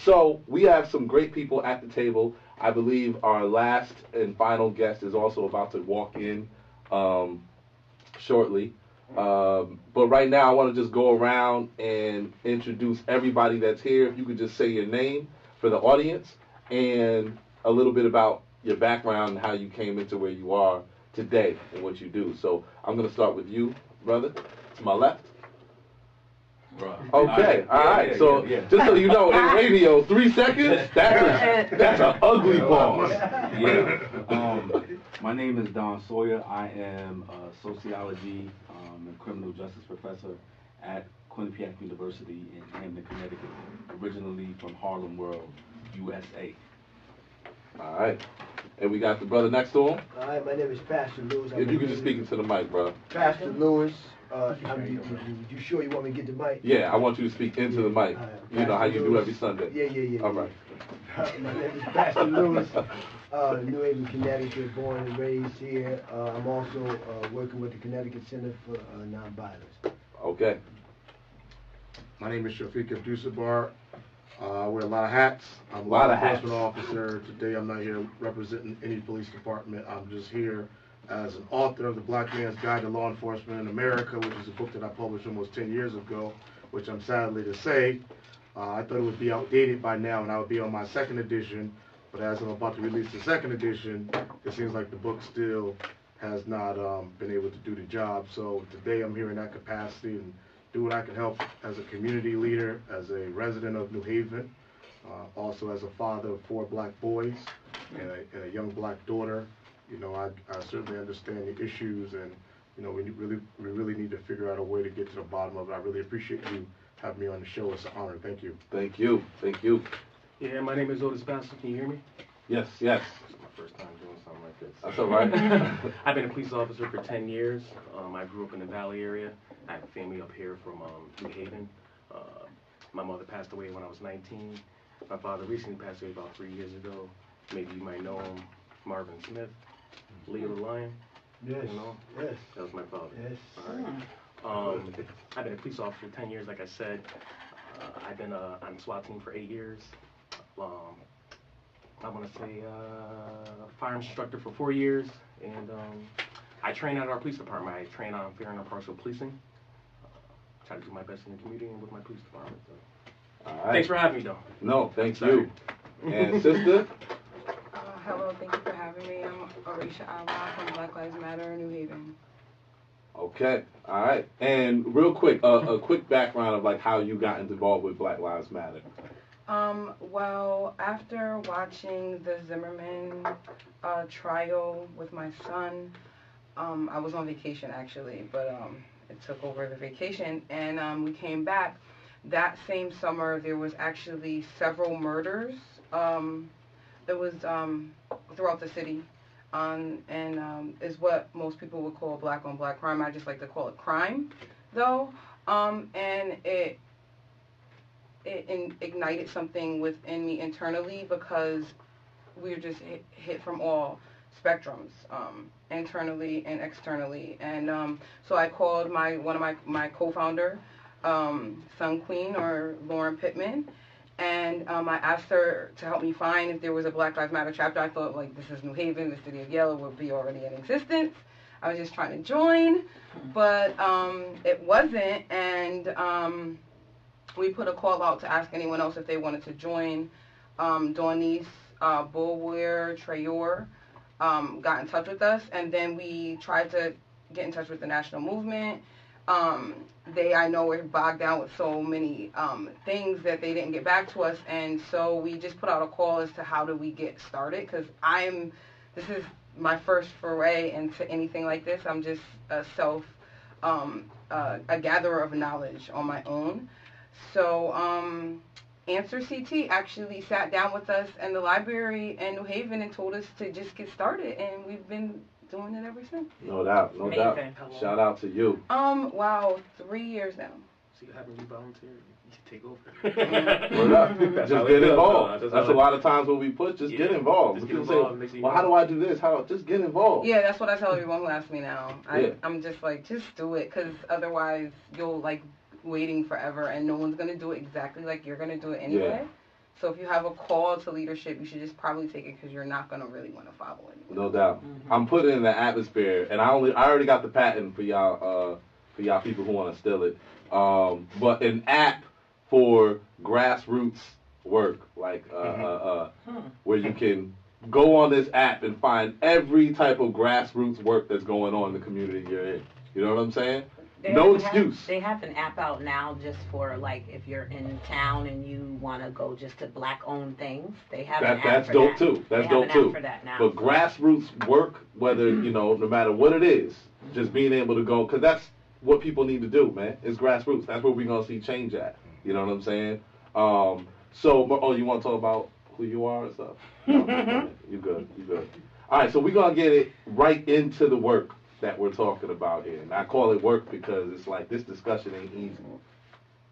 So we have some great people at the table. I believe our last and final guest is also about to walk in um, shortly. But right now, I want to just go around and introduce everybody that's here. If you could just say your name for the audience and a little bit about your background and how you came into where you are today and what you do. So I'm going to start with you, brother, to my left. Okay, all right. So just so you know, in radio, 3 seconds, that's an ugly pause. My name is Don Sawyer. I am a sociology and criminal justice professor at Quinnipiac University in Hamden, Connecticut, originally from Harlem World, USA. All right. And we got the brother next to him. All right, my name is Pastor Lewis. If you could just speak into the mic, bro. Pastor Lewis. You sure you want me to get the mic? Yeah, I want you to speak into the mic. You know how you do every Sunday. Yeah. All right. My name is Pastor Lewis, New Haven, Connecticut, born and raised here. I'm also working with the Connecticut Center for Nonviolence. Okay. My name is Shafiq Abdusabar. I wear a lot of hats. I'm a Lot law of hats. enforcement officer. Today I'm not here representing any police department. I'm just here as an author of The Black Man's Guide to Law Enforcement in America, which is a book that I published almost 10 years ago, which I'm sadly to say, I thought it would be outdated by now and I would be on my second edition, but as I'm about to release the second edition, it seems like the book still has not been able to do the job. So today I'm here in that capacity and do what I can help as a community leader, as a resident of New Haven, also as a father of 4 black boys and a young black daughter. You know, I certainly understand the issues, and you know, we really need to figure out a way to get to the bottom of it. I really appreciate you having me on the show. It's an honor. Thank you. Thank you. Thank you. Yeah, my name is Otis Bassel. Can you hear me? Yes, yes. This is my first time doing something like this. That's all right. I've been a police officer for 10 years. I grew up in the Valley area. I have family up here from New Haven. My mother passed away when I was 19. My father recently passed away about 3 years ago. Maybe you might know him, Marvin Smith, Leo the Lion. Yes. You know? Yes. That was my father. Yes. All right. I've been a police officer for 10 years, like I said. I've been on SWAT team for 8 years. I want to say fire instructor for 4 years, and I train at our police department. I train on fair and impartial policing. Try to do my best in the community and with my police department. So. All right. Thanks for having me, though. No, thank you. And sister? Hello, thank you for having me. I'm Arisha Awa from Black Lives Matter in New Haven. Okay, all right. And real quick, a quick background of like how you got involved with Black Lives Matter. Well, after watching the Zimmerman trial with my son, I was on vacation actually, but it took over the vacation, and we came back. That same summer, there was actually several murders. It was throughout the city, and is what most people would call black on black crime. I just like to call it crime, though, and it ignited something within me internally because we were just hit from all spectrums, internally and externally, and so I called one of my co-founder, Sun Queen or Lauren Pittman. And I asked her to help me find if there was a Black Lives Matter chapter. I thought, like, this is New Haven, the city of Yellow would be already in existence. I was just trying to join, but it wasn't. And we put a call out to ask anyone else if they wanted to join. Dawnese Bulwer Trayor got in touch with us, and then we tried to get in touch with the national movement. They, I know, were bogged down with so many things that they didn't get back to us, and so we just put out a call as to how do we get started, because this is my first foray into anything like this. I'm just a gatherer of knowledge on my own. So Answer CT actually sat down with us in the library in New Haven and told us to just get started, and we've been doing it ever since. No doubt, no doubt. Shout out to you. Wow, 3 years now. See, having you volunteer, you take over. Word up. Just get involved. That's a lot of times when we push, just get involved. Just People get involved, say, well, how do I do this? Just get involved. Yeah, that's what I tell everyone who asks me now. Yeah. I'm just like, just do it, because otherwise you'll like waiting forever and no one's going to do it exactly like you're going to do it anyway. So if you have a call to leadership, you should just probably take it because you're not gonna really want to follow it. No doubt. I'm putting it in the atmosphere, and I already got the patent for y'all people who want to steal it. But an app for grassroots work, like where you can go on this app and find every type of grassroots work that's going on in the community you're in. You know what I'm saying? No excuse. They have an app out now just for, like, if you're in town and you want to go just to black-owned things. They have an app That's for dope that. too. That's They have dope an too. app for that now. But grassroots work, whether no matter what it is, just being able to go, because that's what people need to do, man. It's grassroots. That's where we're gonna see change at. You know what I'm saying? You want to talk about who you are and stuff? No, you good. You good. All right, so we're gonna get it right into the work that we're talking about here. And I call it work because it's like this discussion ain't easy.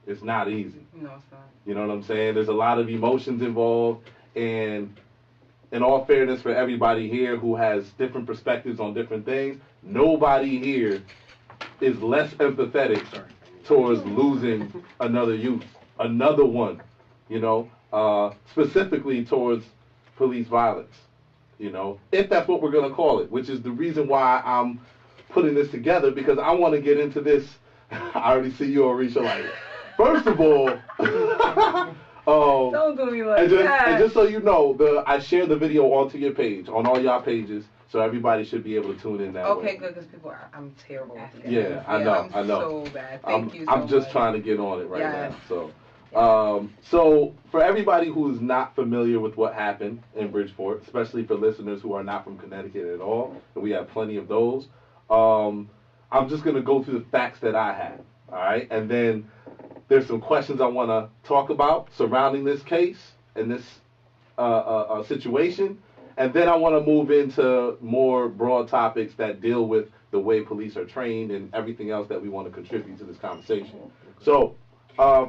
It's not easy. No, it's not. You know what I'm saying? There's a lot of emotions involved, and in all fairness for everybody here who has different perspectives on different things, nobody here is less empathetic towards losing another youth, another one, specifically towards police violence, if that's what we're going to call it, which is the reason why I'm putting this together, because I want to get into this. I already see you, Orisha, like, first of all, don't do me like that. And just so you know, I shared the video onto your page, on all y'all pages, so everybody should be able to tune in that way. Okay, good, because I'm terrible with these. Yeah, I know. I'm so bad. Thank you so I'm just much. trying to get on it right Yes. now. So for everybody who's not familiar with what happened in Bridgeport, especially for listeners who are not from Connecticut at all, and we have plenty of those, I'm just going to go through the facts that I have, all right? And then there's some questions I want to talk about surrounding this case and this situation. And then I want to move into more broad topics that deal with the way police are trained and everything else that we want to contribute to this conversation. So,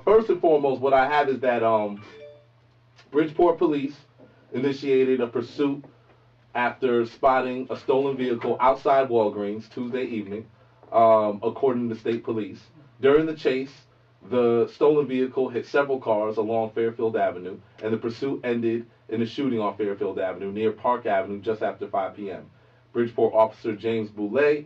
first and foremost, what I have is that Bridgeport police initiated a pursuit after spotting a stolen vehicle outside Walgreens Tuesday evening, according to state police. During the chase, the stolen vehicle hit several cars along Fairfield Avenue, and the pursuit ended in a shooting on Fairfield Avenue near Park Avenue just after 5 p.m. Bridgeport officer James Boulay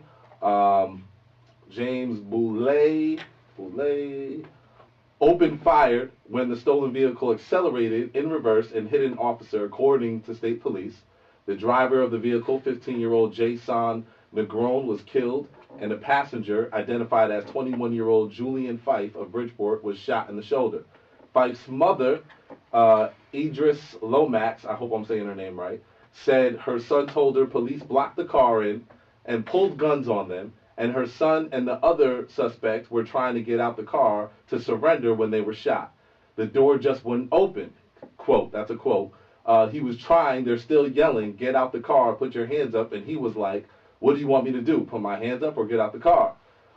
opened fire when the stolen vehicle accelerated in reverse and hit an officer, according to state police. The driver of the vehicle, 15-year-old Jason Negron, was killed, and the passenger, identified as 21-year-old Julian Fife of Bridgeport, was shot in the shoulder. Fife's mother, Idris Lomax, I hope I'm saying her name right, said her son told her police blocked the car in and pulled guns on them, and her son and the other suspect were trying to get out the car to surrender when they were shot. The door just wouldn't open. Quote, that's a quote. He was trying, they're still yelling, get out the car, put your hands up, and he was like, what do you want me to do, put my hands up or get out the car?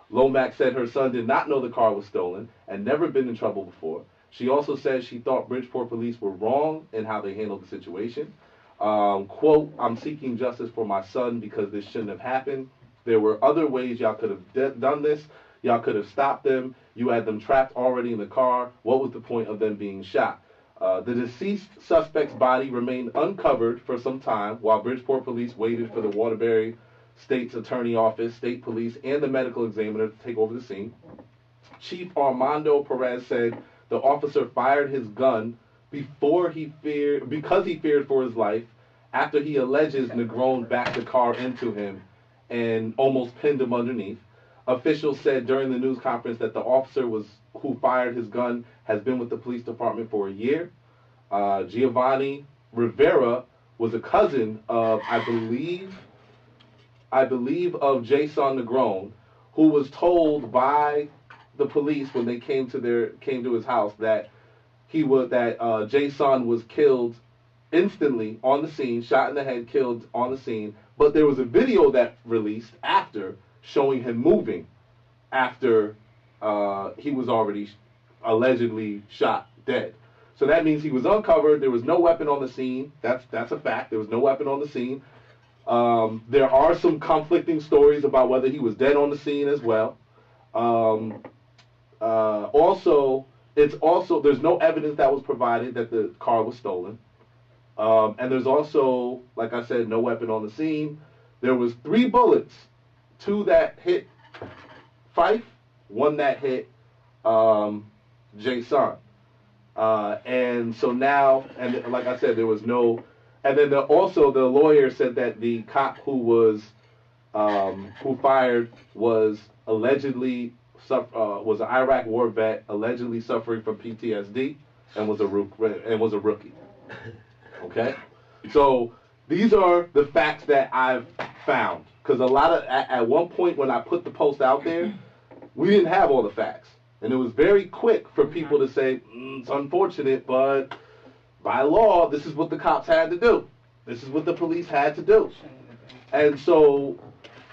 Lomax said her son did not know the car was stolen and never been in trouble before. She also said she thought Bridgeport police were wrong in how they handled the situation. Quote, I'm seeking justice for my son because this shouldn't have happened. There were other ways y'all could have done this. Y'all could have stopped them. You had them trapped already in the car. What was the point of them being shot? The deceased suspect's body remained uncovered for some time while Bridgeport police waited for the Waterbury State's Attorney Office, state police, and the medical examiner to take over the scene. Chief Armando Perez said the officer fired his gun because he feared for his life after he alleges Negron backed the car into him and almost pinned him underneath. Officials said during the news conference that the officer who fired his gun has been with the police department for a year. Giovanni Rivera was a cousin of, I believe of Jason Negron, who was told by the police when they came to his house that Jason was killed instantly on the scene, shot in the head, killed on the scene. But there was a video that released after showing him moving after he was already allegedly shot dead. So that means he was uncovered. There was no weapon on the scene. That's a fact. There was no weapon on the scene. There are some conflicting stories about whether he was dead on the scene as well. Also, It's also, there's no evidence that was provided that the car was stolen. And there's also, like I said, no weapon on the scene. There was 3 bullets, 2 that hit Fife, 1 that hit Jason. And so now, and like I said, there was no, and then also the lawyer said that the cop who fired was allegedly was an Iraq war vet, allegedly suffering from PTSD, and was a rookie. Okay, so these are the facts that I've found, because a lot of at one point when I put the post out there, we didn't have all the facts, and it was very quick for people to say it's unfortunate, but by law this is what the cops had to do, this is what the police had to do, and so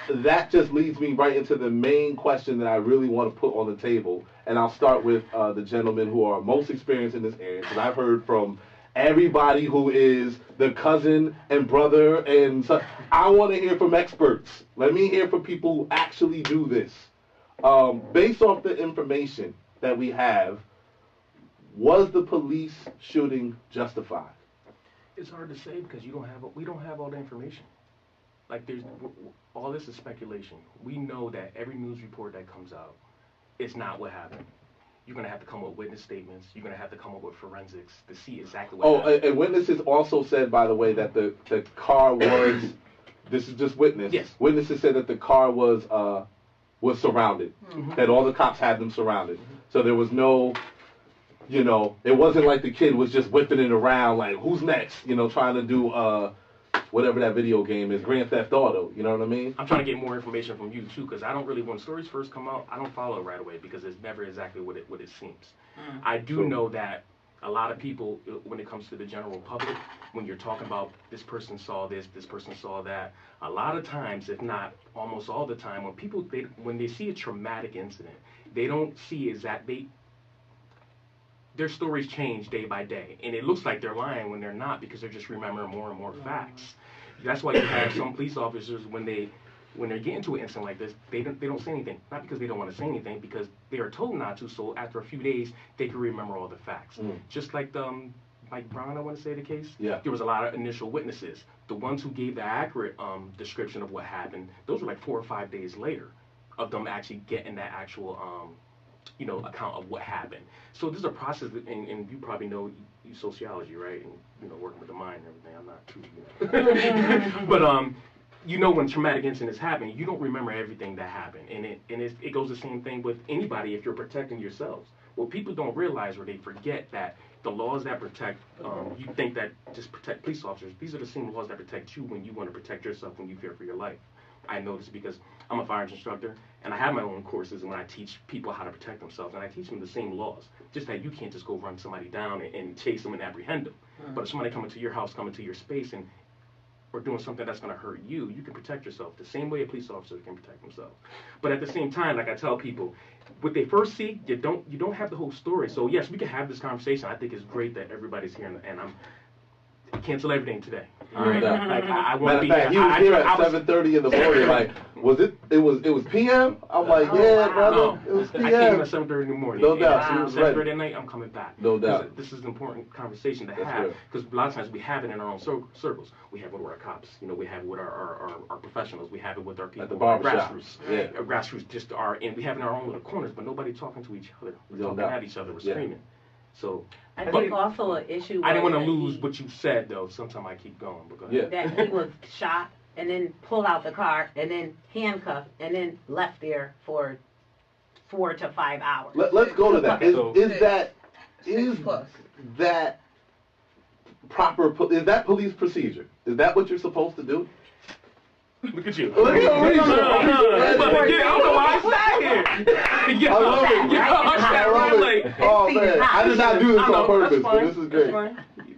that just leads me right into the main question that I really want to put on the table, and I'll start with the gentlemen who are most experienced in this area, because I've heard from everybody who is the cousin and brother, and so I want to hear from experts. Let me hear from people who actually do this. Based off the information that we have, was the police shooting justified? It's hard to say because we don't have all the information. Like all this is speculation. We know that every news report that comes out, it's not what happened. You're going to have to come up with witness statements. You're going to have to come up with forensics to see exactly what happened. And witnesses also said, by the way, that the car was, this is just witness. Yes. Witnesses said that the car was surrounded, that all the cops had them surrounded. So there was no, it wasn't like the kid was just whipping it around like, who's next, trying to do whatever that video game is, Grand Theft Auto, you know what I mean? I'm trying to get more information from you too, because I don't really, when stories first come out, I don't follow it right away because it's never exactly what it seems. I do know that a lot of people, when it comes to the general public, when you're talking about this person saw this person saw that, a lot of times, if not almost all the time, when they see a traumatic incident, they don't see their stories change day by day, and it looks like they're lying when they're not, because they're just remembering more and more facts. That's why you have some police officers, when they get into an incident like this, they don't say anything, not because they don't want to say anything, because they are told not to. So after a few days, they can remember all the facts. Just like Mike Brown, I want to say the case. Yeah. There was a lot of initial witnesses. The ones who gave the accurate description of what happened, those were like 4 or 5 days later of them actually getting that actual account of what happened. So there's a process, and you probably know sociology, right? And working with the mind and everything. I'm not too, but when traumatic incidents happen, you don't remember everything that happened, and it goes the same thing with anybody if you're protecting yourselves. What people don't realize, or they forget, that the laws that protect, you think that just protect police officers, these are the same laws that protect you when you want to protect yourself, when you fear for your life. I know this because I'm a firearms instructor, and I have my own courses when I teach people how to protect themselves, and I teach them the same laws, just that you can't just go run somebody down and chase them and apprehend them. But if somebody coming to your house, coming to your space, or doing something that's going to hurt you, you can protect yourself the same way a police officer can protect themselves. But at the same time, like I tell people, what they first see, you don't have the whole story. So yes, we can have this conversation. I think it's great that everybody's here, and cancel everything today. All right. Like, I want to be he was here at 7:30 in the morning. Like, it was PM? I'm like, yeah, brother, it was PM. I came at 7:30 in the morning. No doubt. Wow. 7:30 at night, I'm coming back. No doubt. This is an important conversation to have, because a lot of times we have it in our own circles. We have it with our cops. We have it with our professionals. We have it with our people. At the barbershop. Grassroots. Yeah. Grassroots just are, and we have it in our own little corners, but nobody talking to each other. We're talking at each other. We're screaming. So I think also an issue. I didn't want to lose what you said, though. Sometimes I keep going. But go ahead. That he was shot and then pulled out the car and then handcuffed and then left there for 4 to 5 hours. Let's go to that. Is that proper? Is that police procedure? Is that what you're supposed to do? Look at you. Look at you. I don't know why I sat here. I love it. I love it. Oh man, I did not do this on purpose, but this is great.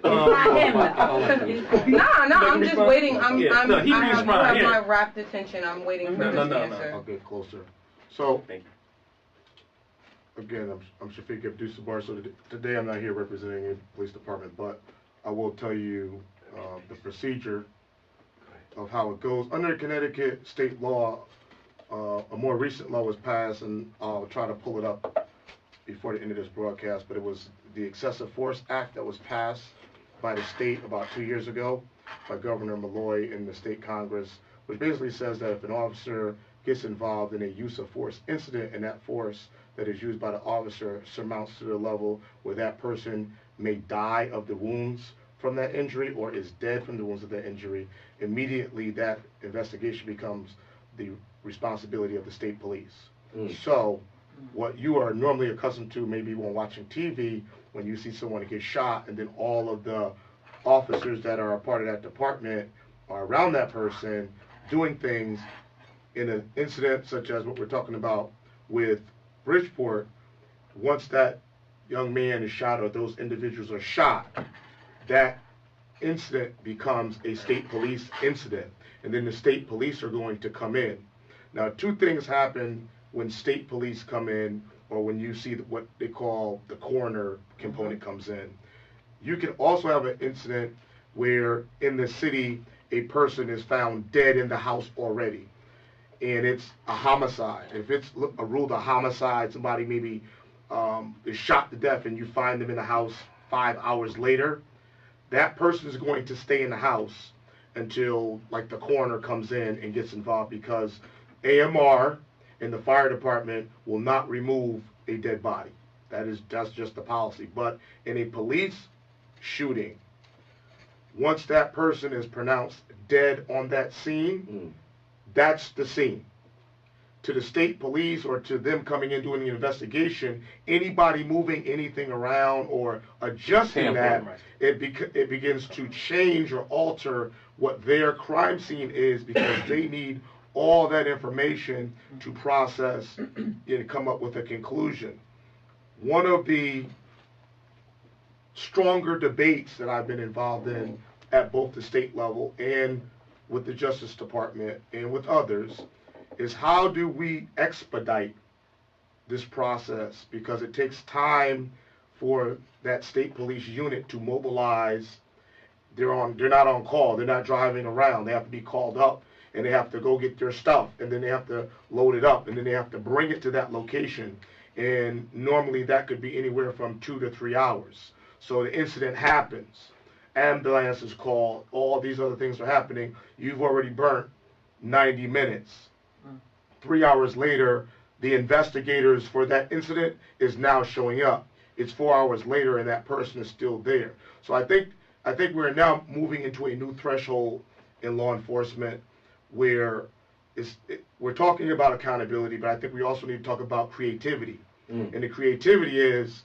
I'm just waiting. I have my my rapt attention. I'm waiting for this answer. I'll get closer. So, again, I'm Shafiq Abdul Sabar. So today I'm not here representing the police department, but I will tell you the procedure of how it goes. Under Connecticut state law, a more recent law was passed, and I'll try to pull it up before the end of this broadcast, but it was the Excessive Force Act that was passed by the state about 2 years ago by Governor Malloy in the state Congress, which basically says that if an officer gets involved in a use of force incident and that force that is used by the officer surmounts to the level where that person may die of the wounds from that injury or is dead from the wounds of that injury, immediately that investigation becomes the responsibility of the state police. So what you are normally accustomed to maybe when watching TV, when you see someone get shot and then all of the officers that are a part of that department are around that person doing things in an incident such as what we're talking about with Bridgeport, once that young man is shot or those individuals are shot, that incident becomes a state police incident, and then the state police are going to come in. Now, two things happen when state police come in or when you see what they call the coroner component comes in. You can also have an incident where in the city a person is found dead in the house already, and it's a homicide. If it's ruled a homicide, somebody maybe is shot to death and you find them in the house 5 hours later, that person is going to stay in the house until like the coroner comes in and gets involved, because AMR and the fire department will not remove a dead body. That's just the policy. But in a police shooting, once that person is pronounced dead on that scene, that's the scene. To the state police or to them coming in doing the investigation, anybody moving anything around or adjusting that, it begins to change or alter what their crime scene is, because they need all that information to process and come up with a conclusion. One of the stronger debates that I've been involved in at both the state level and with the Justice Department and with others is how do we expedite this process, because it takes time for that state police unit to mobilize. They're not on call, they're not driving around, they have to be called up and they have to go get their stuff, and then they have to load it up, and then they have to bring it to that location, and normally that could be anywhere from 2 to 3 hours. So the incident happens, ambulance is called, all these other things are happening, you've already burnt 90 minutes. 3 hours later, the investigators for that incident is now showing up. It's 4 hours later and that person is still there. So I think we're now moving into a new threshold in law enforcement where we're talking about accountability, but I think we also need to talk about creativity. And the creativity is,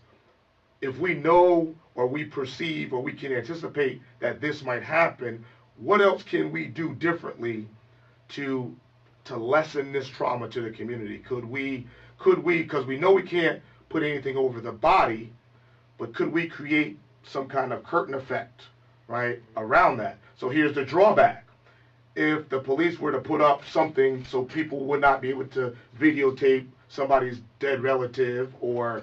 if we know or we perceive or we can anticipate that this might happen, what else can we do differently to lessen this trauma to the community? Could we, because we know we can't put anything over the body, but could we create some kind of curtain effect, right, around that? So here's the drawback. If the police were to put up something so people would not be able to videotape somebody's dead relative or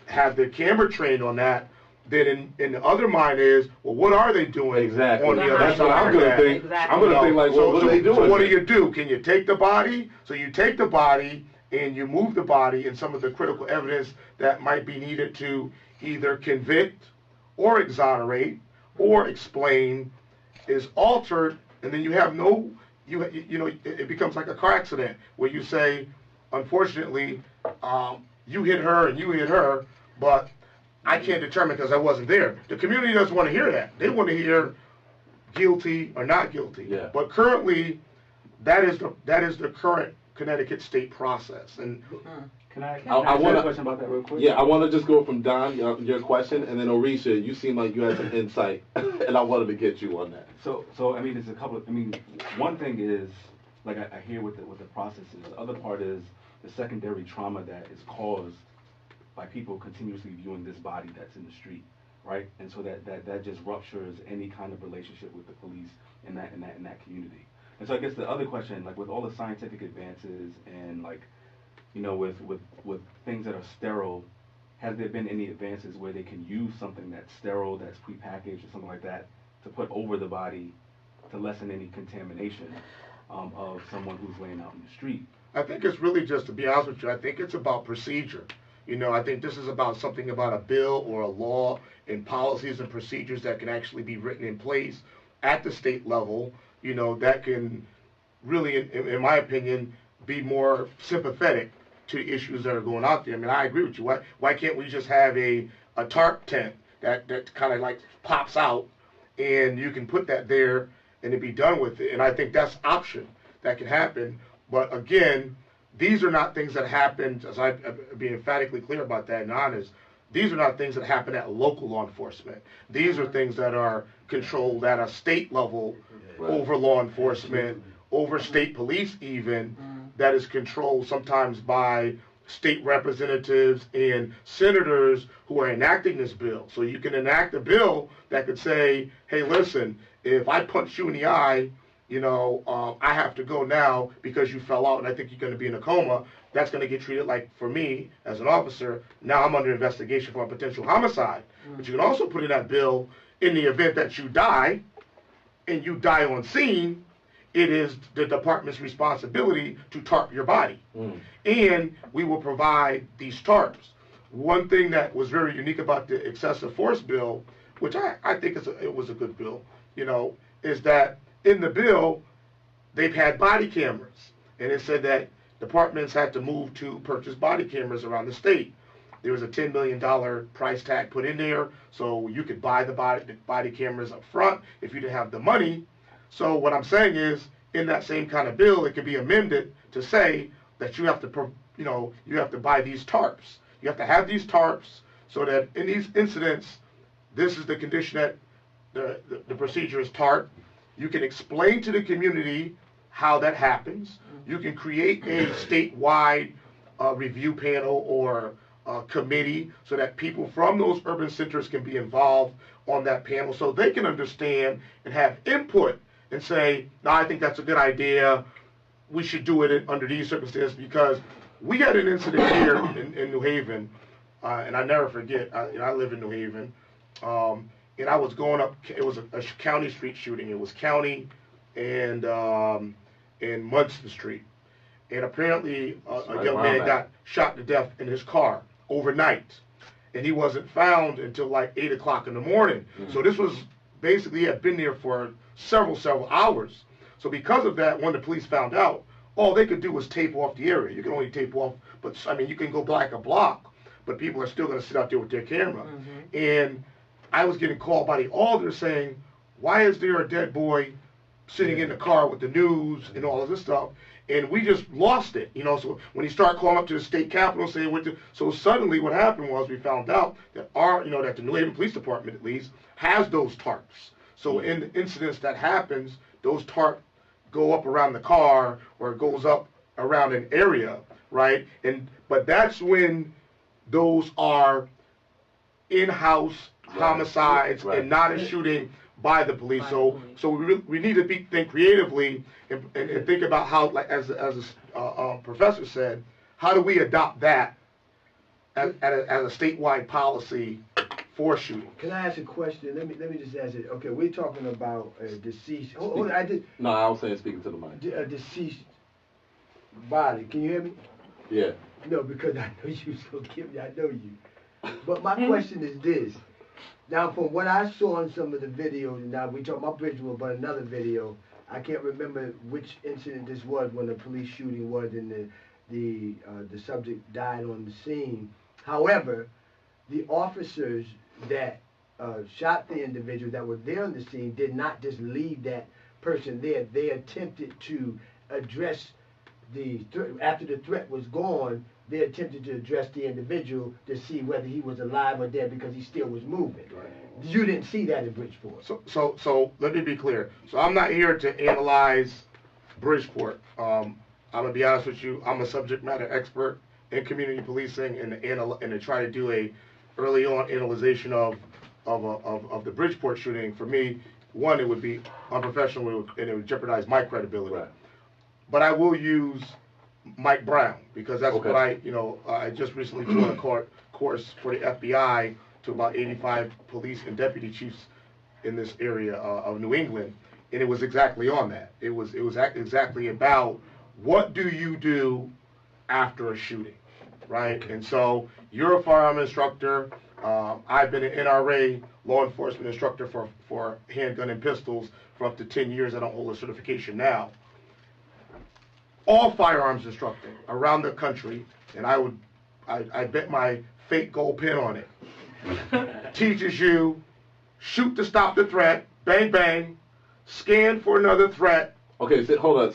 have their camera trained on that, then in the other mind is, well, what are they doing exactly on the other That's side what I'm of gonna that? think. Exactly. I'm gonna think like, well, what are they doing? So what do? Can you take the body? So you take the body and you move the body, and some of the critical evidence that might be needed to either convict or exonerate or explain is altered, and then you have no, you know, it becomes like a car accident where you say, unfortunately, you hit her and you hit her, but I can't determine because I wasn't there. The community doesn't want to hear that. They want to hear guilty or not guilty. Yeah. But currently, that is the current Connecticut state process. And Can I I ask wanna- a question about that real quick? Yeah, I want to just go from Don, your question, and then Orisha, you seem like you had some insight, and I wanted to get you on that. So I mean, there's a couple of, I mean, one thing is, like I hear what the process is. The other part is the secondary trauma that is caused by people continuously viewing this body that's in the street, right? And so that just ruptures any kind of relationship with the police in that community. And so I guess the other question, like with all the scientific advances and like, you know, with things that are sterile, has there been any advances where they can use something that's sterile, that's prepackaged or something like that, to put over the body to lessen any contamination of someone who's laying out in the street? I think it's really just, to be honest with you, I think it's about procedure. You know, I think this is about something about a bill or a law and policies and procedures that can actually be written in place at the state level, you know, that can really, in my opinion, be more sympathetic to the issues that are going out there. I mean, I agree with you. Why can't we just have a tarp tent that kind of like pops out, and you can put that there and it be done with it? And I think that's an option that can happen. But again, these are not things that happen, as I be emphatically clear about that and honest, these are not things that happen at local law enforcement. These are things that are controlled at a state level over law enforcement, over state police even, that is controlled sometimes by state representatives and senators who are enacting this bill. So you can enact a bill that could say, hey, listen, if I punch you in the eye, you know, I have to go now because you fell out and I think you're going to be in a coma. That's going to get treated like, for me, as an officer, now I'm under investigation for a potential homicide. But you can also put in that bill, in the event that you die, and you die on scene, it is the department's responsibility to tarp your body. And we will provide these tarps. One thing that was very unique about the excessive force bill, which I think it was a good bill, you know, is that in the bill, they've had body cameras. And it said that departments had to move to purchase body cameras around the state. There was a $10 million price tag put in there, so you could buy the body cameras up front if you didn't have the money. So what I'm saying is, in that same kind of bill, it could be amended to say that you have to, you know, you have to buy these tarps. You have to have these tarps so that in these incidents, this is the condition that the procedure is tarp. You can explain to the community how that happens. You can create a statewide review panel or committee so that people from those urban centers can be involved on that panel so they can understand and have input and say, no, I think that's a good idea. We should do it under these circumstances, because we had an incident here in New Haven, and I never forget, I live in New Haven, and I was going up, it was a county street shooting. It was County and Munson Street. And apparently a young man got shot to death in his car overnight. And he wasn't found until like 8 o'clock in the morning. So this was basically, he had been there for several hours. So because of that, when the police found out, all they could do was tape off the area. You can only tape off, but I mean, you can go back a block, but people are still going to sit out there with their camera. And I was getting called by the alder saying, why is there a dead boy sitting in the car with the news and all of this stuff? And we just lost it, you know. So when he started calling up to the state capitol saying, so suddenly what happened was we found out that that the New Haven Police Department at least has those tarps. So in the incidents that happens, those tarps go up around the car or it goes up around an area, right? But that's when those are in-house homicides and not a shooting by the police. So we need to think creatively and think about how, like as a professor said, how do we adopt that as a statewide policy for shooting? Can I ask a question? Let me just ask it. Okay, we're talking about a deceased. No, I was saying speaking to the mic. A deceased body. Can you hear me? Yeah. No, because I know you, so give me. I know you. But my question is this. Now, from what I saw in some of the videos, now we talking about Bridgewood, but another video, I can't remember which incident this was when the police shooting was and the subject died on the scene. However, the officers that shot the individual that was there on the scene did not just leave that person there. They attempted to address the after the threat was gone. They attempted to address the individual to see whether he was alive or dead because he still was moving. Right. You didn't see that in Bridgeport. So let me be clear. So I'm not here to analyze Bridgeport. I'm gonna be honest with you. I'm a subject matter expert in community policing and to try to do a early on analyzation of the Bridgeport shooting. For me, one, it would be unprofessional and it would jeopardize my credibility. Right. But I will use Mike Brown, because that's what I just recently joined a course for the FBI to about 85 police and deputy chiefs in this area of New England, and it was exactly on that. It was exactly about what do you do after a shooting, right? And so you're a firearm instructor. I've been an NRA law enforcement instructor for handgun and pistols for up to 10 years. I don't hold a certification now. All firearms instructing around the country, and I bet my fake gold pin on it, teaches you shoot to stop the threat, bang bang, scan for another threat. Okay, hold on.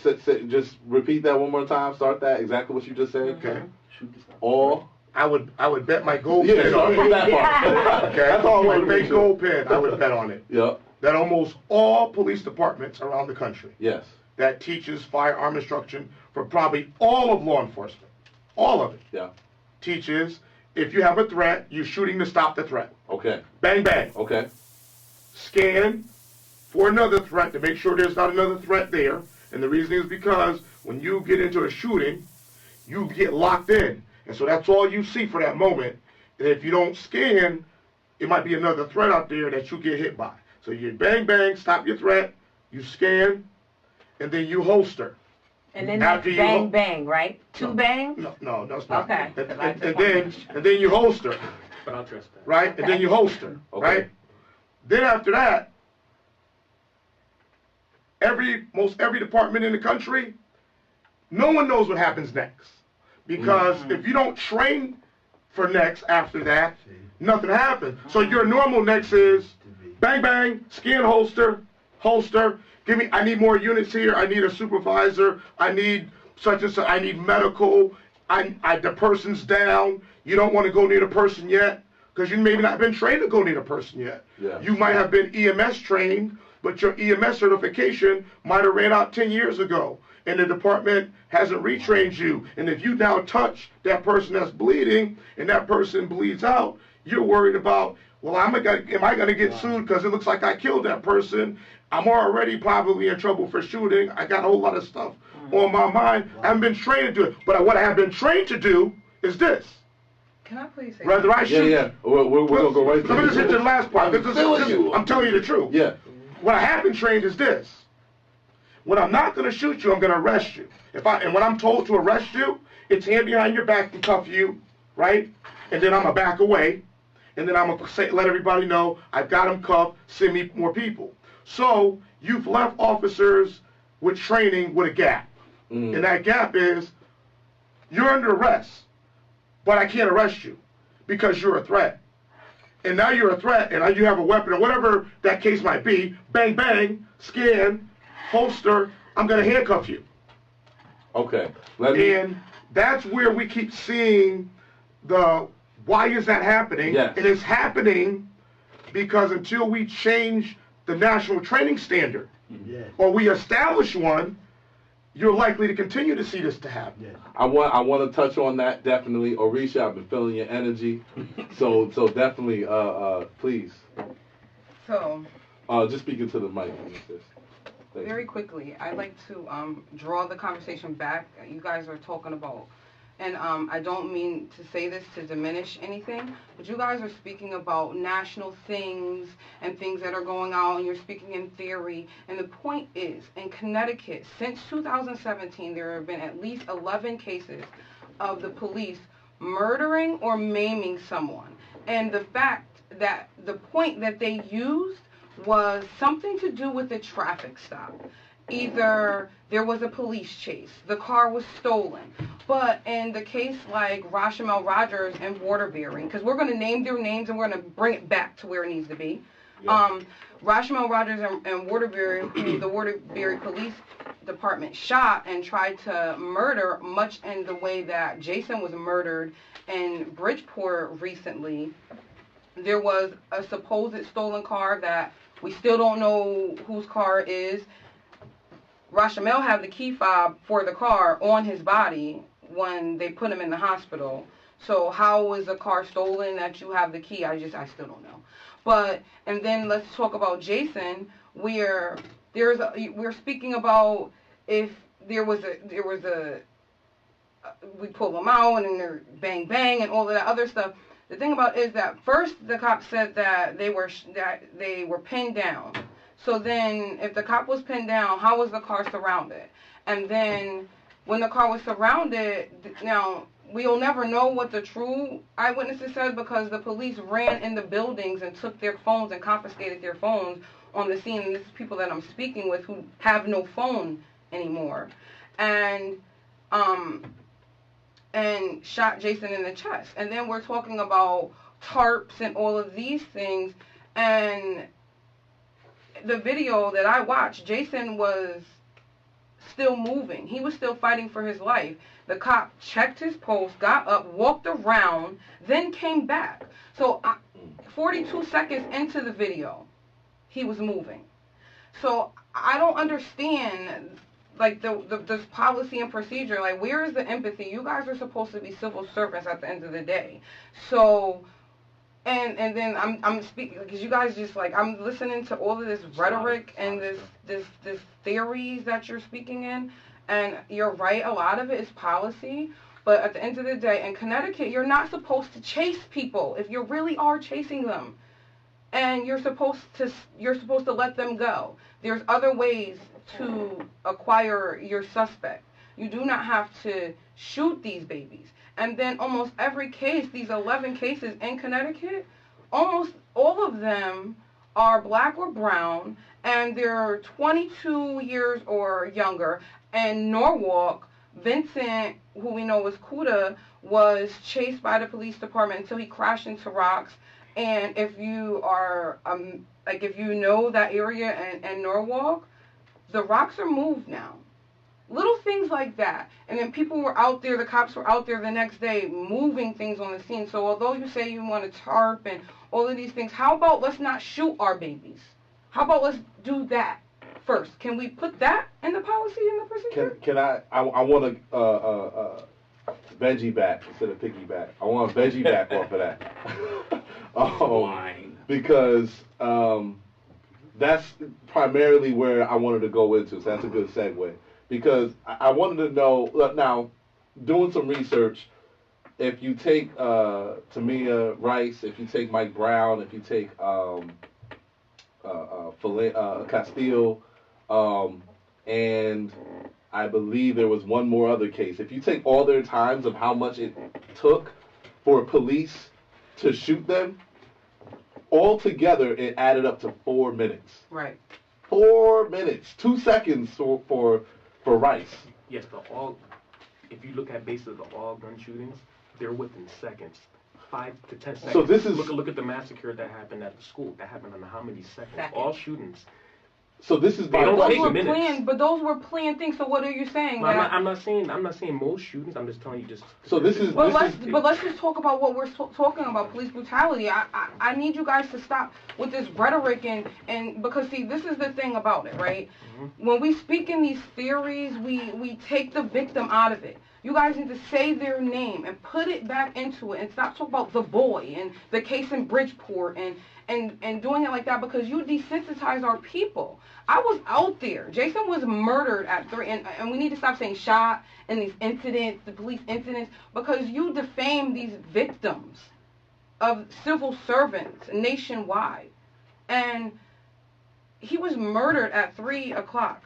Just repeat that one more time. Start that exactly what you just said. Okay. All. I would bet my gold Yeah, pin start on from it. that part. Okay, That's all I my wanted to make fake sure. gold pin. I would bet on it. Yep. That almost all police departments around the country Yes. that teaches firearm instruction for probably all of law enforcement, all of it, Yeah. teaches if you have a threat, you're shooting to stop the threat. Okay. Bang bang. Okay. Scan for another threat to make sure there's not another threat there. And the reason is because when you get into a shooting, you get locked in. And so that's all you see for that moment. And if you don't scan, it might be another threat out there that you get hit by. So you bang bang, stop your threat, you scan, and then you holster. And then After that's you bang ho- bang, right? Two bangs? No, that's not. Okay. And then you holster, But I'll trust that. right? And then you holster, Okay. right? Then after that, most every department in the country, no one knows what happens next. Because if you don't train for next after that, nothing happens. So your normal next is bang bang, scan holster, I need more units here, I need a supervisor, I need such and such, I need medical, the person's down, you don't want to go near the person yet, because you maybe not been trained to go near the person yet. Yeah. You might have been EMS trained, but your EMS certification might have ran out 10 years ago, and the department hasn't retrained you. And if you now touch that person that's bleeding, and that person bleeds out, you're worried about, well, am I going to get sued because it looks like I killed that person? I'm already probably in trouble for shooting. I got a whole lot of stuff on my mind. I haven't been trained to do it. But what I have been trained to do is this. Can I please say Whether I Yeah, shoot... yeah. We're going to go right Let me just hit the last part. I'm telling you the truth. Yeah. What I have been trained is this. When I'm not going to shoot you, I'm going to arrest you. And when I'm told to arrest you, it's hand behind your back to cuff you, right? And then I'm going to back away. And then I'm going to let everybody know I've got them cuffed, send me more people. So you've left officers with training with a gap. And that gap is you're under arrest, but I can't arrest you because you're a threat. And now you're a threat, and now you have a weapon, or whatever that case might be. Bang, bang, scan, holster, I'm going to handcuff you. Okay. And that's where we keep seeing why is that happening? Yes. And it's happening because until we change the national training standard, or we establish one, you're likely to continue to see this to happen. I want to touch on that definitely. Orisha, I've been feeling your energy. So definitely, please. So, Just speaking to the mic, sis. Thank very you. quickly, I'd like to draw the conversation back. You guys are talking about, and I don't mean to say this to diminish anything, but you guys are speaking about national things and things that are going on, and you're speaking in theory. And the point is, in Connecticut, since 2017, there have been at least 11 cases of the police murdering or maiming someone. And the fact that the point that they used was something to do with the traffic stop. Either there was a police chase, the car was stolen, but in the case like Rashamel Rogers and Waterbury, because we're going to name their names and we're going to bring it back to where it needs to be. Yeah. Rashamel Rogers and Waterbury, who the Waterbury Police Department shot and tried to murder, much in the way that Jason was murdered in Bridgeport recently. There was a supposed stolen car that we still don't know whose car it is. Rashamel had the key fob for the car on his body when they put him in the hospital. So how was the car stolen that you have the key? I still don't know. But, and then let's talk about Jason, where we're speaking about if there was a we pull them out and then they're bang bang and all of that other stuff. The thing about it is that first the cop said that they were pinned down. So then if the cop was pinned down, how was the car surrounded? And then when the car was surrounded, now we'll never know what the true eyewitnesses said because the police ran in the buildings and took their phones and confiscated their phones on the scene. And this is people that I'm speaking with who have no phone anymore. And shot Jason in the chest. And then we're talking about tarps and all of these things. And the video that I watched, Jason was still moving. He was still fighting for his life. The cop checked his pulse, got up, walked around, then came back. So 42 seconds into the video, he was moving. So I don't understand, like, this policy and procedure. Like, where is the empathy? You guys are supposed to be civil servants at the end of the day. So, and then I'm speaking, because you guys just, like, I'm listening to all of this rhetoric and this theories that you're speaking in. And you're right, a lot of it is policy. But at the end of the day, in Connecticut, you're not supposed to chase people if you really are chasing them. And you're supposed to let them go. There's other ways to acquire your suspect. You do not have to shoot these babies. And then almost every case, these 11 cases in Connecticut, almost all of them are black or brown, and they're 22 years or younger. And Norwalk, Vincent, who we know was Kuda, was chased by the police department until he crashed into rocks. And if you are, if you know that area and Norwalk, the rocks are moved now. Little things like that. And then people were out there, the cops were out there the next day moving things on the scene. So although you say you want to tarp and all of these things, how about let's not shoot our babies? How about let's do that first? Can we put that in the policy, in the procedure? Can I want to veggie back instead of piggyback. I want to veggie back off of that. Because that's primarily where I wanted to go into, so that's a good segue. Because I wanted to know, now, doing some research, if you take Tamia Rice, if you take Mike Brown, if you take Castile, and I believe there was one more other case. If you take all their times of how much it took for police to shoot them, altogether it added up to 4 minutes. Right. 4 minutes. 2 seconds for Rice. Yes, if you look at basically all gun shootings, they're within seconds. 5 to 10 seconds. So this is look at the massacre that happened at the school. That happened in how many seconds? All shootings. So this is They don't those take were minutes. planned, but those were planned things. So what are you saying? No, I'm not saying most shootings. I'm just telling you just. So this is. But let's just talk about what we're talking about, police brutality. I need you guys to stop with this rhetoric and because see, this is the thing about it, right? Mm-hmm. When we speak in these theories, we take the victim out of it. You guys need to say their name and put it back into it and stop talking about the boy and the case in Bridgeport and doing it like that, because you desensitize our people. I was out there. Jason was murdered at 3, and we need to stop saying shot and these incidents, the police incidents, because you defame these victims of civil servants nationwide. And he was murdered at 3 o'clock,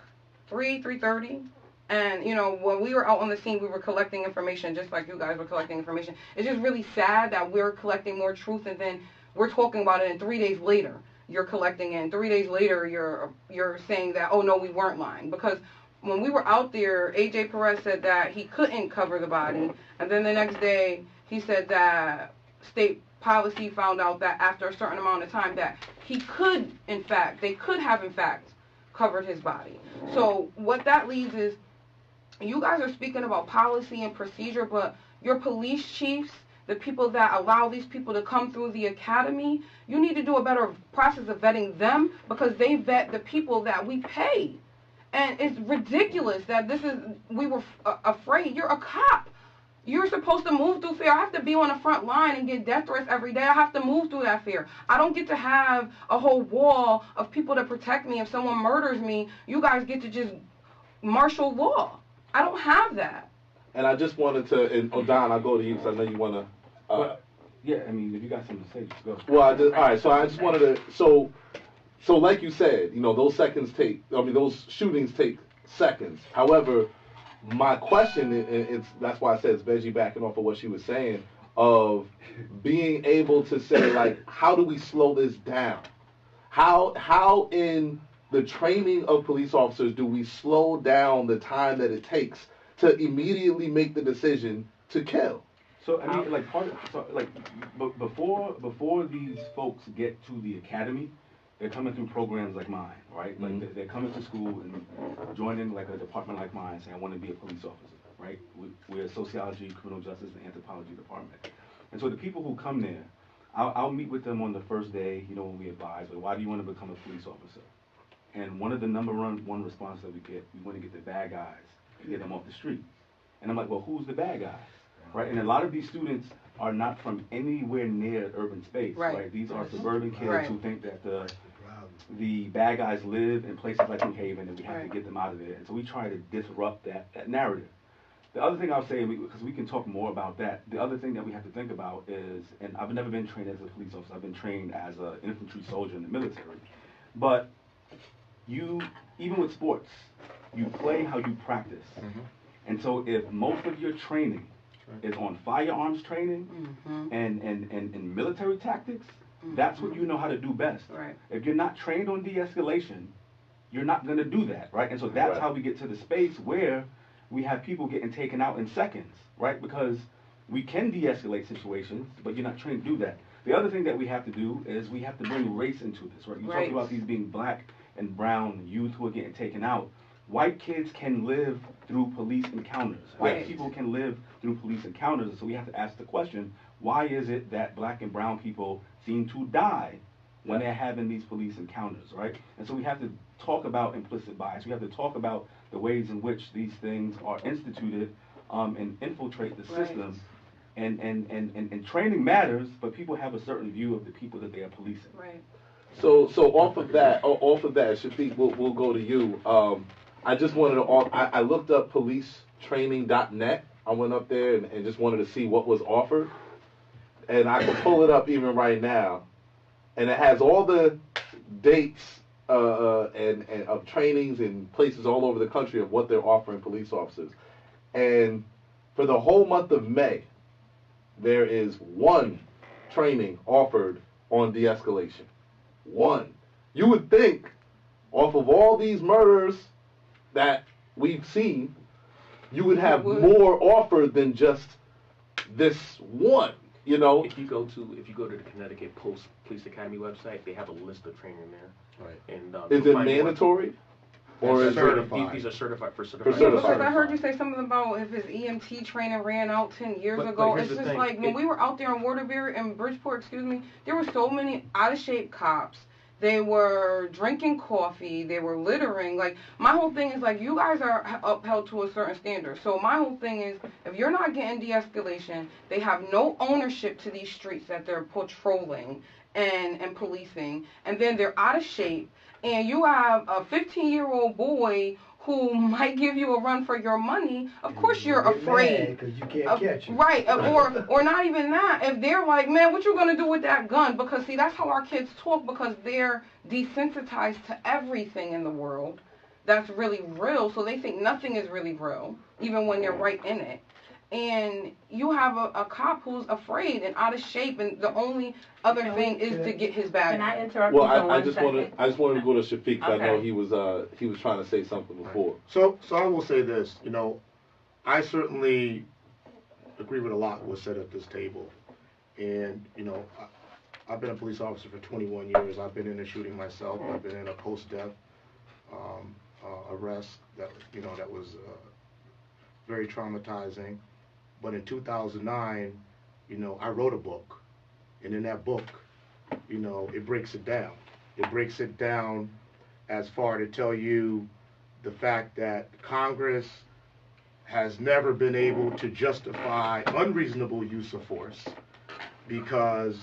3:30. And, you know, when we were out on the scene, we were collecting information just like you guys were collecting information. It's just really sad that we're collecting more truth and then we're talking about it, and 3 days later you're collecting it, and 3 days later you're saying that, oh no, we weren't lying. Because when we were out there, AJ Perez said that he couldn't cover the body, and then the next day he said that state policy found out that after a certain amount of time that they could have in fact covered his body. So what that leads is, you guys are speaking about policy and procedure, but your police chiefs, the people that allow these people to come through the academy, you need to do a better process of vetting them, because they vet the people that we pay. And it's ridiculous that we were afraid. You're a cop. You're supposed to move through fear. I have to be on the front line and get death threats every day. I have to move through that fear. I don't get to have a whole wall of people to protect me. If someone murders me, you guys get to just martial law. I don't have that. And I just wanted to, and Don, I'll go to you because I know you want to. Yeah, I mean, if you got something to say, just go. Well, all right. So I just wanted to. So like you said, you know, those shootings take seconds. However, my question, that's why I said it's Veggie backing off of what she was saying, of being able to say, like, how do we slow this down? How in the training of police officers do we slow down the time that it takes to immediately make the decision to kill? So I mean, before these folks get to the academy, they're coming through programs like mine, right? Like they're coming to school and joining like a department like mine, saying I want to be a police officer, right? We're sociology, criminal justice, and anthropology department. And so the people who come there, I'll meet with them on the first day, you know, when we advise, like, why do you want to become a police officer? And one of the number one response that we get, we want to get the bad guys and get them off the street. And I'm like, well, who's the bad guys? Right? And a lot of these students are not from anywhere near urban space, right? These are suburban kids who think that the bad guys live in places like New Haven and we have to get them out of there. And so we try to disrupt that narrative. The other thing I'll say, because we can talk more about that, the other thing that we have to think about is, and I've never been trained as a police officer, I've been trained as an infantry soldier in the military. But even with sports, you play how you practice. And so if most of your training is on firearms training and military tactics, that's what you know how to do best. If you're not trained on de-escalation, you're not going to do that, right? And so that's how we get to the space where we have people getting taken out in seconds, right? Because we can de-escalate situations, but you're not trained to do that. The other thing that we have to do is we have to bring race into this, right? You talk about these being black and brown youth who are getting taken out. White kids can live through police encounters. White people can live through police encounters. And so we have to ask the question, why is it that black and brown people seem to die when they're having these police encounters, right? And so we have to talk about implicit bias. We have to talk about the ways in which these things are instituted and infiltrate the system. And training matters, but people have a certain view of the people that they are policing. So off of that, Shafiq, we'll go to you. I just wanted to, I looked up policetraining.net. I went up there and just wanted to see what was offered. And I can pull it up even right now. And it has all the dates and of trainings in places all over the country of what they're offering police officers. And for the whole month of May, there is one training offered on de-escalation. One. You would think, off of all these murders that we've seen, you would have more offered than just this one. You know, if you go to the Connecticut Police Academy website, they have a list of training there. And is it mandatory? Or is certified? These are certified for certified. Because I heard you say something about if his EMT training ran out 10 years ago. It's just like when we were out there in Waterbury and Bridgeport, there were so many out of shape cops. They were drinking coffee. They were littering. Like, my whole thing is, like, you guys are upheld to a certain standard. So my whole thing is, if you're not getting de-escalation, they have no ownership to these streets that they're patrolling and policing. And then they're out of shape. And you have a 15-year-old boy who might give you a run for your money. Of course you're afraid. Because you can't catch him. Right. Or not even that. If they're like, man, what you going to do with that gun? Because, see, that's how our kids talk, because they're desensitized to everything in the world that's really real. So they think nothing is really real, even when they're right in it. And you have a cop who's afraid and out of shape, and the only other thing is to get his bag. Can I interrupt you? Well, I just wanted to go to Shafiq because I know he was trying to say something before. So I will say this. You know, I certainly agree with a lot was said at this table, and you know, I've been a police officer for 21 years. I've been in a shooting myself. I've been in a post-death arrest that was very traumatizing. But in 2009, you know, I wrote a book, and in that book, you know, it breaks it down. It breaks it down as far to tell you the fact that Congress has never been able to justify unreasonable use of force because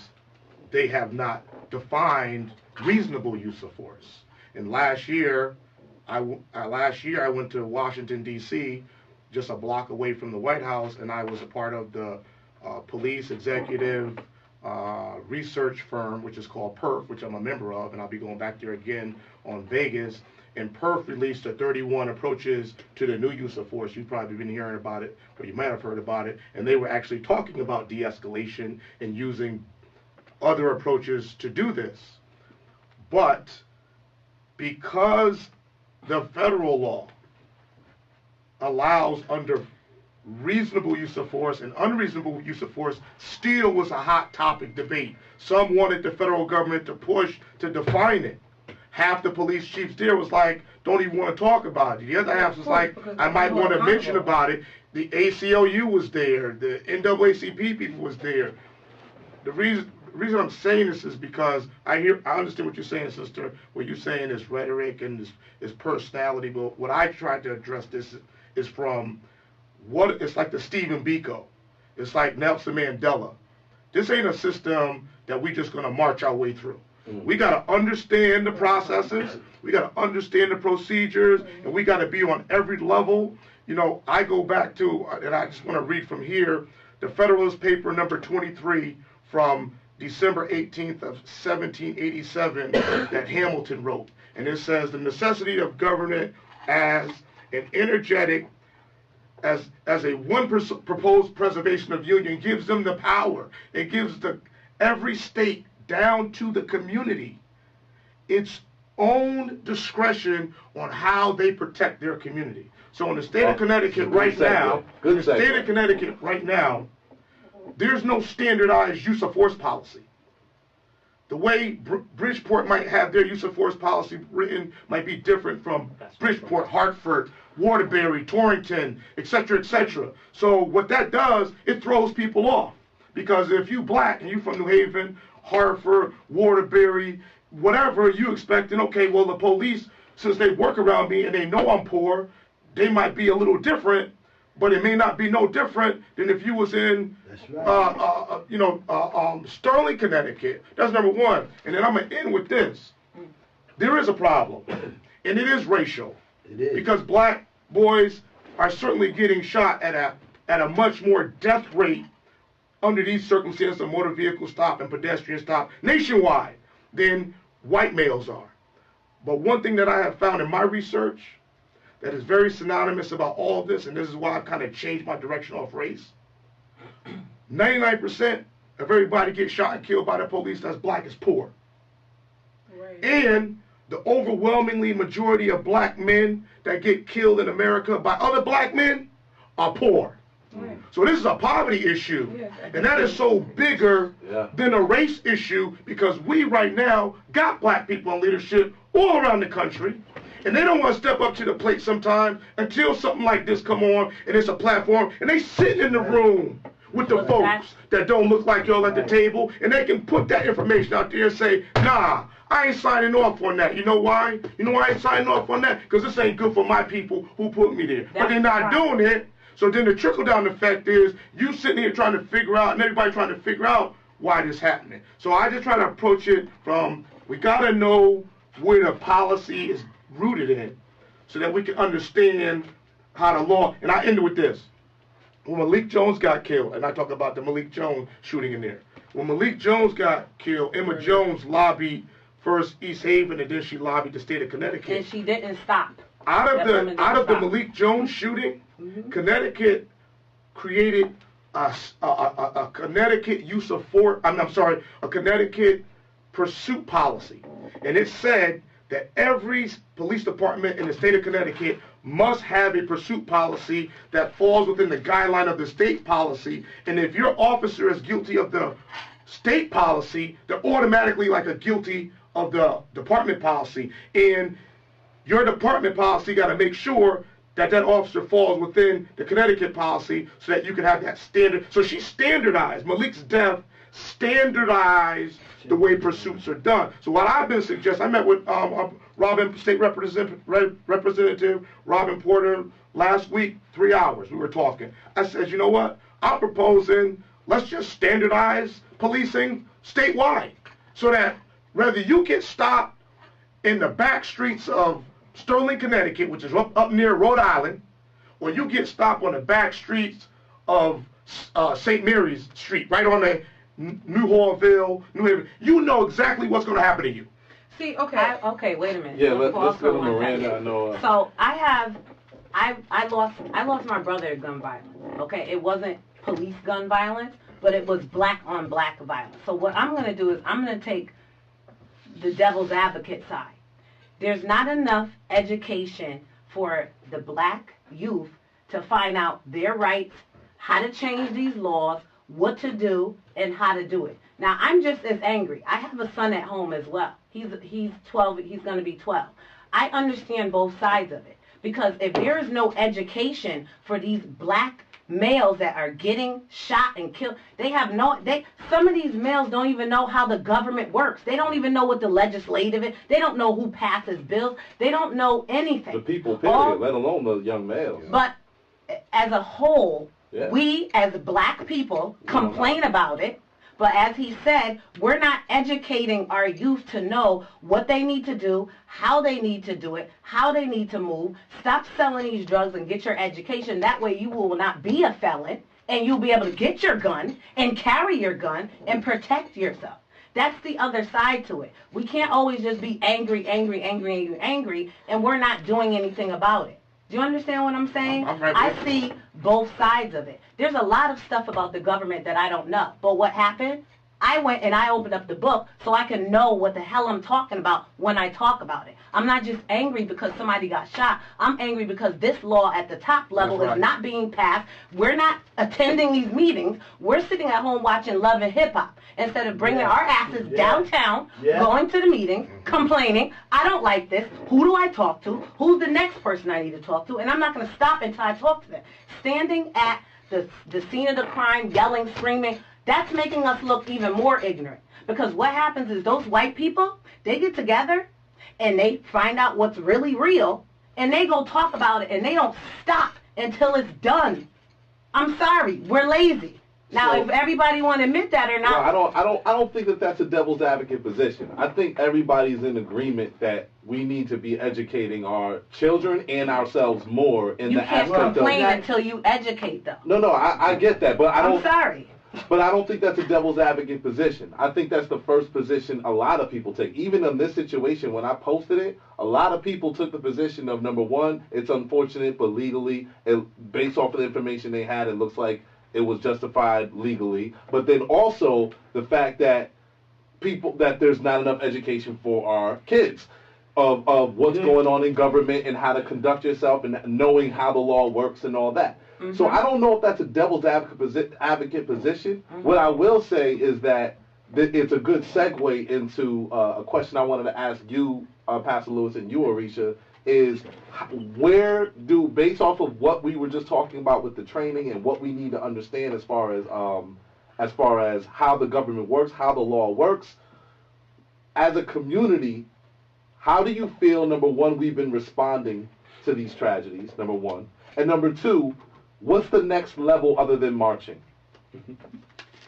they have not defined reasonable use of force. And last year I went to Washington, D.C., just a block away from the White House, and I was a part of the police executive research firm, which is called PERF, which I'm a member of, and I'll be going back there again on Vegas. and Perth released the 31 approaches to the new use of force. You've probably been hearing about it, or you might have heard about it, and they were actually talking about de-escalation and using other approaches to do this. But because the federal law allows under reasonable use of force and unreasonable use of force still was a hot topic debate. Some wanted the federal government to push to define it. Half the police chiefs there was like, don't even want to talk about it. The other half was like, I might want to mention about it. The ACLU was there. The NAACP people was there. The reason I'm saying this is because I understand what you're saying, sister. What you're saying is rhetoric and is personality. But what I tried to address this is from what it's like the Stephen Biko. It's like Nelson Mandela. This ain't a system that we just gonna march our way through. We gotta understand the processes, we gotta understand the procedures, and we gotta be on every level. You know, I go back to, and I just wanna read from here, the Federalist Paper number 23 from December 18th of 1787 that Hamilton wrote. And it says, the necessity of government as an energetic, as a proposed preservation of union gives them the power. It gives every state down to the community its own discretion on how they protect their community. So in the state of Connecticut right now, there's no standardized use of force policy. The way Bridgeport might have their use of force policy written might be different from Bridgeport, Hartford, Waterbury, Torrington, etc., etc. So what that does, it throws people off. Because if you black and you from New Haven, Hartford, Waterbury, whatever, you expecting, okay, well, the police, since they work around me and they know I'm poor, they might be a little different, but it may not be no different than if you was in, Sterling, Connecticut. That's number one. And then I'm going to end with this. There is a problem, and it is racial. It is. Because black boys are certainly getting shot at a much more death rate under these circumstances of motor vehicle stop and pedestrian stop nationwide than white males are. But one thing that I have found in my research that is very synonymous about all of this, and this is why I've kind of changed my direction off race, 99% of everybody gets shot and killed by the police that's black is poor. Right. And the overwhelmingly majority of black men that get killed in America by other black men are poor. Right. So this is a poverty issue, and that is so bigger than a race issue because we right now got black people in leadership all around the country, and they don't want to step up to the plate sometimes until something like this come on and it's a platform, and they sit in the room with the folks that don't look like y'all at the table, and they can put that information out there and say, nah, I ain't signing off on that. You know why? You know why I ain't signing off on that? Because this ain't good for my people who put me there. But they're not doing it. So then the trickle-down effect is you sitting here trying to figure out, and everybody trying to figure out why this is happening. So I just try to approach it from, we got to know where the policy is rooted in so that we can understand how the law, and I end with this. When Malik Jones got killed, and I talk about the Malik Jones shooting in there. When Malik Jones got killed, Emma Jones lobbied first East Haven, and then she lobbied the state of Connecticut. And she didn't stop. Out of the Malik Jones shooting, Connecticut created a Connecticut use of force. A Connecticut pursuit policy, and it said that every police department in the state of Connecticut must have a pursuit policy that falls within the guideline of the state policy. And if your officer is guilty of the state policy, they're automatically like a guilty of the department policy. And your department policy got to make sure that that officer falls within the Connecticut policy so that you can have that standard. So she standardized, Malik's death standardized the way pursuits are done. So what I've been suggesting, I met with State Representative Robin Porter last week, 3 hours, we were talking. I said, you know what, I'm proposing, let's just standardize policing statewide so that whether you get stopped in the back streets of Sterling, Connecticut, which is up near Rhode Island, or you get stopped on the back streets of St. Mary's Street, right on the New Hallville, New Haven, you know exactly what's going to happen to you. See, okay. Okay, wait a minute. Yeah, Let's let's go to one Miranda. second. I know. So I lost my brother to gun violence. Okay, it wasn't police gun violence, but it was black on black violence. So what I'm gonna do is I'm gonna take the devil's advocate side. There's not enough education for the black youth to find out their rights, how to change these laws, what to do, and how to do it. Now, I'm just as angry. I have a son at home as well. He's 12. He's going to be 12. I understand both sides of it, because if there is no education for these black males that are getting shot and killed, some of these males don't even know how the government works. They don't even know what the legislative is. They don't know who passes bills. They don't know anything. The people, period, let alone the young males. But as a whole, Yeah. we as black people complain about it. But as he said, we're not educating our youth to know what they need to do, how they need to do it, how they need to move. Stop selling these drugs and get your education. That way you will not be a felon, and you'll be able to get your gun and carry your gun and protect yourself. That's the other side to it. We can't always just be angry, and we're not doing anything about it. Do you understand what I'm saying? I'm right I with you. see both sides of it. There's a lot of stuff about the government that I don't know. But what happened? I went and I opened up the book so I can know what the hell I'm talking about when I talk about it. I'm not just angry because somebody got shot. I'm angry because this law at the top level That's right. is not being passed. We're not attending these meetings. We're sitting at home watching Love and Hip Hop instead of bringing our asses downtown, going to the meeting, complaining, I don't like this. Who do I talk to? Who's the next person I need to talk to? And I'm not going to stop until I talk to them. Standing at the scene of the crime, yelling, screaming, that's making us look even more ignorant. Because what happens is those white people, they get together and they find out what's really real, and they go talk about it, and they don't stop until it's done. I'm sorry, we're lazy. Now, So- if everybody want to admit that or not, Well, I don't think that that's a devil's advocate position. I think everybody's in agreement that we need to be educating our children and ourselves more in you the can't aspect complain of. until you educate them. No, I get that, but I I'm don't. sorry. But I don't think that's a devil's advocate position. I think that's the first position a lot of people take. Even in this situation, when I posted it, a lot of people took the position of, number one, it's unfortunate, but legally, based off of the information they had, it looks like it was justified legally. But then also the fact that there's not enough education for our kids of what's going on in government and how to conduct yourself and knowing how the law works and all that. So I don't know if that's a devil's advocate position. What I will say is that it's a good segue into a question I wanted to ask you, Pastor Lewis, and you, Arisha, is based off of what we were just talking about with the training and what we need to understand as far as how the government works, how the law works, as a community, how do you feel, number one, we've been responding to these tragedies, number one, and number two, what's the next level other than marching?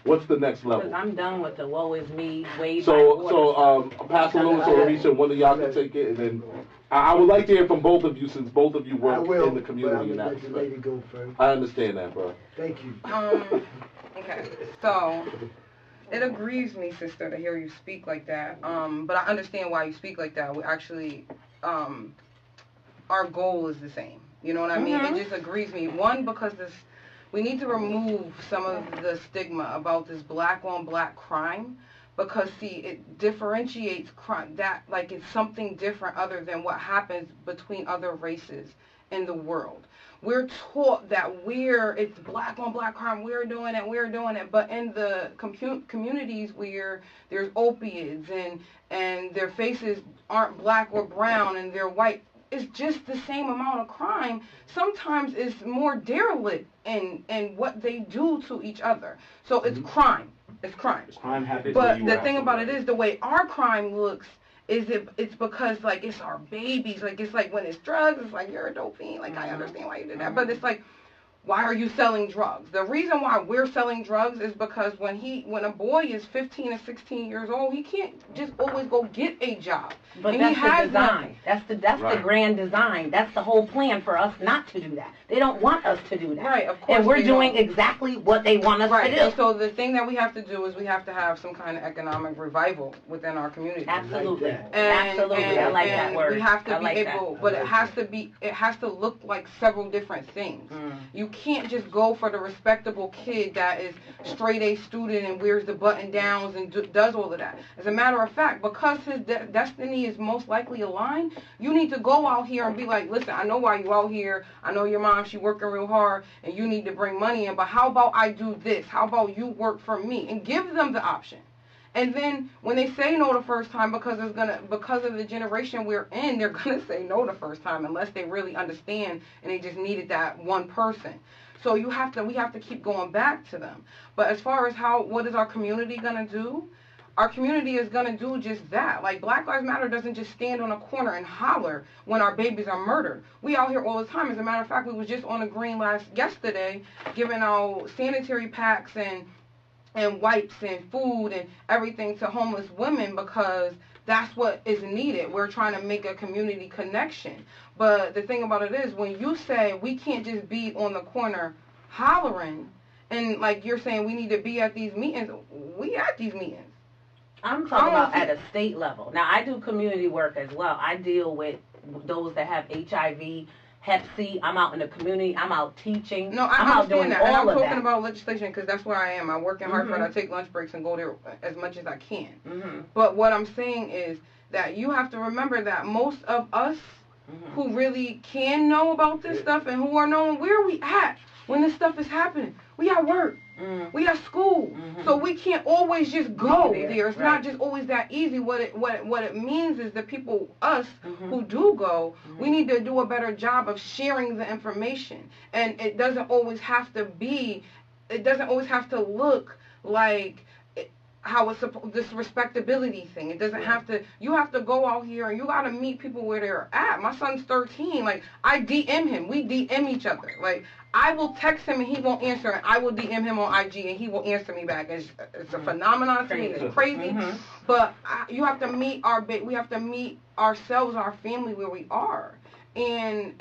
What's the next level? Because I'm done with the woe is me, wave by order. So, Pastor Lewis or Arisha, one of y'all can take it, and then I would like to hear from both of you, since both of you I work will, in the community in but I'm that going to let the lady respect. go first. I understand that, bro. Thank you. Okay, so it aggrieves me, sister, to hear you speak like that. But I understand why you speak like that. We actually, our goal is the same. You know what I mean? It just aggrieves me. One, because we need to remove some of the stigma about this black on black crime, because see, it differentiates crime, that like it's something different other than what happens between other races in the world. We're taught that it's black on black crime, we're doing it, but in the communities where there's opiates and their faces aren't black or brown and they're white, it's just the same amount of crime. Sometimes it's more derelict in what they do to each other. So it's crime. It's crime. Crime happens. But the thing about it is, the way our crime looks is it's because like it's our babies. Like it's like when it's drugs, it's like you're a dope fiend. Like I understand why you did that. But it's like why are you selling drugs? The reason why we're selling drugs is because when a boy is 15 or 16 years old, he can't just always go get a job. But and that's he has the design. That's the grand design. That's the whole plan for us not to do that. They don't want us to do that. Right, of course. And we're they doing don't. exactly what they want us Right, to do. and so the thing that we have to do is we have to have some kind of economic revival within our community. Absolutely. Like Absolutely. I like that word. We have to I be like able, that. but it has to look like several different things. You can't just go for the respectable kid that is straight A student and wears the button downs and does all of that. As a matter of fact, because his destiny is most likely aligned, you need to go out here and be like, listen, I know why you out here. I know your mom, she working real hard, and you need to bring money in. But how about I do this? How about you work for me? And give them the option. And then when they say no the first time, because of the generation we're in, they're gonna say no the first time unless they really understand and they just needed that one person. So we have to keep going back to them. But as far as what is our community gonna do? Our community is gonna do just that. Like Black Lives Matter doesn't just stand on a corner and holler when our babies are murdered. We out here all the time. As a matter of fact, we was just on the green yesterday, giving out sanitary packs and wipes and food and everything to homeless women because that's what is needed. We're trying to make a community connection. But the thing about it is, when you say we can't just be on the corner hollering, and like you're saying we need to be at these meetings, we at these meetings. I'm talking about at a state level. Now, I do community work as well. I deal with those that have HIV, Hep C. I'm out in the community. I'm out teaching. No, I'm out doing that. all and I'm of talking that. about legislation because that's where I am. I work in Hartford. I take lunch breaks and go there as much as I can. But what I'm saying is that you have to remember that most of us who really can know about this stuff and who are knowing, where are we at when this stuff is happening? We at work. We at school. So we can't always just go there. It's not just always that easy. What it means is that people, us, who do go, we need to do a better job of sharing the information. And it doesn't always have to look like how it's this respectability thing. It doesn't have to. You have to go out here and you got to meet people where they're at. My son's 13. Like, I DM him. We DM each other. Like, I will text him and he won't answer, and I will DM him on IG and he will answer me back. It's a phenomenon to me. It's crazy. But you have to meet we have to meet ourselves, our family, where we are. And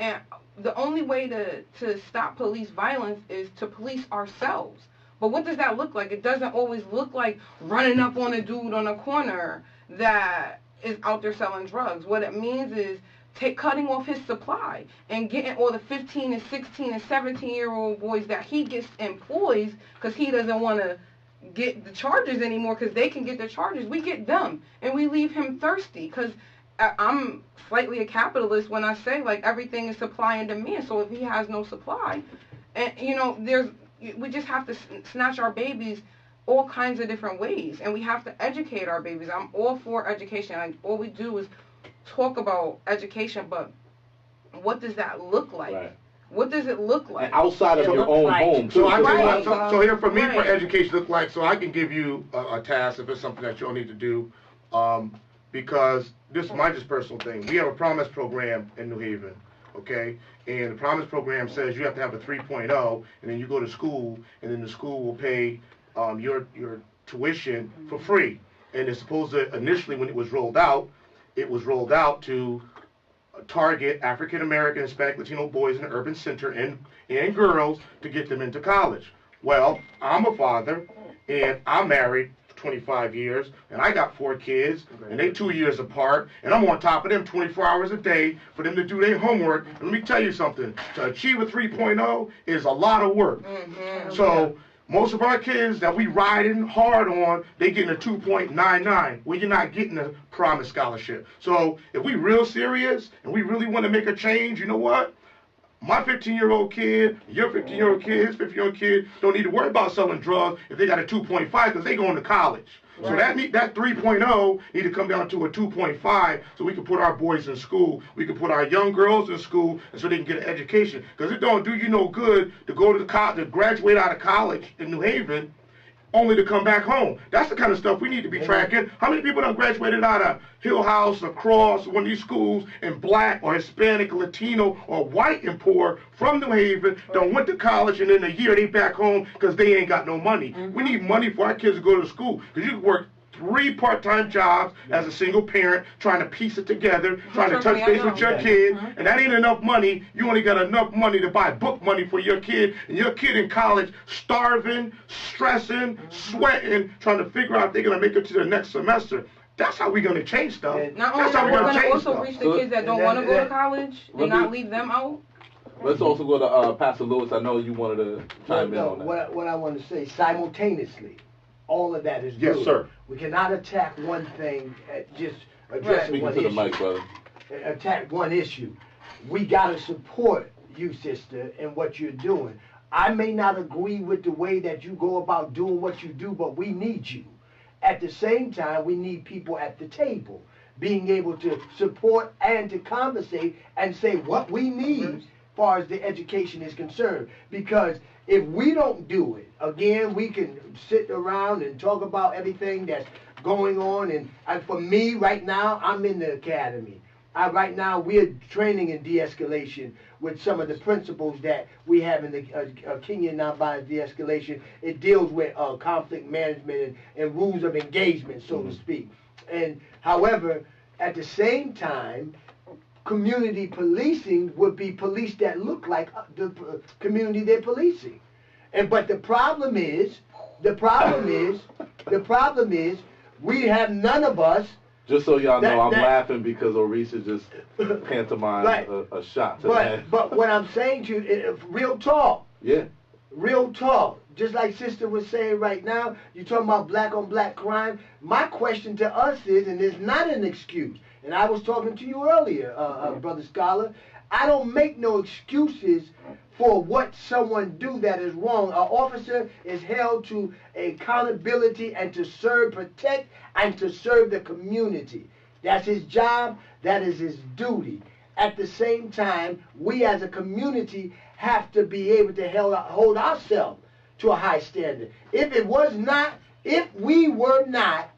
the only way to stop police violence is to police ourselves. But what does that look like? It doesn't always look like running up on a dude on a corner that is out there selling drugs. What it means is cutting off his supply and getting all the 15 and 16 and 17-year-old boys that he gets employs because he doesn't want to get the charges anymore because they can get the charges. We get them and we leave him thirsty because I'm slightly a capitalist when I say like everything is supply and demand. So if he has no supply, and we just have to snatch our babies all kinds of different ways, and we have to educate our babies. I'm all for education. Like, all we do is talk about education, but what does that look like? Right. What does it look like? And outside of your own home, too. So I Right. so here for me, Right. what education look like, so I can give you a task if it's something that you'll need to do, because this is my just personal thing. We have a promise program in New Haven, okay? And the promise program says you have to have a 3.0, and then you go to school, and then the school will pay your tuition for free. And it's supposed to, initially when it was rolled out to target African American, Hispanic, Latino boys in the urban center and girls to get them into college. Well, I'm a father, and I'm married for 25 years, and I got 4 kids, and they 2 years apart, and I'm on top of them 24 hours a day for them to do their homework. And let me tell you something, to achieve a 3.0 is a lot of work. So most of our kids that we riding hard on, they getting a 2.99. Well, you're not getting a promise scholarship. So if we real serious and we really want to make a change, you know what? My 15-year-old kid, your 15-year-old kid, his 15-year-old kid don't need to worry about selling drugs if they got a 2.5 because they going to college. So that 3.0 need to come down to a 2.5 so we can put our boys in school. We can put our young girls in school and so they can get an education. Because it don't do you no good to go to to graduate out of college in New Haven only to come back home. That's the kind of stuff we need to be tracking. How many people done graduated out of Hill House or Cross, one of these schools, and black or Hispanic, Latino, or white and poor from New Haven, done went to college, and in a year they back home because they ain't got no money. We need money for our kids to go to school, because you can work 3 part-time jobs as a single parent, trying to piece it together, trying to touch base with your kid, and that ain't enough money. You only got enough money to buy book money for your kid, and your kid in college starving, stressing, sweating, trying to figure out if they're going to make it to the next semester. That's how we're going to change stuff. Not That's only how that, we're we're going to going to change also stuff. reach the kids that don't want to go to college and not leave them out. Let's also go to Pastor Lewis. I know you wanted to chime in on that. What I want to say, simultaneously, all of that is good. Yes, sir. We cannot attack one thing, just addressing one Speaking to issue. the mic, brother. Attack one issue. We got to support you, sister, in what you're doing. I may not agree with the way that you go about doing what you do, but we need you. At the same time, we need people at the table being able to support and to conversate and say what we need as far as the education is concerned. Because if we don't do it, again, we can sit around and talk about everything that's going on. And for me, right now, I'm in the academy. Right now, we're training in de-escalation with some of the principles that we have in the Kenyan nonviolent de-escalation. It deals with conflict management and rules of engagement, so to speak. And however, at the same time, community policing would be police that look like the community they're policing. But the problem is, we have none of us. Just so y'all know, I'm laughing because Orisa just pantomimed a shot to the head. But what I'm saying to you, real talk. Yeah. Real talk. Just like Sister was saying right now, you're talking about black on black crime. My question to us is, and it's not an excuse, and I was talking to you earlier, Brother Scholar, I don't make no excuses for what someone do that is wrong. An officer is held to accountability and to serve, protect, and to serve the community. That's his job. That is his duty. At the same time, we as a community have to be able to hold ourselves to a high standard. If we were not,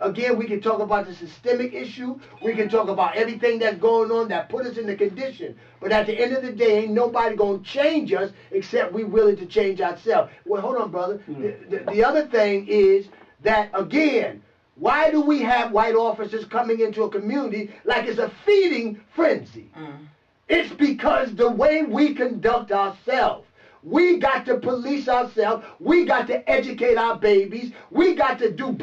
again, we can talk about the systemic issue. We can talk about everything that's going on that put us in the condition. But at the end of the day, ain't nobody going to change us except we willing to change ourselves. Well, hold on, brother. The other thing is that, again, why do we have white officers coming into a community like it's a feeding frenzy? It's because the way we conduct ourselves. We got to police ourselves. We got to educate our babies. We got to do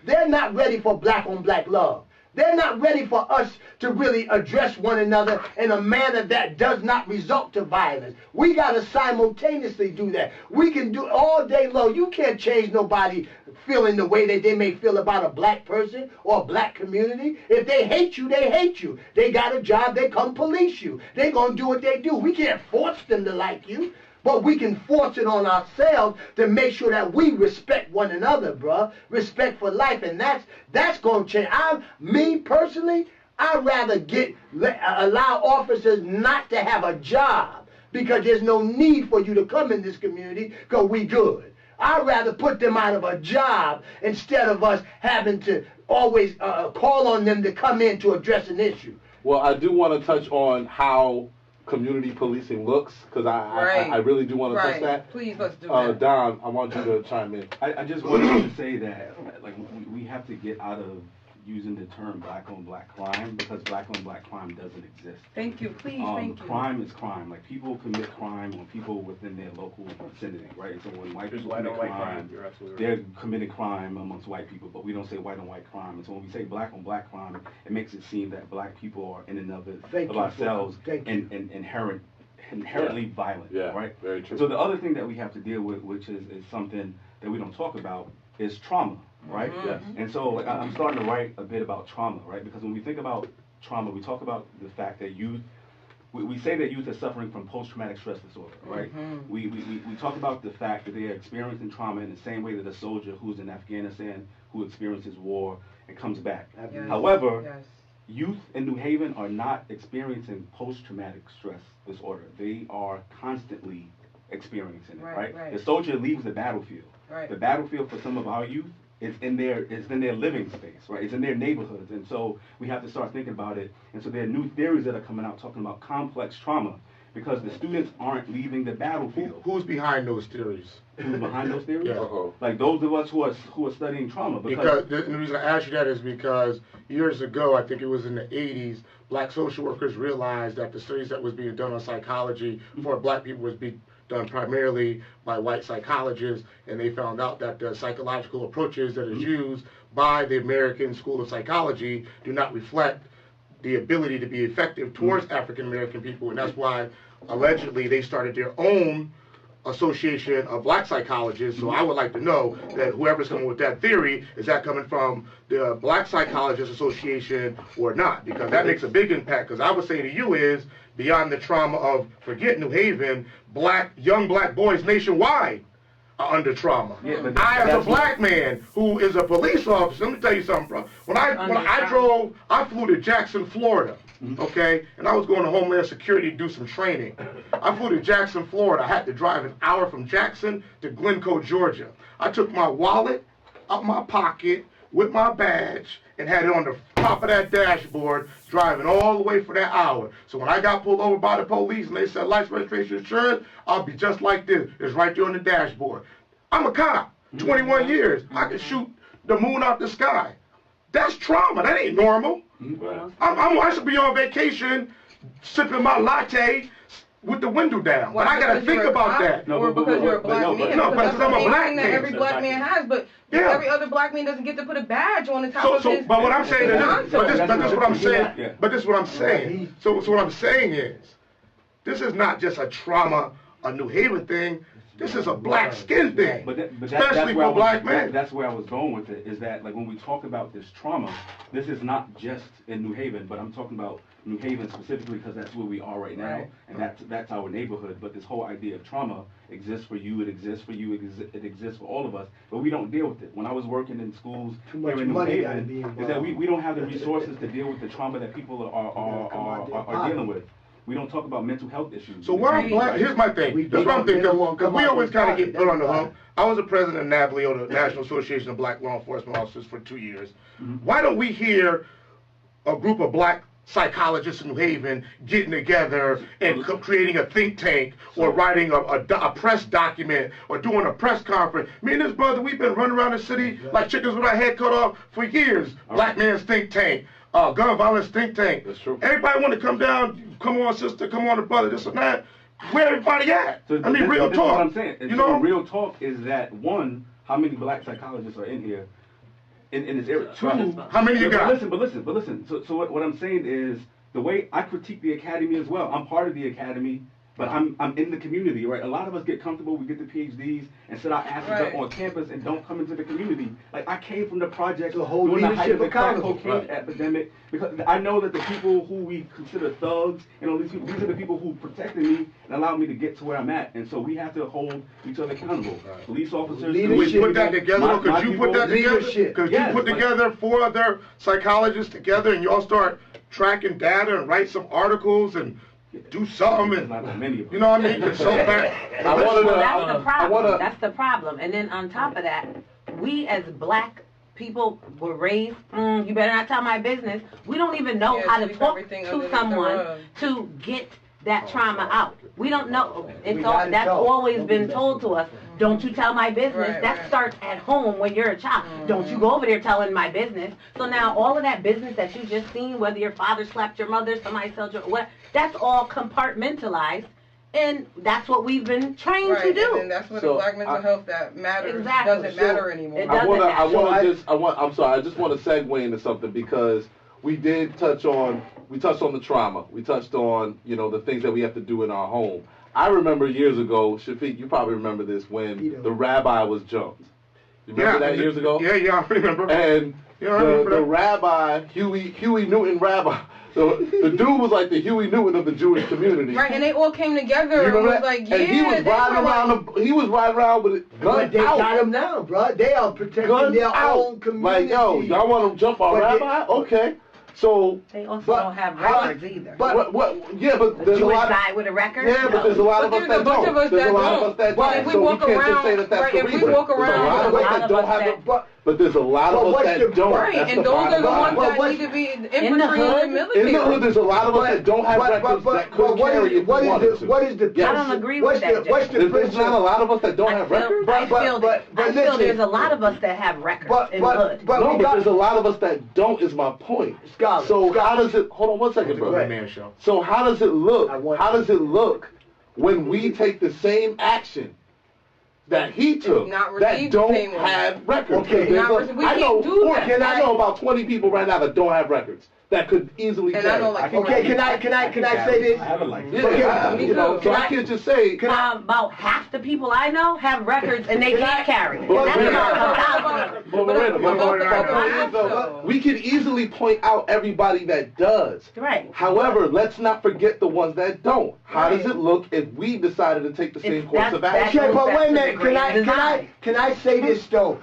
they're not ready for black on black love. They're not ready for us to really address one another in a manner that does not result to violence. We got to simultaneously do that. We can do all day long. You can't change nobody feeling the way that they may feel about a black person or a black community. If they hate you, they hate you. They got a job, they come police you. They're going to do what they do. We can't force them to like you. But we can force it on ourselves to make sure that we respect one another, bruh. Respect for life, and that's going to change. Me personally, I'd rather allow officers not to have a job because there's no need for you to come in this community because we good. I'd rather put them out of a job instead of us having to always call on them to come in to address an issue. Well, I do want to touch on how community policing looks, because I really do want to touch that. Please, let's do that. Don, I want you to chime in. I just wanted to say that we have to get out of using the term black on black crime, because black on black crime doesn't exist. Thank you, please, thank you. Crime is crime. Like, people commit crime on people within their local vicinity, right? So when white people commit crime, they're committing crime amongst white people, but we don't say white on white crime. And so when we say black on black crime, it makes it seem that black people are in and of ourselves inherently violent, right? Very true. So the other thing that we have to deal with, which is something that we don't talk about, is trauma, right? Yes. And so I'm starting to write a bit about trauma, right? Because when we think about trauma, we talk about the fact that youth, we say that youth are suffering from post-traumatic stress disorder, right? We talk about the fact that they are experiencing trauma in the same way that a soldier who's in Afghanistan, who experiences war and comes back. Yes. However, youth in New Haven are not experiencing post-traumatic stress disorder. They are constantly experiencing it, Right, right. The soldier leaves the battlefield. Right. The battlefield for some of our youth is in their living space, right? It's in their neighborhoods, and so we have to start thinking about it. And so there are new theories that are coming out talking about complex trauma because the students aren't leaving the battlefield. Who's behind those theories? Who's behind those theories? Yeah. Like those of us who are studying trauma. Because the reason I ask you that is because years ago, I think it was in the 80s, black social workers realized that the studies that was being done on psychology for black people was being done primarily by white psychologists, and they found out that the psychological approaches that is used by the American School of Psychology do not reflect the ability to be effective towards African American people, and that's why allegedly they started their own association of black psychologists. So I would like to know that whoever's coming with that theory, is that coming from the Black Psychologists Association or not? Because that makes a big impact. Because I would say to you is, beyond the trauma of, forget New Haven, young black boys nationwide are under trauma. Yeah, I, as a black man who is a police officer, let me tell you something, bro. When I flew to Jackson, Florida, okay, and I was going to Homeland Security to do some training. I flew to Jackson, Florida. I had to drive an hour from Jackson to Glencoe, Georgia. I took my wallet out my pocket with my badge and had it on the top of that dashboard, driving all the way for that hour. So when I got pulled over by the police and they said license, registration, insurance, I'll be just like this. It's right there on the dashboard. I'm a cop, 21 years. I can shoot the moon out the sky. That's trauma. That ain't normal. I should be on vacation, sipping my latte with the window down. But I gotta think about that. Or because you're a black man. No, but I'm a black man. That every black man has, but every other black man doesn't get to put a badge on the top of his. But what I'm saying is, but this is what I'm saying. Yeah. But this is what I'm saying. So what I'm saying is, this is not just a trauma, a New Haven thing. This is a black skin thing, especially for black men. That's where I was going with it, is that like when we talk about this trauma, this is not just in New Haven, but I'm talking about New Haven specifically because that's where we are right now, and that's our neighborhood. But this whole idea of trauma exists for you, it exists for you, it exists for all of us, but we don't deal with it. When I was working in schools here in New Haven, is that we don't have the resources to deal with the trauma that people are dealing with. We don't talk about mental health issues. So where I'm black, here's my thing. That's what I'm thinking, because we always kind of get put on the hump. I was the president of NABLEO, the National Association of Black Law Enforcement Officers, for 2 years. Why don't we hear a group of black psychologists in New Haven getting together and creating a think tank or writing a press document or doing a press conference? Me and this brother, we've been running around the city like chickens with our head cut off for years. Black man's think tank. Gun violence think tank. That's true. Everybody want to come down, come on sister, come on brother, this and that. Where everybody at? So real talk. What I'm saying. You know? Real talk is that, one, how many black psychologists are in here in this area? Two, how many you got? But listen. So what I'm saying is, the way I critique the academy as well, I'm part of the academy, but I'm in the community, right? A lot of us get comfortable, we get the PhDs and sit our asses up on campus and don't come into the community. Like, I came from the project during the height of the crack cocaine epidemic, because I know that the people who we consider thugs, you know, these are the people who protected me and allowed me to get to where I'm at. And so we have to hold each other accountable. Police officers. We put that together. Could you put that together? Could you put together 4 other psychologists together and y'all start tracking data and write some articles and do something, and you know what I mean? It's so bad. That's the problem. That's the problem. And then on top of that, we as black people were raised, you better not tell my business. We don't even know how to talk to someone to get that trauma out. We don't know. That's always been told to us. Don't you tell my business. That starts at home when you're a child. Don't you go over there telling my business. So now all of that business that you just seen, whether your father slapped your mother, somebody sold your, what, that's all compartmentalized. And that's what we've been trained to do. And that's what the black mental health that matters doesn't matter anymore. I'm sorry, I just want to segue into something, because we touched on the trauma. We touched on, you know, the things that we have to do in our home. I remember years ago, Shafiq, you probably remember this, when the rabbi was jumped. You remember that years ago? Yeah, I remember. And the rabbi, Huey Newton rabbi, the dude was like the Huey Newton of the Jewish community. Right, and they all came together and was like, and he was riding around with it, gun But they out. got him now, bro. They are protecting their own community. Like, yo, y'all want to jump our rabbi? Okay. So, They also But- don't have but- records either. but- yeah, but A there's a Jewish lot. guy with a record? Yeah, but there's a lot of But us there's that a bunch don't. of us There's a that lot of don't. us that But don't. if we So walk we can't just around- say that that's right, the if we reason. walk There's a around- lot of us that don't have the. But But there's a lot But of us what's that the- don't. Right, That's and the those are bottom the line. ones But that what's- need to be in the infantry and hood? military. In the hood, there's a lot of us that don't have records that could carry if we wanted to. what is the Yes. I don't agree what's with that, the, what's the There's not a principle? lot of us that don't have records. But- I feel listen. there's a lot of us that have records in the hood. But No, we but got there's a lot of us that don't. Is my point. Scholar. So how does it? Hold on one second, It's a bro. good man show. So how does it look? I want- How does it look when we take the same action that he took Not that receive the don't same one. have records? Okay. There's Not a- receive- we I know can't do four- that. I know about 20 people right now that don't have records that could easily And I carry. know, like, Okay, can I say this? I have it like Yeah, Okay, me you know, too. so I can't just say. About half the people I know have records and they Can can't I- carry. And But that's Miranda- about 1,000. But Miranda, but- But we could easily point out everybody that does. Right. However, let's not forget the ones that don't. How does it look if we decided to take the same It's- course of that's- action? Okay, but That's wait a the minute. great Can design. I say this though?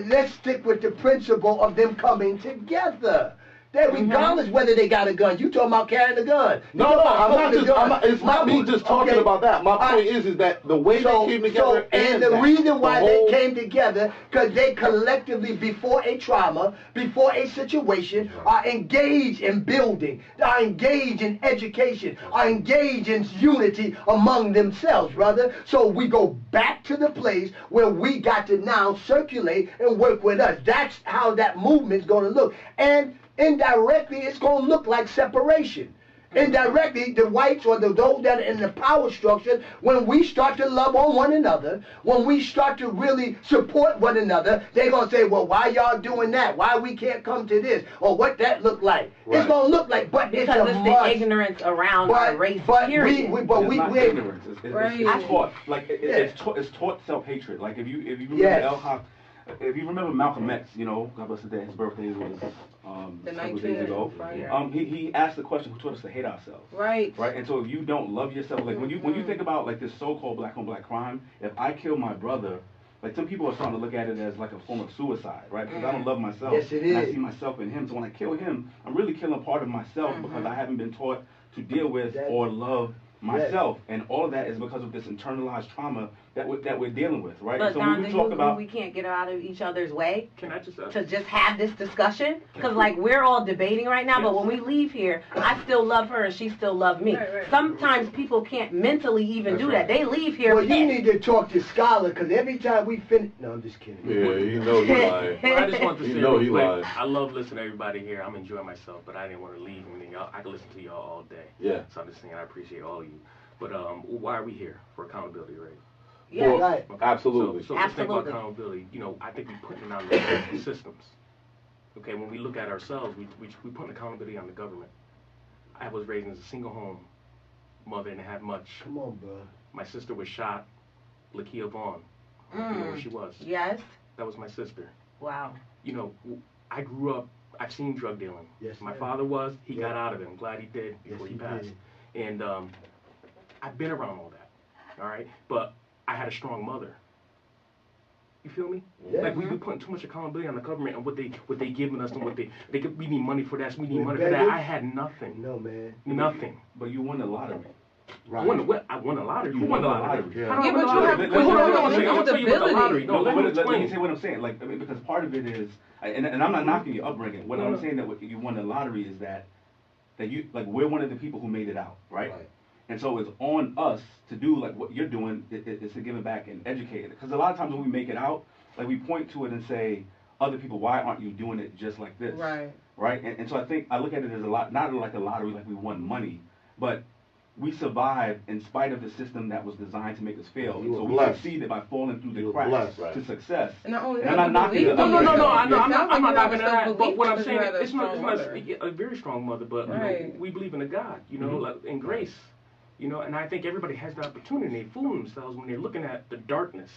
Let's stick with the principle of them coming together. That regardless whether they got a gun, you talking about carrying a gun. You No, talking no, about I'm not holding just. a gun. I'm not, it's not me just talking Okay. about that. My point is that the way they came together and the reason why they came together, because they collectively, before a trauma, before a situation, are engaged in building, are engaged in education, are engaged in unity among themselves, brother. So we go back to the place where we got to now circulate and work with us. That's how that movement's going to look. And indirectly, it's going to look like separation. Indirectly, the whites or those that are in the power structure, when we start to love on one another, when we start to really support one another, they're going to say, well, why y'all doing that? Why we can't come to this? Or what that look like? Right. It's going to look like, but Because it's a it's the must. ignorance around our race, but period. we It's not we ignorance. It's Right. taught. Like Yeah. it's taught self-hatred. Like if you remember Yes. if you remember Malcolm X, you know, God bless his day, his birthday was The several days ago. 19th, right. He asked the question, who taught us to hate ourselves? Right. Right, and so if you don't love yourself, like when you think about like this so-called black on black crime, if I kill my brother, like some people are starting to look at it as like a form of suicide, right? Because I don't love myself, Yes, it and I is. see myself in him. So when I kill him, I'm really killing part of myself because I haven't been taught to deal with That- or love myself, and all of that is because of this internalized trauma that we're dealing with, right? But so Don, when do we you talk agree about we can't get out of each other's way Can I just to just have this discussion? Because like we're all debating right now, but when we leave here, I still love her and she still loves me. Right, right. Sometimes people can't mentally even That's do right. that. They leave here well, you pissed. need to talk to Scholar, because every time we finish, no, I'm just kidding. Yeah, you know he lying. Well, I just want to You say know real he quick, lied. I love listening to everybody here. I'm enjoying myself, but I didn't want to leave. I mean, y'all, I can listen to y'all all day. Yeah. So I'm just saying I appreciate all of you. But why are we here? For accountability, right? Yeah. Well, Right. Okay. Absolutely. So let's think about Absolutely. accountability. You know, I think we're putting it on the systems. Okay, when we look at ourselves, we put accountability on the government. I was raised in a single home. Mother didn't have much. Come on, bro. My sister was shot. Lakia Vaughn. You know where she was. Yes. That was my sister. Wow. You know, I grew up, I've seen drug dealing. Yes, My ma'am. father was, he Yeah. got out of it. I'm glad he did before Yes, he he passed. did. And I've been around all that, all right? But I had a strong mother. You feel me? Yeah. Like we putting too much accountability on the government and what they giving us and what they we need money for that, we need We're money for that. beggars? I had nothing. No, man. Nothing. but you won the lottery. I won a lottery. Who won the lottery? Yeah. How do I Yeah, win but the you lottery? have- Wait, but you hold on, have hold on, I'm gonna tell you about the stability. lottery. No, let me let me explain. say what I'm saying. Like, I mean, because part of it is, and I'm not knocking your upbringing. What I'm saying that what you won the lottery is that you, like, we're one of the people who made it out, right? Right. And so it's on us to do like what you're doing is to give it back and educate it. Because a lot of times when we make it out, like we point to it and say, other people, why aren't you doing it just like this? Right. Right? And so I look at it as a lot, not like a lottery, like we won money, but we survived in spite of the system that was designed to make us fail. You were So blessed. we succeeded by falling through You the were cracks blessed, right. to success. And not only And that, I'm not you knocking believe it. in No, yourself. I know, It sounds I'm not like knocking you that. have But what I'm self-belief saying, because you it's had a not strong mother. a very strong mother, but you know, Right. we believe in a God, you know, like, in grace, you know, and I think everybody has the opportunity. They fool themselves when they're looking at the darkness,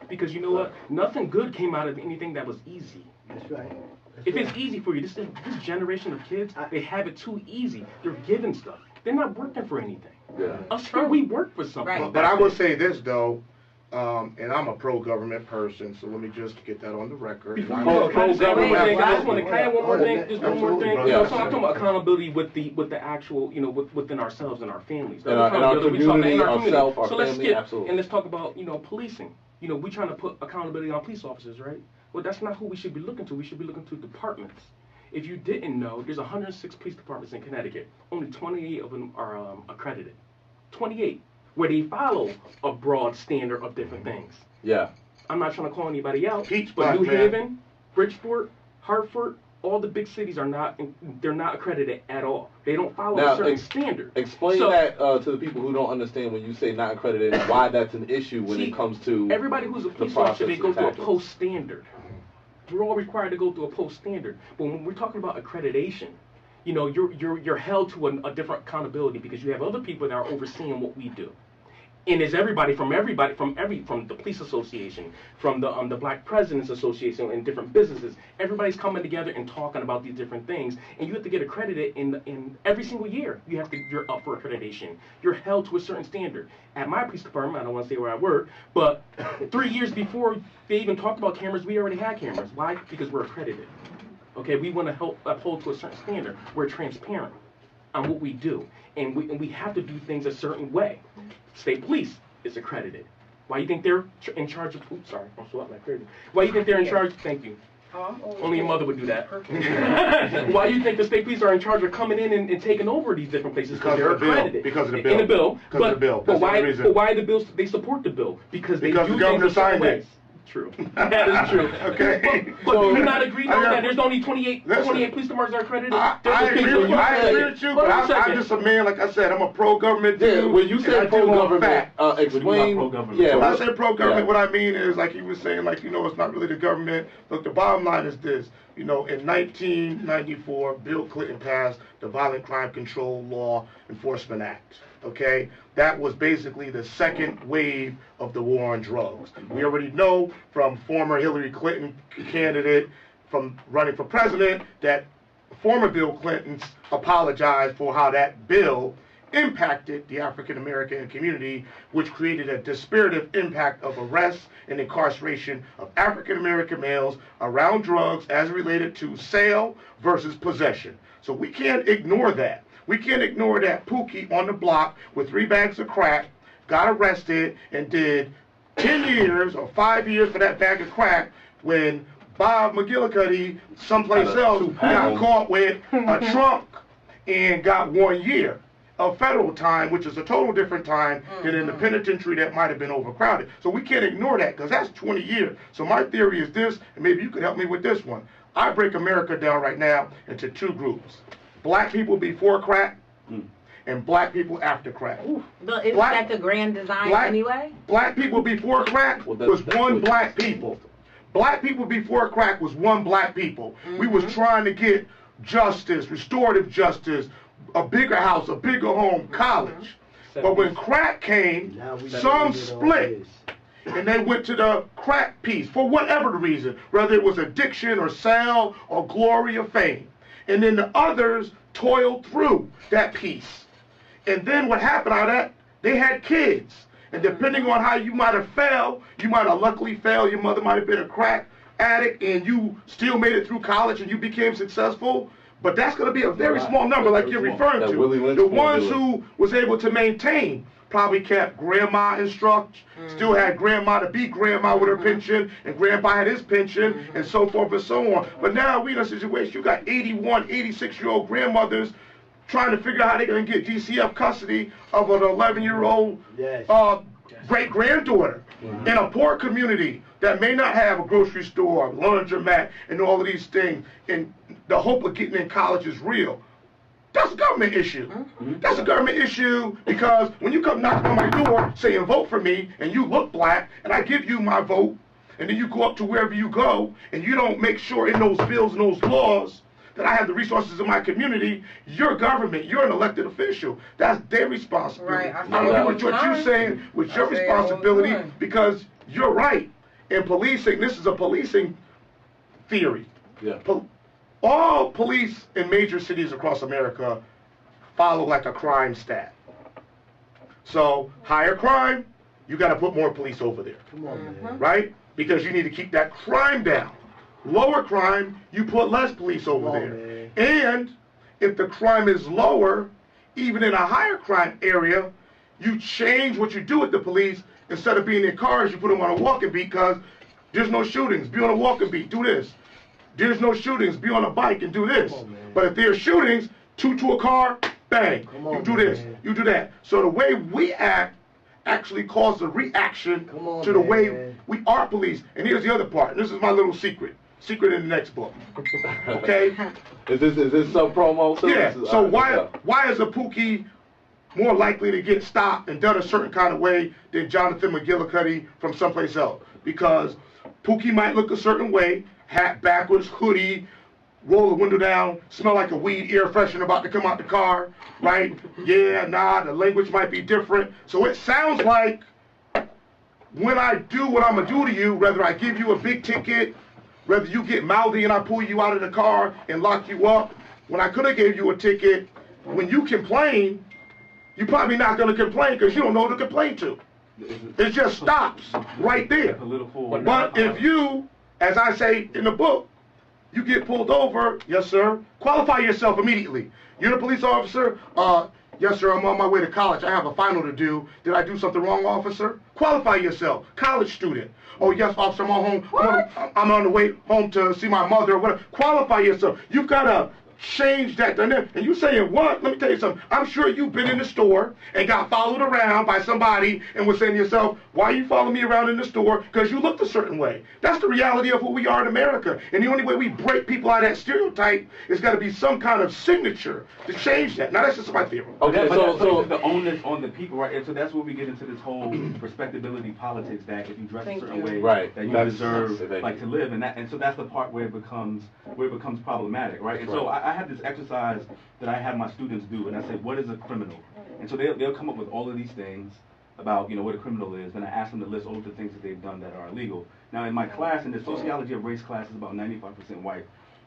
because you know what? Nothing good came out of anything that was easy. That's right. That's If right. it's easy for you, this generation of kids, they have it too easy. They're given stuff. They're not working for anything. Yeah. Us here, we work for something. Right. But I will say this though, And I'm a pro-government person, so let me just get that on the record. Before I'm you go, a can I just add one more Wait, thing? wait, I just want to, can I add one more wait. thing? Just one more Absolutely, thing. brother. You know, so Yeah. I'm talking about accountability with the actual, you know, within ourselves and our families. In our Accountability, we talk about community, in our community. ourself, our So let's family, skip absolutely. and let's talk about, you know, policing. You know, we trying to put accountability on police officers, right? Well, that's not who we should be looking to. We should be looking to departments. If you didn't know, there's 106 police departments in Connecticut. Only 28 of them are accredited. 28, where they follow a broad standard of different things. Yeah. I'm not trying to call anybody out, Teach, but black New man. Haven, Bridgeport, Hartford, all the big cities are they're not accredited at all. They don't follow Now, a certain standard. Explain So- that to the people who don't understand when you say not accredited, and why that's an issue when See, it comes to Everybody who's a the police officer, they process go of through a tackling. post standard. We're all required to go through a post standard. But when we're talking about accreditation, you know, you're held to a different accountability because you have other people that are overseeing what we do. And it's everybody from the police association, from the Black Presidents Association, and different businesses. Everybody's coming together and talking about these different things, and you have to get accredited in every single year. You're up for accreditation. You're held to a certain standard. At my police department, I don't want to say where I work, but 3 years before they even talked about cameras, we already had cameras. Why? Because we're accredited. Okay, we want to help uphold to a certain standard. We're transparent on what we do, and we have to do things a certain way. State police is accredited. Why you think they're in charge of? Oops, sorry, I'm sweating like crazy. Why you think they're in charge? Thank you. Only your mother would do that. Why you think the state police are in charge of coming in and taking over these different places? Because they're of the bill. accredited. Because of the bill. In the bill. Because of the bill. But That's the why? only reason. But why the bills? They support the bill because they Because do the governor things a certain signed way. it. True. That is true. Okay. But do you not agree I though got- that there's only 28 Listen. police departments are accredited? I There's a agree case with where you, I said agree it. with you, Hold but on a I'm second. just a man, like I said, I'm a pro-government Yeah, dude. when you and say I deal on pro-government, fact. explain. pro-government? Yeah, When I what- say pro-government, yeah. what I mean is, like he was saying, like, you know, it's not really the government. Look, the bottom line is this. You know, in 1994, Bill Clinton passed the Violent Crime Control Law Enforcement Act. Okay? That was basically the second wave of the war on drugs. We already know from former Hillary Clinton candidate from running for president that former Bill Clinton apologized for how that bill impacted the African American community, which created a disparative impact of arrests and incarceration of African American males around drugs as related to sale versus possession. So we can't ignore that. We can't ignore that Pookie on the block with 3 bags of crack got arrested and did 10 years or 5 years for that bag of crack when Bob McGillicuddy someplace Got a else 2-pack. got caught with a trunk and got 1 year of federal time, which is a total different time than in the penitentiary that might have been overcrowded. So we can't ignore that because that's 20 years. So my theory is this, and maybe you could help me with this one. I break America down right now into 2 groups. Black people before crack and black people after crack. But isn't Black- that the grand design black- anyway? Black people before crack Well, that's- was that's one what- black people. Black people before crack was one black people. We was trying to get justice, restorative justice, a bigger house, a bigger home, college. But when crack came, Now we some know what it all split. is. And they went to the crack piece for whatever the reason, whether it was addiction or sale or glory or fame. And then the others toiled through that piece. And then what happened out of that, they had kids. And depending on how you might have failed, you might have luckily failed, your mother might have been a crack addict and you still made it through college and you became successful. But that's going to be a very small number like you're referring That to. Willie Lynch The formula. ones who was able to maintain probably kept grandma instruct, still had grandma to be grandma with her pension, and grandpa had his pension, and so forth and so on. But now we in a situation, you got 81, 86-year-old grandmothers trying to figure out how they're going to get DCF custody of an 11-year-old Yes. great-granddaughter in a poor community that may not have a grocery store, laundromat, and all of these things, and the hope of getting in college is real. That's a government issue. That's a government issue because when you come knocking on my door saying vote for me and you look black and I give you my vote and then you go up to wherever you go and you don't make sure in those bills and those laws that I have the resources in my community, your government, you're an elected official. That's their responsibility. Right, I I say don't it know all what the you're time. saying with I your say it all the responsibility time. because you're right. In policing, this is a policing theory. Yeah. All police in major cities across America follow like a crime stat. So higher crime, you got to put more police over there, Come on, man. right? Because you need to keep that crime down. Lower crime, you put less police over Come on, there. And if the crime is lower, even in a higher crime area, you change what you do with the police. Instead of being in cars, you put them on a walking beat because there's no shootings. Be on a walking beat, do this. There's no shootings, be on a bike and do this. Come on, man. But if there's shootings, two to a car, bang. Come on, you do this, man. you do that. So the way we act actually causes a reaction Come on, to the way man. we are police. And here's the other part. This is my little secret. Secret in the next book. Okay? Is this some promo? Too? Yeah. This is- So alright, why is a Pookie more likely to get stopped and done a certain kind of way than Jonathan McGillicuddy from someplace else? Because Pookie might look a certain way, hat backwards, hoodie, roll the window down, smell like a weed air freshener about to come out the car, right? Yeah, nah, the language might be different. So it sounds like when I do what I'm gonna do to you, whether I give you a big ticket, whether you get mouthy and I pull you out of the car and lock you up, when I could have gave you a ticket, when you complain, you're probably not gonna complain because you don't know who to complain to. It just stops right there. Political. But if you, as I say in the book, you get pulled over, yes sir, qualify yourself immediately. You're the police officer, yes sir, I'm on my way to college, I have a final to do. Did I do something wrong, officer? Qualify yourself, college student. Oh yes, officer, I'm on home, I'm on the way home to see my mother or whatever. Qualify yourself. You've got to change that dynamic. And you saying what? Let me tell you something. I'm sure you've been in the store and got followed around by somebody and was saying to yourself, why are you following me around in the store? Because you looked a certain way. That's the reality of who we are in America. And the only way we break people out of that stereotype is got to be some kind of signature to change that. Now that's just my theory. Okay, But so that puts the onus on the people, right? And so that's where we get into this whole respectability politics that if you dress Thank a certain you. way, Right. that you That's- deserve thank like you. to live, and so that's the part where it becomes problematic, right? And so I have this exercise that I have my students do, and I say, what is a criminal? And so they'll come up with all of these things about what a criminal is, and I ask them to list all of the things that they've done that are illegal. Now in my class, in the sociology of race class, is about 95% white,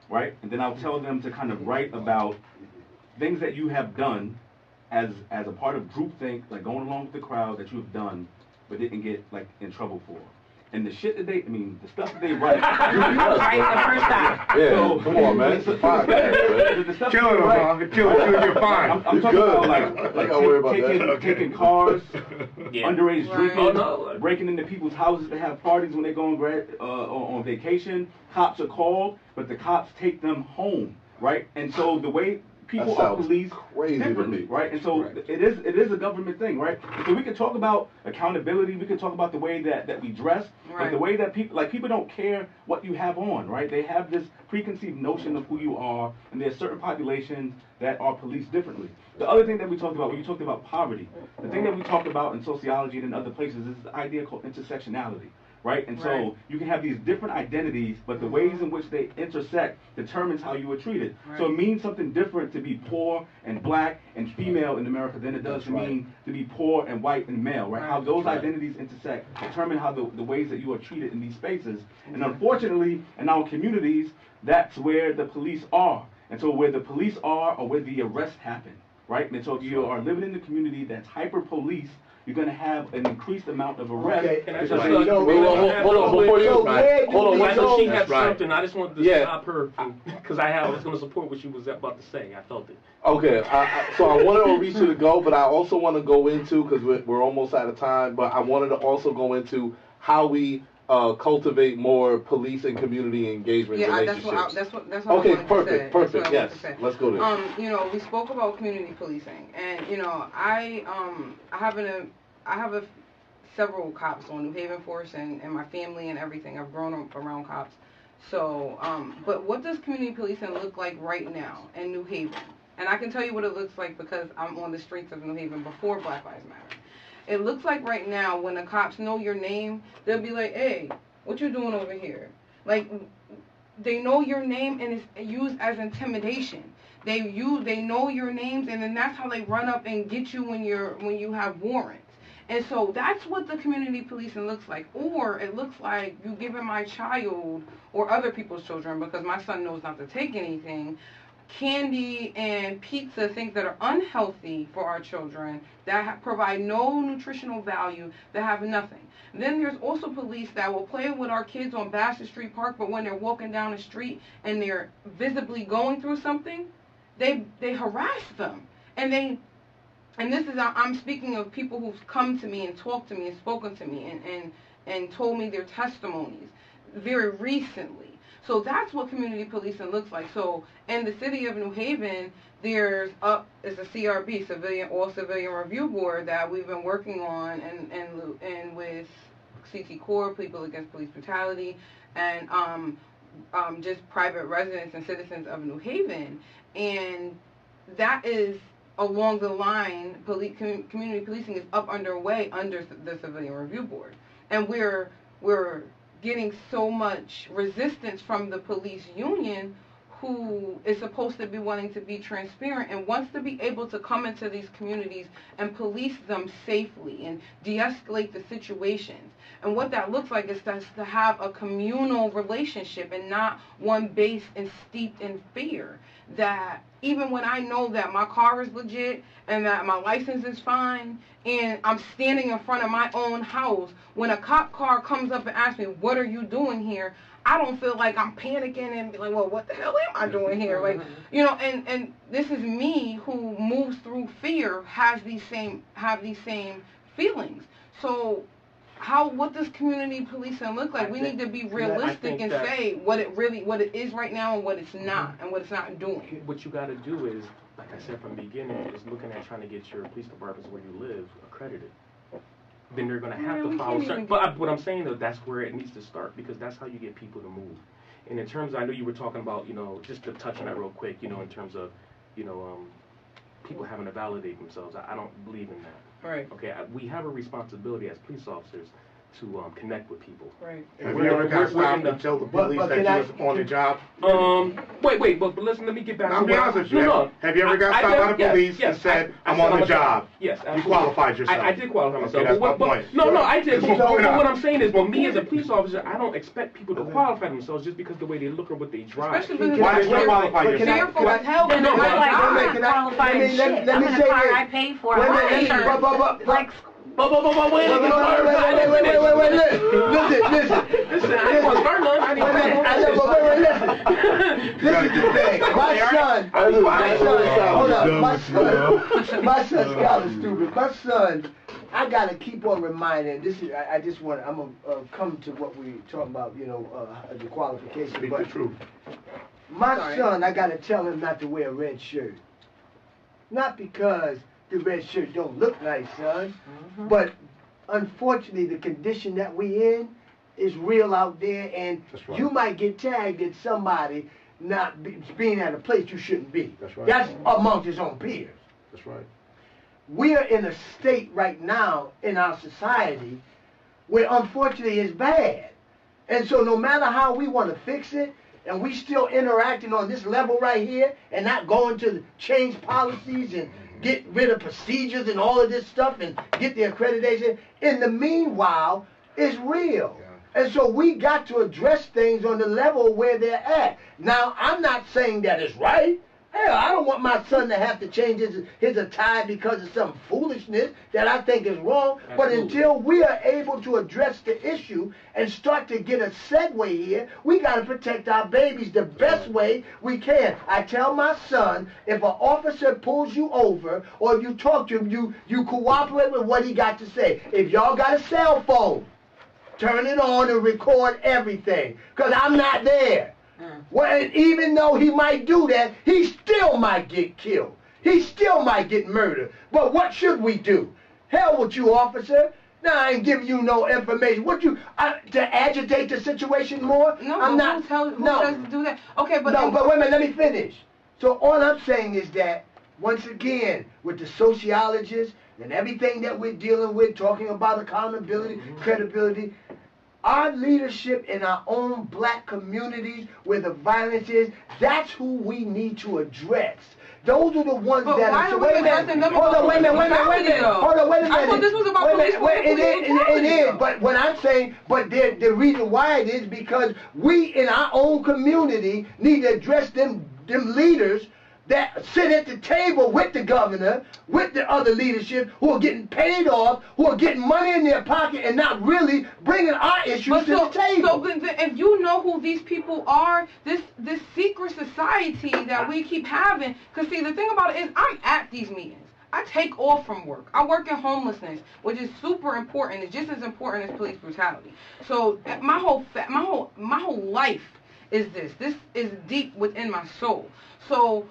right? And then I'll tell them to kind of write about things that you have done as a part of groupthink, like going along with the crowd that you have done, but didn't get like in trouble for. And the shit that the stuff that they write. Right the first time. yeah, So- come on, man. It's a podcast, man. The stuff Kill that it, they write- Ron. Kill it. You're fine. I'm You're talking good. about I gotta worry about taking, that. taking cars, Yeah. underage Right. drinking, Oh, no. breaking into people's houses to have parties when they go on vacation. Cops are called, but the cops take them home, right? And so the way people That are sounds policed crazy to differently, me. right? And so Right. it is a government thing, right? So we can talk about accountability, we can talk about the way that we dress, but Right. the way that people don't care what you have on, right? They have this preconceived notion of who you are, and there's certain populations that are policed differently. The other thing that we talked about, when you talked about poverty, the thing that we talked about in sociology and in other places is the idea called intersectionality. Right? And so Right. you can have these different identities, but the ways in which they intersect determines how you are treated. So it Right. means something different to be poor and black and female in America than it does That's to right. mean to be poor and white and male, right? Right. How those Right. identities intersect determine how the ways that you are treated in these spaces. And unfortunately, in our communities, that's where the police are. And so where the police are or where the arrests happen, right? And so if you are living in a community that's hyper-police, you're going to have an increased amount of arrests. Okay. Can I because just they- So- Hold on, before you, So where do hold on we one I go? know she second. had That's right. something. I just wanted to Yeah. stop her because I was going to support what she was about to say. I felt it. Okay, so I wanted Orisha to go, but I also want to go into, because we're almost out of time, but I wanted to also go into how we cultivate more police and community engagement Yeah, relationships. that's what Okay, I wanted to say. perfect, That's what perfect, I yes. wanted to say. Let's go there. We spoke about community policing, and I have several cops on New Haven Force and my family and everything. I've grown up around cops. So, but what does community policing look like right now in New Haven? And I can tell you what it looks like because I'm on the streets of New Haven before Black Lives Matter. It looks like right now when the cops know your name, they'll be like, hey, what you doing over here? Like, they know your name and it's used as intimidation. They know your names, and then that's how they run up and get you when you have warrants. And so that's what the community policing looks like. Or it looks like you giving my child or other people's children, because my son knows not to take anything, candy and pizza, things that are unhealthy for our children, that provide no nutritional value, that have nothing. Then there's also police that will play with our kids on Bassett Street Park, but when they're walking down the street and they're visibly going through something, they harass them. And this is, I'm speaking of people who've come to me and talked to me and spoken to me and told me their testimonies very recently. So that's what community policing looks like. So in the city of New Haven, there's a CRB, All Civilian Review Board, that we've been working on, and with CT Corps, People Against Police Brutality, and just private residents and citizens of New Haven. And that is along the line, community policing is underway under the Civilian Review Board. And we're getting so much resistance from the police union, who is supposed to be wanting to be transparent and wants to be able to come into these communities and police them safely and de-escalate the situations. And what that looks like is to have a communal relationship and not one based and steeped in fear. That even when I know that my car is legit and that my license is fine and I'm standing in front of my own house, when a cop car comes up and asks me, what are you doing here? I don't feel like I'm panicking and be like, well, what the hell am I doing here? Like, you know, and this is me who moves through fear, have these same feelings. So what does community policing look like? We need to be realistic and say what it is right now and what it's not, and what it's not doing. What you got to do is, like I said from the beginning, is looking at trying to get your police departments where you live accredited. Then they're going to have to follow certain. But what I'm saying, though, that's where it needs to start, because that's how you get people to move. And in terms of, I know you were talking about, you know, just to touch on that real quick, you know, in terms of, you know, people having to validate themselves. I don't believe in that. Right. Okay, we have a responsibility as police officers to connect with people. Right. Have you ever got stopped and tell the police that you was on the job? Wait, but listen, let me get back to I'll be honest with you. No. Have you ever got stopped by the police and said, I'm on the job? Yes, absolutely. You qualified yourself. I did qualify myself. Okay, that's my point. No, I did. But But what I'm saying is, but me as a police officer, I don't expect people to qualify themselves just because the way they look or what they drive. Especially when Why did you qualify they're yourself? fearful as hell. Then No, I'm like, I'm wait, not can I- qualified let me- shit. let me I'm in say a car this. I paid for. Wait, I'm wait, not listen, insured. Like, Wait, listen. I didn't start none. I didn't Listen. This is the thing. My son, hold on. My son, Scout is stupid. My son, I gotta keep on reminding. This is, I just want. I'm gonna come to what we talking about. You know, the qualification. Speak but the truth. my son, I gotta tell him not to wear a red shirt. Not because the red shirt don't look nice, son, but unfortunately the condition that we in is real out there, and That's right. you might get tagged at somebody being at a place you shouldn't be. That's right. That's amongst his own peers. That's right. We are in a state right now in our society where unfortunately it's bad. And so no matter how we want to fix it, and we still interacting on this level right here and not going to change policies and get rid of procedures and all of this stuff and get the accreditation, in the meanwhile, it's real. Yeah. And so we got to address things on the level where they're at. Now, I'm not saying that it's right. Hell, I don't want my son to have to change his attire because of some foolishness that I think is wrong. Absolutely. But until we are able to address the issue and start to get a segue here, we got to protect our babies the best way we can. I tell my son, if an officer pulls you over or you talk to him, you cooperate with what he got to say. If y'all got a cell phone, turn it on and record everything, because I'm not there. Well, even though he might do that, he still might get killed. He still might get murdered. But what should we do? Hell with you, officer. Now, I ain't giving you no information. What you, to agitate the situation more? No, I'm but not. who says to do that? Okay, but No, but wait a minute, let me finish. So all I'm saying is that, once again, with the sociologists and everything that we're dealing with, talking about accountability, credibility, our leadership in our own black communities where the violence is, that's who we need to address. Those are the ones But that why are... are we addressing them? Hold on, wait a minute. Hold on, wait a minute. I thought this was about police It is, but what I'm saying, but the reason why it is because we in our own community need to address them leaders that sit at the table with the governor, with the other leadership, who are getting paid off, who are getting money in their pocket and not really bringing our issues to the table. So if you know who these people are, this secret society that we keep having, because see, the thing about it is I'm at these meetings. I take off from work. I work in homelessness, which is super important. It's just as important as police brutality. So my whole life is this. This is deep within my soul. So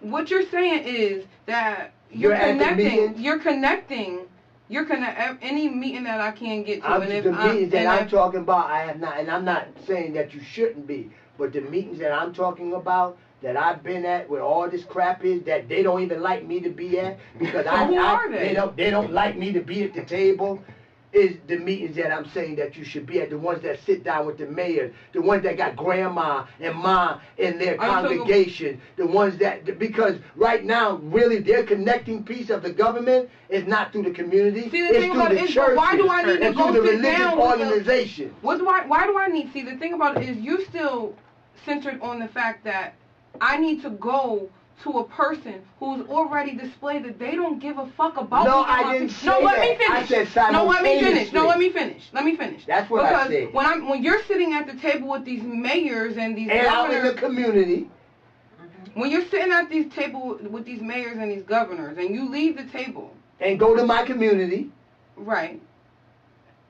what you're saying is that you're connecting any meeting that I can get to. Meetings that I'm talking about, I have not, and I'm not saying that you shouldn't be, but the meetings that I'm talking about, that I've been at, where all this crap is, that they don't even like me to be at, because they don't like me to be at the table, is the meetings that I'm saying that you should be at, the ones that sit down with the mayor, the ones that got grandma and ma in their congregation, the ones that, because right now, really, their connecting piece of the government is not through the community, it's through the churches, why do I need to go through the sit religious down organizations. Why do I need, see, the thing about it is you still centered on the fact that I need to go to a person who's already displayed that they don't give a fuck about me. I didn't say let me that. finish. I said simultaneously. let me finish. That's what I said. When you're sitting at the table with these mayors and these and governors, out in the community, when you're sitting at these table with these mayors and these governors, and you leave the table and go to my community, right?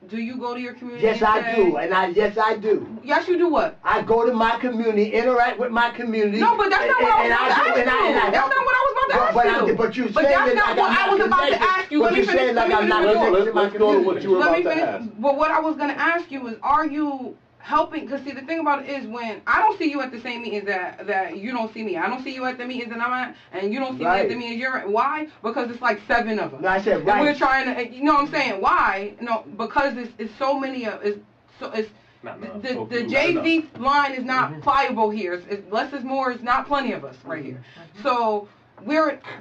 Do you go to your community? Yes, I do. Yes, I do. Yes, you do what? I go to my community, interact with my community. No, but that's not what I was about to ask you. That's not what I was about to ask you. But you but that's not what I was about to ask you. Let me finish. Let's go to what you were about to ask. But what I was going to ask you is, are you helping? Because see, the thing about it is, when I don't see you at the same meetings that you don't see me. I don't see you at the meetings that I'm at, and you don't see me at the meetings you're at. Why? Because it's like 7 of us. No, I said right. And we're trying to, you know what I'm saying? Why? No, because it's so many of it's the Jay-Z line is not pliable here. It's less is more. It's not plenty of us right here. So.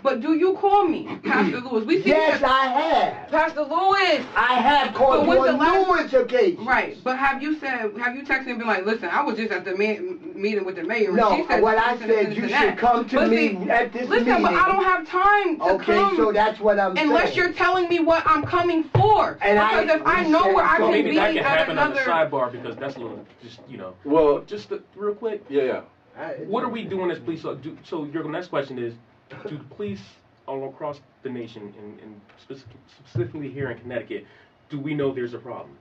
But do you call me, Pastor Lewis? We see yes, I have. Pastor Lewis. I have called you on numerous occasions. Right, but have you texted and been like, listen, I was just at the meeting with the mayor. No, and she said what I said, you should come to me at this meeting. Listen, but I don't have time to come. Okay, so that's what I'm saying. Unless you're telling me what I'm coming for. And because if I know where I can maybe be that can at happen another... on the sidebar, because that's a little, just, you know. Well, just real quick. Yeah. What are we doing as police? So your next question is, do the police all across the nation, and specifically here in Connecticut, do we know there's a problem?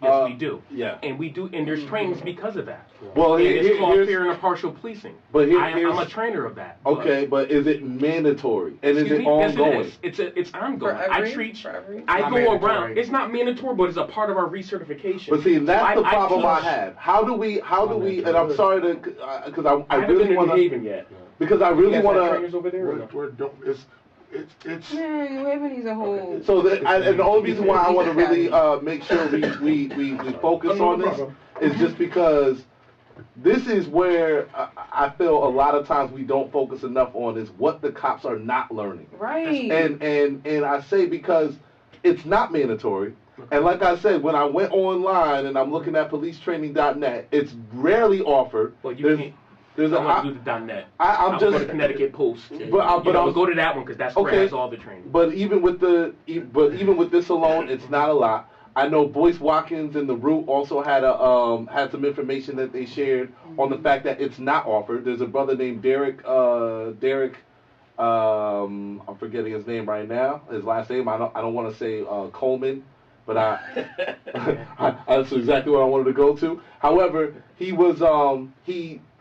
Yes, we do. Yeah. And we do, and there's trainings because of that. Well, it's called fair and impartial policing. But I'm a trainer of that. Okay, but is it mandatory? And is it ongoing? Yes, it's ongoing. I go around. It's not mandatory, but it's a part of our recertification. But see, that's the problem I have. How do we? And I'm sorry to, because I really want to. Haven yet. Because I really want to. Trainers over there. It's man, New Haven needs a whole. So and the only reason why I want to really make sure we focus on this is just because this is where I feel a lot of times we don't focus enough on is what the cops are not learning. Right. And I say because it's not mandatory. And like I said, when I went online and I'm looking at policetraining.net, it's rarely offered. Well, you can't. There's I want to do the .net. I'm just go to Connecticut Post. But I'll go to that one because that's where it has all the training. But even with this alone, it's not a lot. I know Boyce Watkins and the Root also had had some information that they shared on the fact that it's not offered. There's a brother named Derek. I'm forgetting his name right now. His last name I don't want to say Coleman. But that's exactly what I wanted to go to. However, he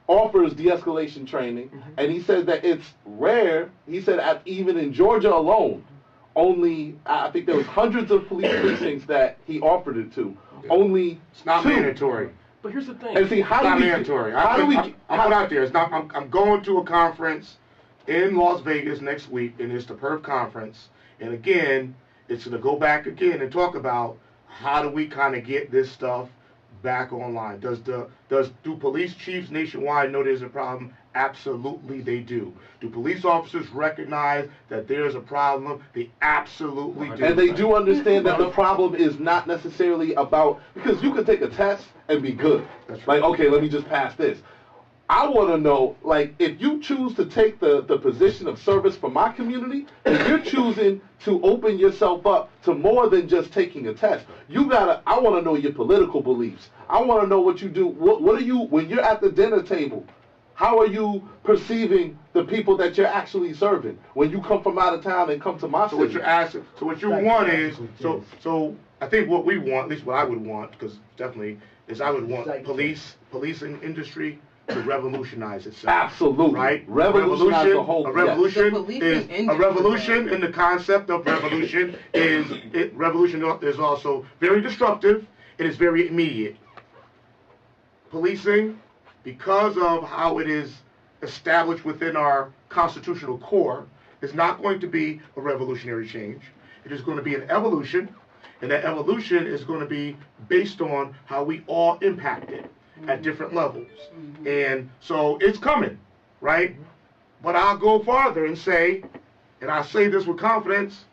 offers de-escalation training, and he said that it's rare. He said even in Georgia alone, only I think there was hundreds of police precincts that he offered it to. Only it's not 2. mandatory. But here's the thing. And see, it's not mandatory. I put out there. It's not. I'm going to a conference in Las Vegas next week, and it's the PERF conference. And again, it's going to go back again and talk about how do we kind of get this stuff back online. Do police chiefs nationwide know there's a problem? Absolutely they do. Do police officers recognize that there's a problem? They absolutely do. And they do understand that the problem is not necessarily about, because you could take a test and be good. That's right. Like, okay, let me just pass this. I want to know, like, if you choose to take the position of service for my community, if you're choosing to open yourself up to more than just taking a test, I want to know your political beliefs. I want to know what you do. What are you, when you're at the dinner table, how are you perceiving the people that you're actually serving when you come from out of town and come to my So what city? you're asking, so what you want is, so I think what we want, at least what I would want, because definitely, is I would want policing industry to revolutionize itself. Absolutely. Right? Revolutionize the whole. A revolution The policing is a industry, revolution in the concept of revolution revolution is also very destructive. It is very immediate. Policing, because of how it is established within our constitutional core, is not going to be a revolutionary change. It is going to be an evolution, and that evolution is going to be based on how we all impact it at different levels. And so it's coming, right? But I'll go farther and say, and I say this with confidence,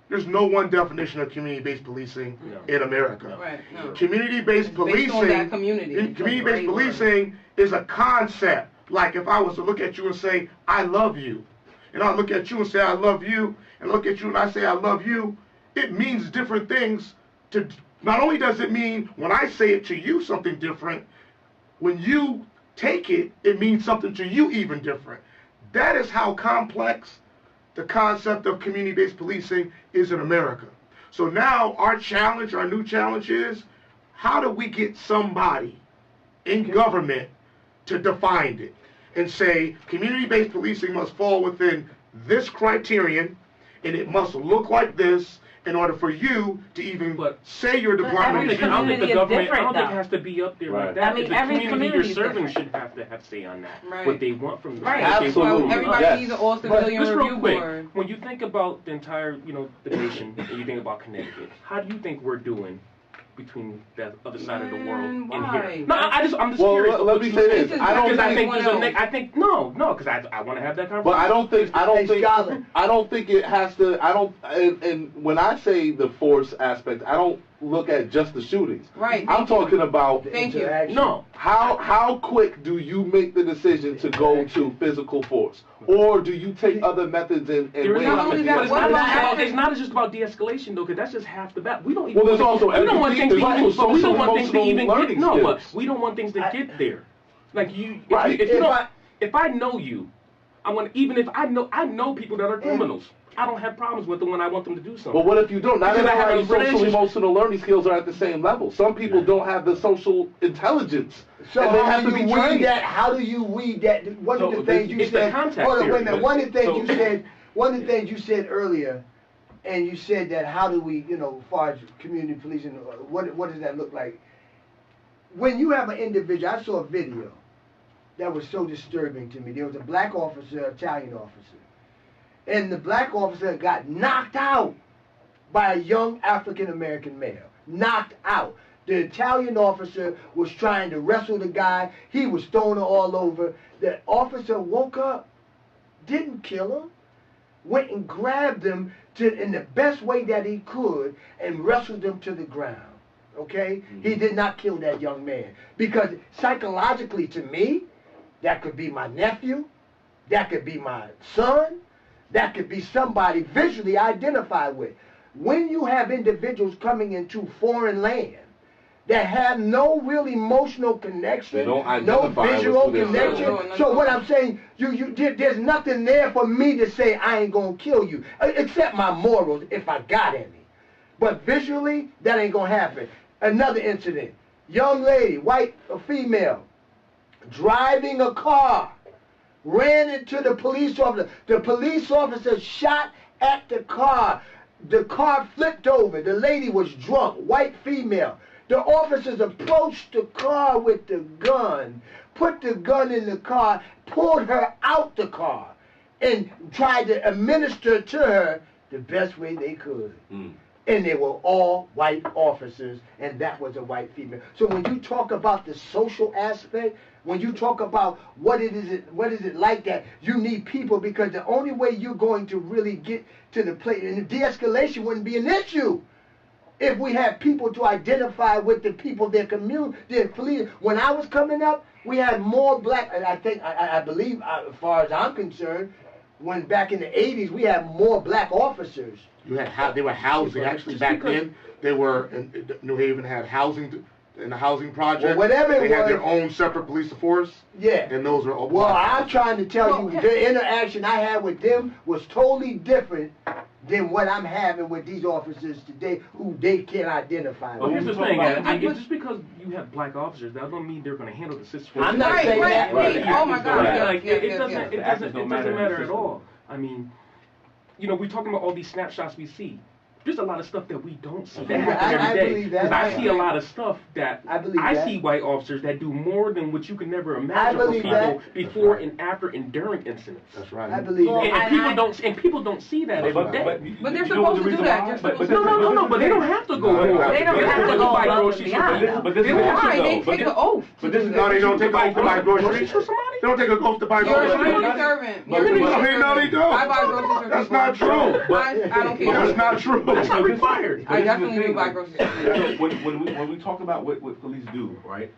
there's no one definition of community-based policing in America. Right. No. Community-based Based on that community. community-based policing is a concept. Like if I was to look at you and say, I love you, and I look at you and say, I love you, and look at you and I say, I love you, it means different things to, not only does it mean when I say it to you something different, when you take it, it means something to you even different. That is how complex the concept of community-based policing is in America. So now our new challenge is, how do we get somebody in government to define it and say community-based policing must fall within this criterion and it must look like this in order for you to even say your department every is community is different, I don't think though. it has to be up there Right. like that. I mean, the every community community you're is serving different. should have to have say on that. Right. What they want from Right. what they want. Absolutely. Everybody Yes. needs an all-civilian Just review real quick, board. when you think about the entire, the nation, and you think about Connecticut, how do you think we're doing between that other side of the world and why? here? No, I'm just Well, curious. let me say this. I don't Because I think everyone there's a else. I think because I want to have that conversation. But I don't Scholar. think it has to. And when I say the force aspect, I don't look at just the shootings. Right. I'm talking about Thank you. Interaction. No. how quick do you make the decision to go to physical force, or do you take other methods and There is ways not not, only to that, but it's deal what with not, it? about- it's not just about de-escalation though, because that's just half the battle. We don't even. Well, there's also we don't want things there's to even. also We don't social want things to emotional even get. learning No, but skills. we don't want things to get there. Like you, Right. if I know you, I want even if I know people that are criminals. I don't have problems with them when I want them to do something. But what if you don't? Not Because I have a everybody's social relationship. emotional learning skills are at the same level. Some people don't have the social intelligence, So and they how have to do be you trained. weed that? How do you weed that? One of So the things you it's the said. contact Hold on, wait a theory, minute. but- One of the things so- you said. One of the things you said earlier, and you said that how do we, as far as community policing, what does that look like? When you have an individual, I saw a video that was so disturbing to me. There was a black officer, Italian officer, and the black officer got knocked out by a young African American male. Knocked out. The Italian officer was trying to wrestle the guy. He was throwing her all over. The officer woke up, didn't kill him, went and grabbed him in the best way that he could and wrestled him to the ground. Okay? He did not kill that young man. Because psychologically, to me, that could be my nephew, that could be my son, that could be somebody visually identified with. When you have individuals coming into foreign land that have no real emotional connection, They don't no identify with visual who they're connection. serving. So what I'm saying, there's nothing there for me to say I ain't gonna kill you, except my morals if I got any. But visually, that ain't gonna happen. Another incident: young lady, white or female, driving a car, ran into the police officer. The police officer shot at the car. The car flipped over. The lady was drunk, white female. The officers approached the car with the gun, put the gun in the car, pulled her out the car, and tried to administer to her the best way they could. And they were all white officers, and that was a white female. So when you talk about the social aspect, when you talk about what is it like that you need people, because the only way you're going to really get to the place, and de-escalation wouldn't be an issue if we have people to identify with the people, their community, their police. When I was coming up, we had more black, and I believe, as far as I'm concerned, when back in the 80s, we had more black officers. You had they were housing actually back then. They were in New Haven had housing in the housing project. Well, whatever it they had was, their own separate police force. Yeah. And those were all Well, black. I'm trying to tell you, the interaction I had with them was totally different than what I'm having with these officers today, who they can't identify. Well, with. here's the thing. Just because you have black officers, that don't mean they're going to handle the situation. I'm not saying that. Right. Oh my God. Like, Yes, it yes, doesn't. yes. It doesn't matter at all. I mean, you know, we're talking about all these snapshots we see. There's a lot of stuff that we don't see that happen I every day. believe that. Because I see a lot of stuff that I see white officers that do more than what you can never imagine for believe people that. before and after and during incidents. That's right. I believe Well, that. And people don't see that every day. But they're supposed to do that. They're supposed to. No, but they don't have to go. They don't have to go above and beyond. But this is Why? They take an oath. But this is No, they don't take an oath to buy groceries. for somebody. They don't take an oath to buy You're a groceries. community servant. But- You're a community but- servant. no, they don't. I buy groceries for That's people. not true. I don't care. That's not true. That's not required. I definitely do buy groceries. When we talk about what police do, right?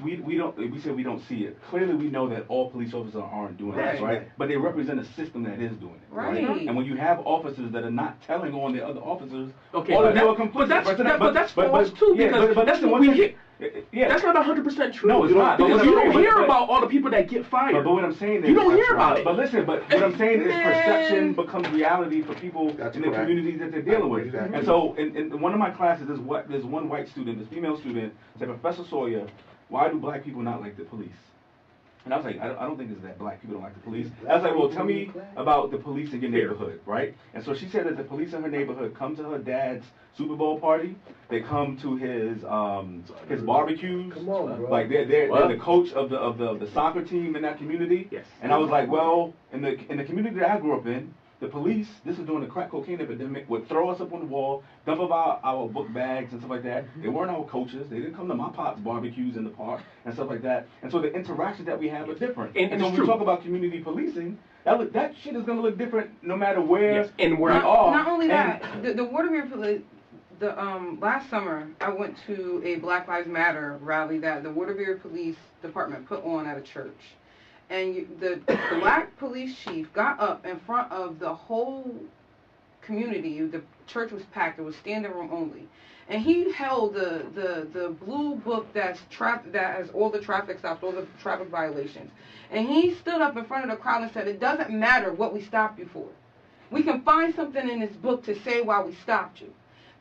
We say we don't see it. Clearly, we know that all police officers aren't doing this, Right. right? But they represent a system that is doing it, Right. And when you have officers that are not telling on the other officers, Okay, all but of you that- are complicit. but that's false too, because that's listen, what one we second. hear. That's not 100% true. No, it's not. Because But you what I'm don't saying- hear but- about all the people that get fired. But what I'm saying is You don't hear about it. But listen, but what I'm saying is Man. perception becomes reality for people That's in the correct. communities that they're dealing with. Exactly. And so, in one of my classes, there's one white student, this female student, said, Professor Sawyer, why do black people not like the police? And I was like, I don't think it's that black people don't like the police. I was like, well, tell me about the police in your neighborhood, right? And so she said that the police in her neighborhood come to her dad's Super Bowl party. They come to his barbecues. Come on, bro. Like they're the coach of the soccer team in that community. Yes. And I was like, well, in the community that I grew up in, the police, this is during the crack cocaine epidemic, would throw us up on the wall, dump up our book bags and stuff like that. They weren't our coaches. They didn't come to my pop's barbecues in the park and stuff like that. And so the interactions that we have are different. And so it's when true. we talk about community policing, that shit is going to look different no matter where Yes, and where we are. Not only And- that, the Waterbury police. Last summer, I went to a Black Lives Matter rally that the Waterbury Police Department put on at a church. And the black police chief got up in front of the whole community. The church was packed. It was standing room only. And he held the blue book that has all the traffic stops, all the traffic violations. And he stood up in front of the crowd and said, it doesn't matter what we stopped you for. We can find something in this book to say why we stopped you.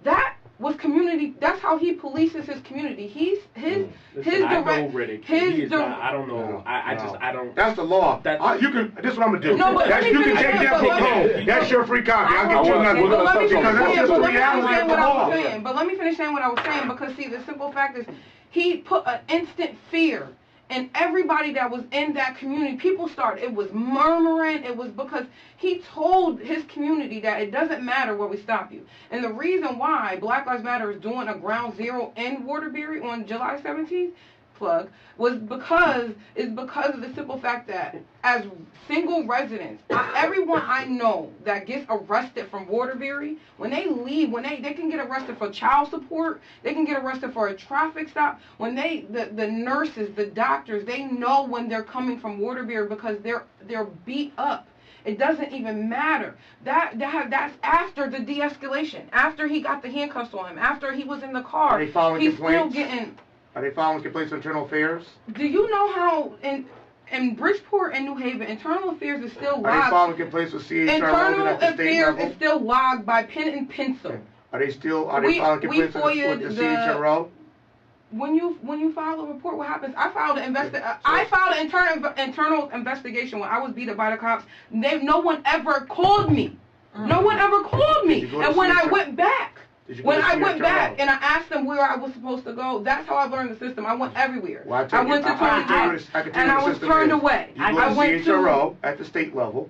That was community. That's how he polices his community. His I know Riddick. He is not, I don't know. No, I don't. That's the law. That's- You can. This is what I'm gonna do. No, but let me You can finish take it, that but book let me- home. That's your free copy. I'll get you But another let one. me finish Because that's saying, just but the let me reality finish of saying the what I law. was saying. But let me finish saying what I was saying, because see, the simple fact is, he put an instant fear in everybody that was in that community. People started, it was murmuring. It was because he told his community that it doesn't matter where we stop you. And the reason why Black Lives Matter is doing a ground zero in Waterbury on July 17th, was because of the simple fact that as single residents, everyone I know that gets arrested from Waterbury, when they leave, they can get arrested for child support, they can get arrested for a traffic stop. When the nurses, the doctors, they know when they're coming from Waterbury because they're beat up. It doesn't even matter. That's after the de-escalation, after he got the handcuffs on him, after he was in the car. Are they filing he's still complaints? getting. Are they filing complaints to Internal Affairs? Do you know how in Bridgeport and New Haven, internal affairs is still Are they logged? filing complaints with CHRO Internal at the state affairs level? is still logged by pen and pencil. Are they filing We complaints with FOIA'd the the- CHRO? When you file a report, what happens? I filed an internal investigation when I was beat up by the cops. No one ever called me. No one ever called me. Did you go to And when I CHRO? went back. Did you go When to I went CHRO? back and I asked them where I was supposed to go, that's how I learned the system. I went everywhere. Well, I went to Tony and I was turned away. You go I to went CHRO at the state level.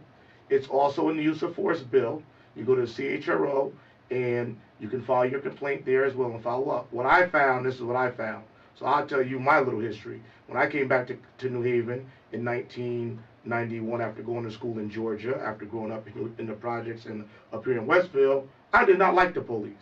It's also in the use of force bill. You go to CHRO and you can file your complaint there as well and follow up. What I found, this is what I found. So I'll tell you my little history. When I came back to New Haven in 1991 after going to school in Georgia, after growing up in the projects and up here in Westville, I did not like the police.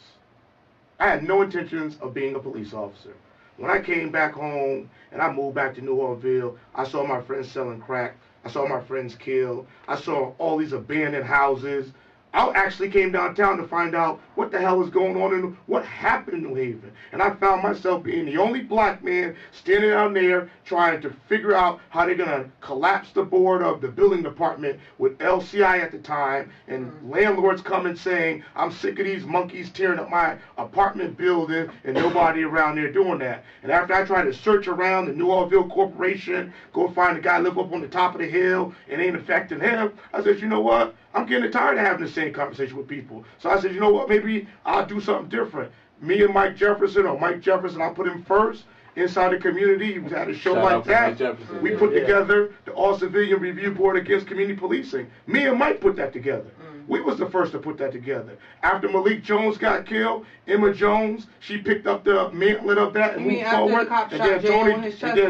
I had no intentions of being a police officer. When I came back home and I moved back to New Orleans, I saw my friends selling crack. I saw my friends killed. I saw all these abandoned houses. I actually came downtown to find out what the hell is going on and what happened in New Haven. And I found myself being the only black man standing down there trying to figure out how they're going to collapse the board of the building department with LCI at the time, and landlords coming saying, I'm sick of these monkeys tearing up my apartment building and nobody around there doing that. And after I tried to search around the New Orleans Corporation, go find the guy live up on the top of the hill, it ain't affecting him, I said, you know what? I'm getting tired of having the same conversation with people. So I said, you know what, maybe I'll do something different. Me and Mike Jefferson, I'll put him first inside the community. We had a show like that. We put together the All Civilian Review Board Against Community Policing. Me and Mike put that together. We was the first to put that together. After Malik Jones got killed, Emma Jones, she picked up the mantlet of that and moved forward. And then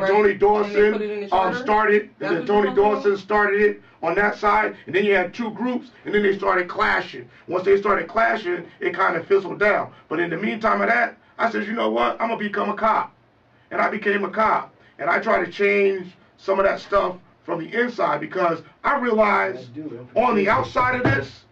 Tony Dawson started. And then Tony Dawson started it on that side. And then you had two groups, and then they started clashing. Once they started clashing, it kind of fizzled down. But in the meantime of that, I said, you know what? I'm gonna become a cop. And I became a cop. And I tried to change some of that stuff from the inside, because I realized on the outside of this,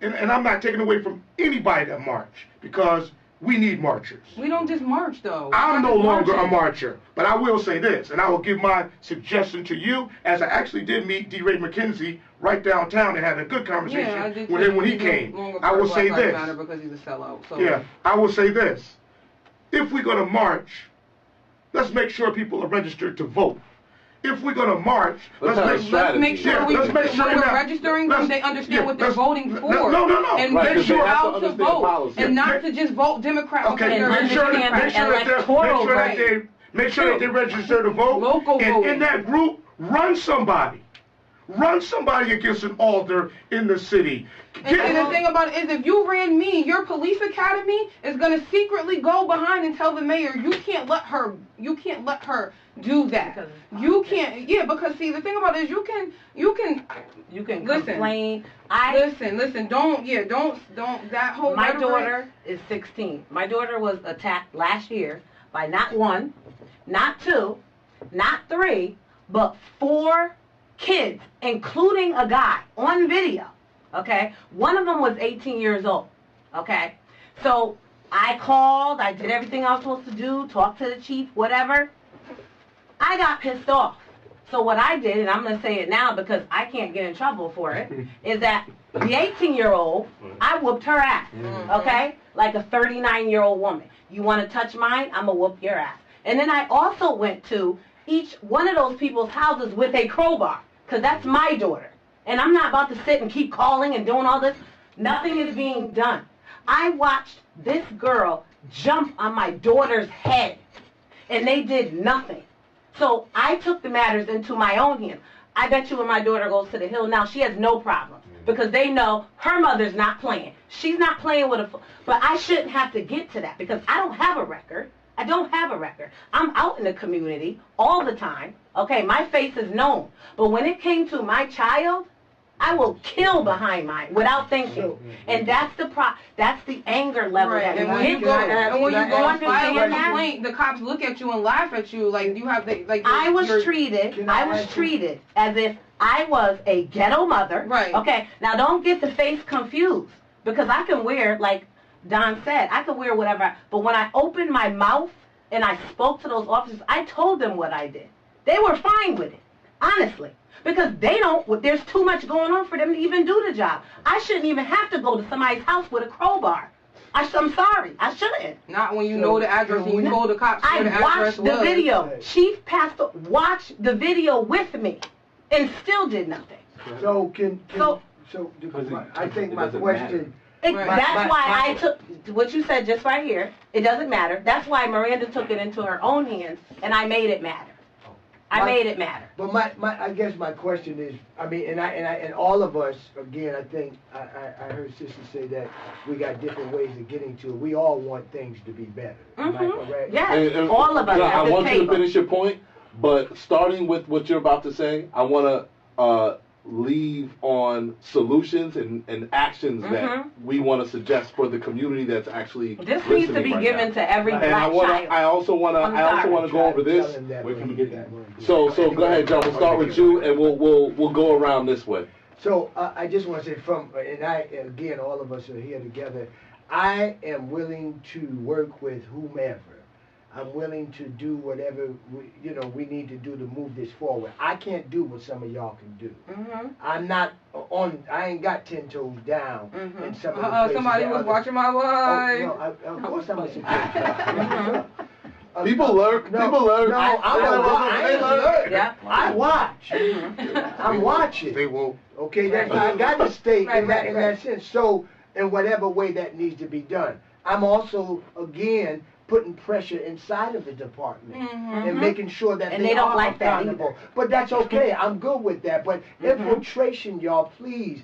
and I'm not taking away from anybody that march, because we need marchers. We don't just march, though. I'm no longer a marcher, but I will say this, and I will give my suggestion to you, as I actually did meet D. Ray McKenzie right downtown and had a good conversation with him when he came. I will say this. Because he's a sellout, so. Yeah, I will say this. If we're going to march, let's make sure people are registered to vote. If we're going to march, let's make sure when we're registering them, they understand what they're voting for. No. And make sure out to vote, and not to just vote Democrat. Okay, make sure that they register to vote. Local and in that group, run somebody. Run somebody against an altar in the city. And the thing about it is, if you ran me, your police academy is gonna secretly go behind and tell the mayor, you can't let her do that. You can't, because see, the thing about it is, you can listen, complain. Listen, don't, that whole My daughter is 16. My daughter was attacked last year by not one, not two, not three, but 4 kids, including a guy, on video, okay? One of them was 18 years old, okay? So I called, I did everything I was supposed to do, talked to the chief, whatever. I got pissed off. So what I did, and I'm going to say it now because I can't get in trouble for it, is that the 18-year-old, I whooped her ass, okay? Like a 39-year-old woman. You want to touch mine? I'm going to whoop your ass. And then I also went to each one of those people's houses with a crowbar, because that's my daughter. And I'm not about to sit and keep calling and doing all this. Nothing is being done. I watched this girl jump on my daughter's head, and they did nothing. So I took the matters into my own hands. I bet you when my daughter goes to the Hill now, she has no problem, because they know her mother's not playing. She's not playing with but I shouldn't have to get to that, because I don't have a record. I don't have a record. I'm out in the community all the time. Okay, my face is known. But when it came to my child, I will kill behind mine without thinking. And that's the anger level that and when you go and file a complaint, the cops look at you and laugh at you like you have I was treated as if I was a ghetto mother. Right. Okay. Now don't get the face confused, because I can wear, like Don said, I could wear whatever, but when I opened my mouth and I spoke to those officers, I told them what I did. They were fine with it, honestly, because there's too much going on for them to even do the job. I shouldn't even have to go to somebody's house with a crowbar. I'm sorry, I shouldn't. Not when you know the address and you told the cops where the address was. I watched the video. Chief Pastor watched the video with me and still did nothing. I think my question... That's why I took what you said just right here. It doesn't matter. That's why Miranda took it into her own hands, and I made it matter. Made it matter. But I guess my question is, I mean, and all of us, again, I think I heard Sister say that we got different ways of getting to it. We all want things to be better. Am I correct? Yes, all of us. I want you to finish your point, but starting with what you're about to say, I want to leave on solutions and actions that we want to suggest for the community that's actually This needs to be right given now. to every And black child. I also want to go over this. Where can we get that? So go ahead, John. We'll start with you, and we'll go around this way. So I just want to say again, all of us are here together. I am willing to work with whomever. I'm willing to do whatever we need to do to move this forward. I can't do what some of y'all can do. I'm not I ain't got 10 toes down in some of the places. Somebody was watching my live. No, of course I'm listening. People learn. People learn. No, I ain't learn. Yeah. I watch. I'm watching. They won't. Okay, that's I got to stay in Right. that sense. So, in whatever way that needs to be done, I'm also again putting pressure inside of the department and making sure that And they don't are like that accountable. either. But that's okay. I'm good with that. But infiltration, y'all, please.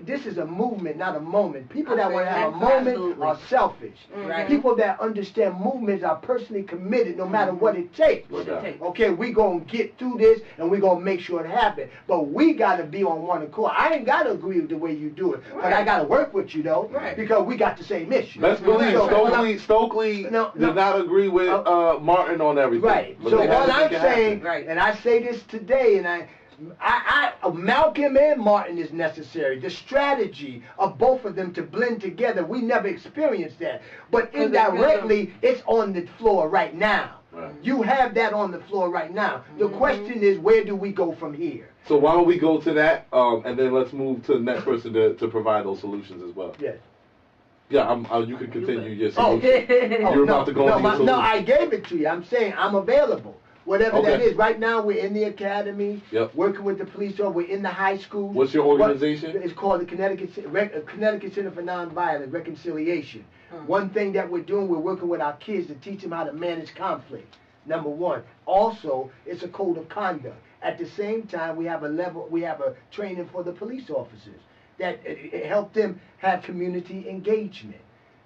This is a movement, not a moment. People that want to have a moment Absolutely. are selfish. Right. People that understand movements are personally committed no matter what it takes. What it takes. Okay, we gonna get through this and we gonna make sure it happens. But we gotta be on one accord. I ain't gotta agree with the way you do it, but I gotta work with you though, Right. because we got the same issue. Let's believe So, Stokely No. did not agree with Martin on everything. right. But So they had what to I'm make it happen. saying, Right. and I say this today, and Malcolm and Martin is necessary. The strategy of both of them to blend together, we never experienced that. But indirectly, it's on the floor right now. Right. You have that on the floor right now. The question is, where do we go from here? So why don't we go to that, and then let's move to the next person to provide those solutions as well. Yes. Yeah, you can continue your Oh, solution. You're about to go into your no, solution. I gave it to you. I'm saying I'm available. Whatever that Okay. is. Right now, we're in the academy, Yep. working with the police officer. We're in the high school. What's your organization? It's called the Connecticut Center for Nonviolent Reconciliation. One thing that we're doing, we're working with our kids to teach them how to manage conflict. Number one. Also, it's a code of conduct. At the same time, we have a training for the police officers that it help them have community engagement.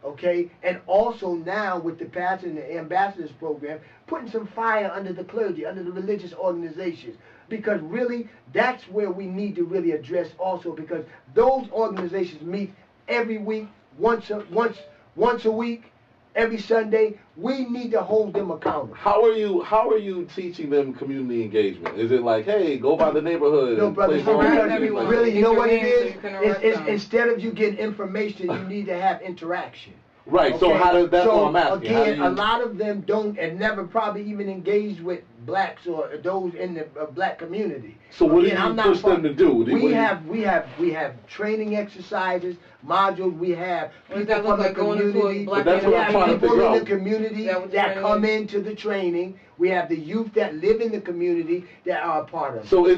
Okay, and also now with the pastor and the ambassadors program, putting some fire under the clergy, under the religious organizations, because really that's where we need to really address also, because those organizations meet every week, once a week, every Sunday. We need to hold them accountable. How are you teaching them community engagement? Is it like, hey, go by the neighborhood? No, and brother, play songs Right, and because things everyone. like that? really, you know what it Intervene so is? you can arrest them. Instead of you getting information, you need to have interaction. Right. So Okay? that's So, what I'm asking. How do Again, you- a lot of them don't and never probably even engage with blacks or those in the black community. So what do Again, you I'm not push them to do? We have training exercises, modules. We have What does people that look from the like, going into a community. black But that's what We I'm have trying to people figure in out. the community Is that what the that training come is? into the training. We have the youth that live in the community that are a part of it. So what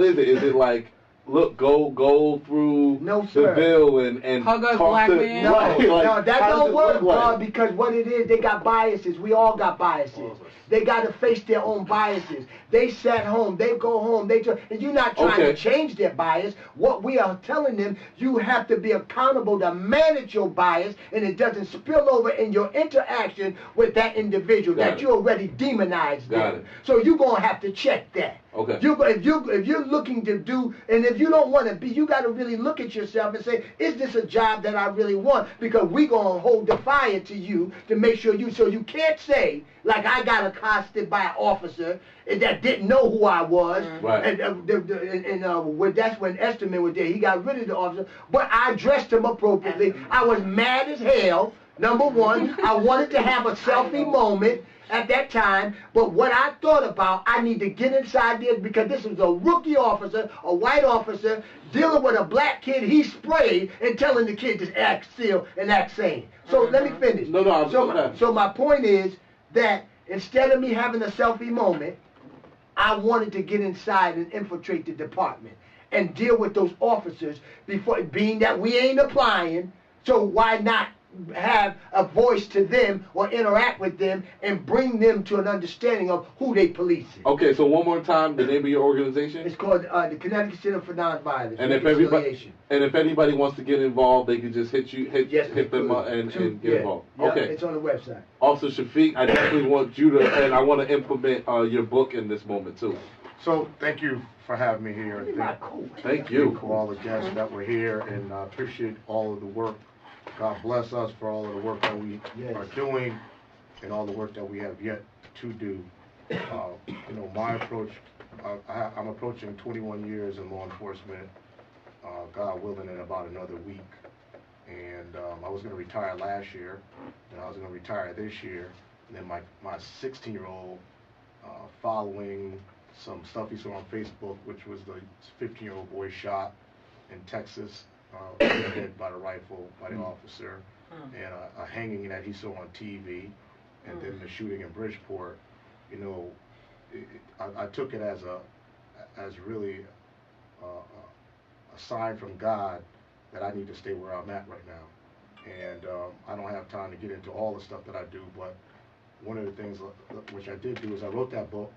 is it? Is it like, look, go through No, the sir. bill and Hug us, talk black to man. No, right, like, no, that how does don't it work, look like? bro, because what it is, they got biases. We all got biases. They got to face their own biases. They sat home, they go home, and you're not trying Okay. to change their bias. What we are telling them, you have to be accountable to manage your bias, and it doesn't spill over in your interaction with that individual Got that it. you already demonized Got them. it. So you're gonna have to check that. Okay. If you're looking to do, and if you don't want to be, you got to really look at yourself and say, is this a job that I really want? Because we're going to hold the fire to you to make sure so you can't say, like I got accosted by an officer that didn't know who I was. Right. And that's when Esterman was there. He got rid of the officer, but I dressed him appropriately. I was mad as hell, number one. I wanted to have a selfie moment at that time, but what I thought about, I need to get inside this because this was a rookie officer, a white officer, dealing with a black kid he sprayed and telling the kid to act still and act sane. So let me finish. No, I'm so my point is that instead of me having a selfie moment, I wanted to get inside and infiltrate the department and deal with those officers before, being that we ain't applying, so why not have a voice to them or interact with them and bring them to an understanding of who they policing. Okay, so one more time, the name of your organization? It's called the Connecticut Center for Nonviolence. And if anybody wants to get involved, they can just hit them up and get involved. Yeah, Okay. it's on the website. Also, Shafiq, I definitely want you to, and I want to implement your book in this moment too. So thank you for having me here. Thank you. For all the guests that were here, and I appreciate all of the work. God bless us for all of the work that we are doing and all the work that we have yet to do. You know, my approach, I'm approaching 21 years in law enforcement, God willing, in about another week. And I was going to retire last year, and I was going to retire this year. And then my 16-year-old, following some stuff he saw on Facebook, which was the 15-year-old boy shot in Texas, hit by the rifle by the officer, and a hanging that he saw on TV, and then the shooting in Bridgeport. You know, I took it as really a sign from God that I need to stay where I'm at right now. And I don't have time to get into all the stuff that I do, but one of the things which I did do is I wrote that book,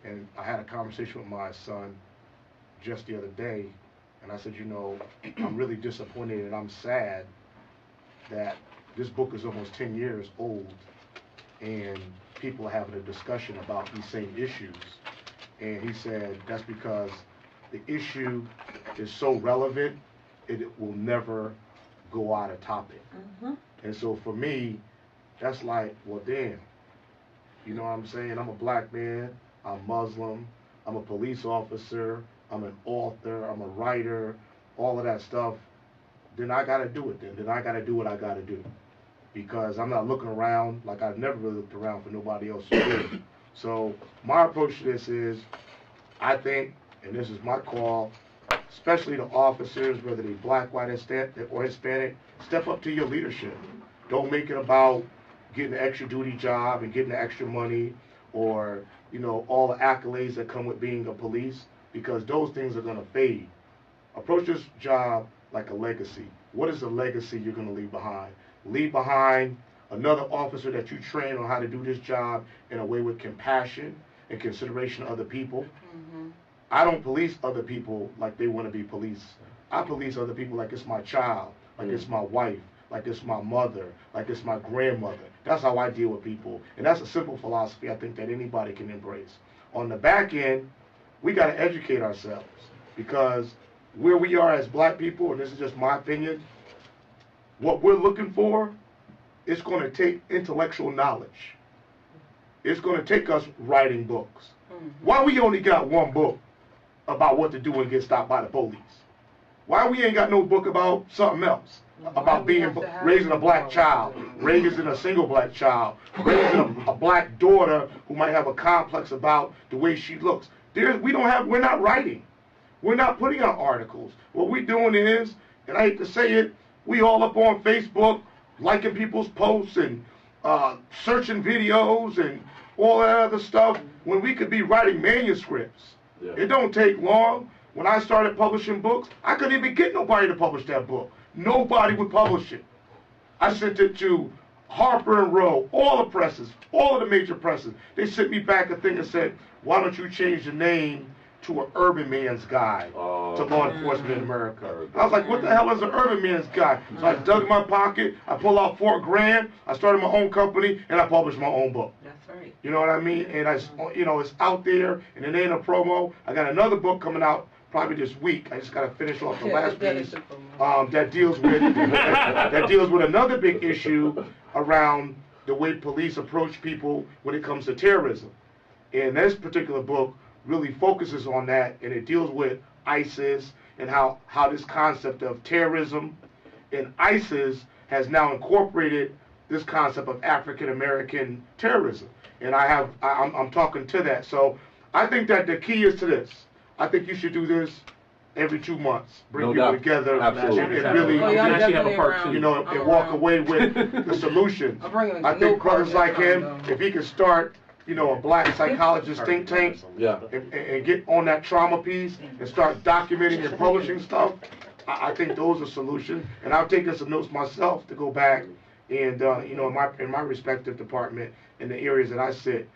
and I had a conversation with my son just the other day, and I said, you know, I'm really disappointed and I'm sad that this book is almost 10 years old, and people are having a discussion about these same issues. And he said that's because the issue is so relevant, it will never go out of topic. And so for me, that's like, well, damn. You know what I'm saying? I'm a black man, I'm Muslim, I'm a police officer, I'm an author, I'm a writer, all of that stuff. Then I gotta do it then I gotta do what I gotta do. Because I'm not looking around, like I've never really looked around for nobody else to do. So my approach to this is, I think, and this is my call, especially the officers, whether they're black, white, or Hispanic, step up to your leadership. Don't make it about getting an extra duty job and getting the extra money, or, you know, all the accolades that come with being a police, because those things are gonna fade. Approach this job like a legacy. What is the legacy you're gonna leave behind? Leave behind another officer that you train on how to do this job in a way with compassion and consideration of other people. I don't police other people like they want to be policed. I police other people like it's my child, like it's my wife, like it's my mother, like it's my grandmother. That's how I deal with people. And that's a simple philosophy I think that anybody can embrace. On the back end, we got to educate ourselves, because where we are as black people, and this is just my opinion, what we're looking for, it's going to take intellectual knowledge. It's going to take us writing books. Why we only got one book about what to do when get stopped by the police? Why we ain't got no book about something else? About raising a black child, raising a single black child, raising a black daughter who might have a complex about the way she looks. We're not writing. We're not putting out articles. What we're doing is, and I hate to say it, we all up on Facebook, liking people's posts and searching videos and all that other stuff, when we could be writing manuscripts. It don't take long. When I started publishing books, I couldn't even get nobody to publish that book. Nobody would publish it. I sent it to Harper and Row, all the presses, all of the major presses. They sent me back a thing and said, why don't you change the name to an urban man's guide to law enforcement in America? I was like, what the hell is an urban man's guide? So I dug in my pocket, I pulled out $4,000, I started my own company, and I published my own book. That's right. You know what I mean? And it's out there, and it ain't a promo. I got another book coming out probably this week. I just got to finish off the last piece that deals with another big issue around the way police approach people when it comes to terrorism. And this particular book really focuses on that, and it deals with ISIS and how this concept of terrorism and ISIS has now incorporated this concept of African American terrorism. And I'm talking to that. So I think that the key is to this. I think you should do this every 2 months. Bring people together and really, and walk away with the solutions. I think brothers like him, if he could start, a black psychologist think tank, and get on that trauma piece and start documenting and publishing stuff, I think those are solutions. And I've taken some notes myself to go back and in my respective department in the areas that I sit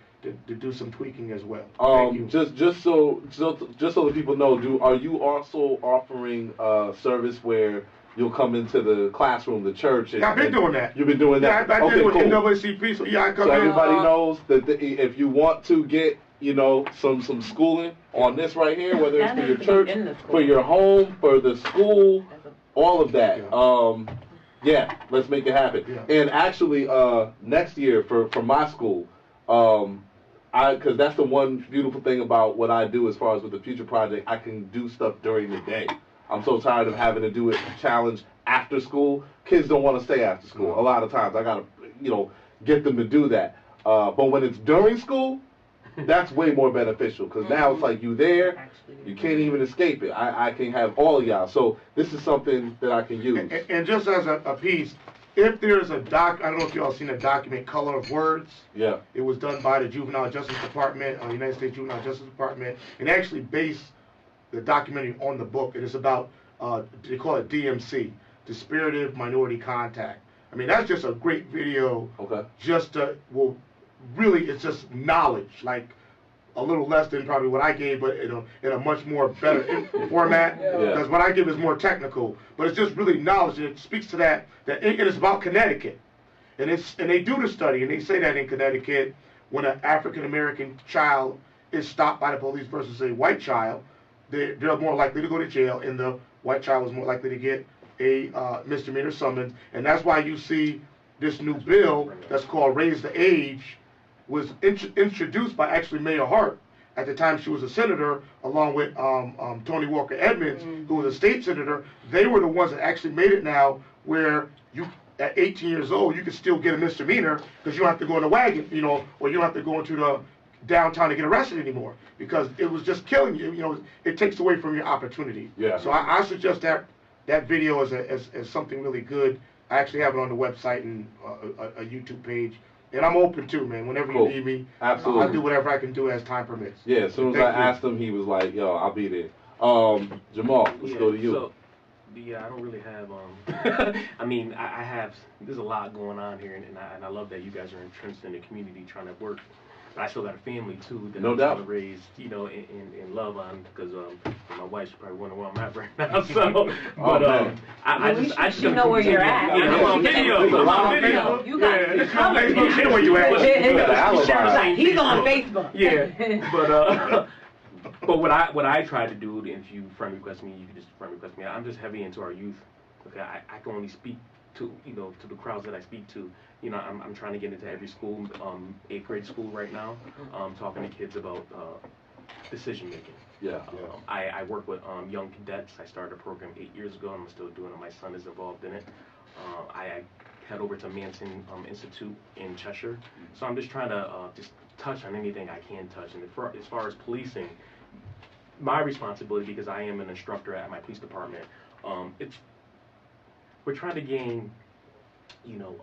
to do some tweaking as well. Thank you. Just so the people know, are you also offering a service where you'll come into the classroom, the church? And, I've been doing that. You've been doing that? Yeah, I did with NAACP, so I come in. So everybody knows that if you want to get you know, some schooling on this right here, whether it's That for your needs to be church, in the school. for your home, for the school, all of that. Yeah, let's make it happen. Yeah. And actually, next year for my school, because that's the one beautiful thing about what I do as far as with the future project, I can do stuff during the day. I'm so tired of having to do it challenge after school. Kids don't want to stay after school. A lot of times I gotta, you know, get them to do that. But when it's during school, that's way more beneficial because now it's like you there, you can't even escape it. I can have all of y'all. So this is something that I can use. And just as a piece, if there's a I don't know if y'all seen a document, Color of Words. Yeah. It was done by the Juvenile Justice Department, United States Juvenile Justice Department, and actually based the documentary on the book. It is about, they call it DMC, Dispiritive Minority Contact. I mean, that's just a great video. Okay. Just to, well, really, it's just knowledge, like a little less than probably what I gave, but in a much more better format. Because what I give is more technical, but it's just really knowledge, and it speaks to that it is about Connecticut, and they do the study, and they say that in Connecticut, when an African American child is stopped by the police versus a white child, they're more likely to go to jail, and the white child is more likely to get a misdemeanor summons, and that's why you see this new bill that's called Raise the Age was introduced by actually Mayor Hart at the time she was a senator, along with Tony Walker Edmonds, who was a state senator. They were the ones that actually made it now where you, at 18 years old, you can still get a misdemeanor because you don't have to go in a wagon, you know, or you don't have to go into the downtown to get arrested anymore because it was just killing you. You know, it takes away from your opportunity. Yeah. So I suggest that video as something really good. I actually have it on the website and a YouTube page. And I'm open too, man. Whenever you need me, Absolutely. I'll do whatever I can do as time permits. Yeah, as soon as I asked him, he was like, yo, I'll be there. Jamal, let's go to you. So, I don't really have, I mean, I have, there's a lot going on here, and I love that you guys are entrenched in the community trying to work. But I still got a family too that I'm trying to raise, you know, and love on, because my wife should probably wonder where I'm at right now. So, but I just you know where you're at. Yeah, I'm on video. I'm on video. You got it. Facebook, you know where you at. He's on Facebook. Yeah, but what I try to do, if you friend request me, you can just friend request me. I'm just heavy into our youth. Okay, I can only speak to, you know, to the crowds that I speak to. You know, I'm trying to get into every school, 8th grade school right now, talking to kids about decision making. Yeah. I work with young cadets. I started a program 8 years ago, and I'm still doing it. My son is involved in it. I head over to Manson Institute in Cheshire. So I'm just trying to just touch on anything I can touch. And as far as policing, my responsibility, because I am an instructor at my police department, we're trying to gain, you know,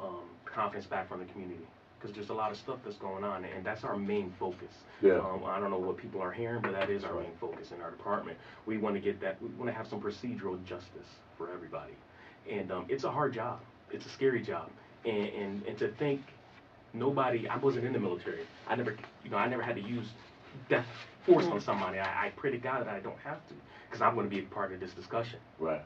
confidence back from the community, because there's a lot of stuff that's going on, and that's our main focus. Yeah. I don't know what people are hearing, but that is our main focus in our department. We want to get that. We want to have some procedural justice for everybody, and it's a hard job. It's a scary job, and to think nobody. I wasn't in the military. I never had to use death force on somebody. I pray to God that I don't have to, because I'm going to be a part of this discussion. Right.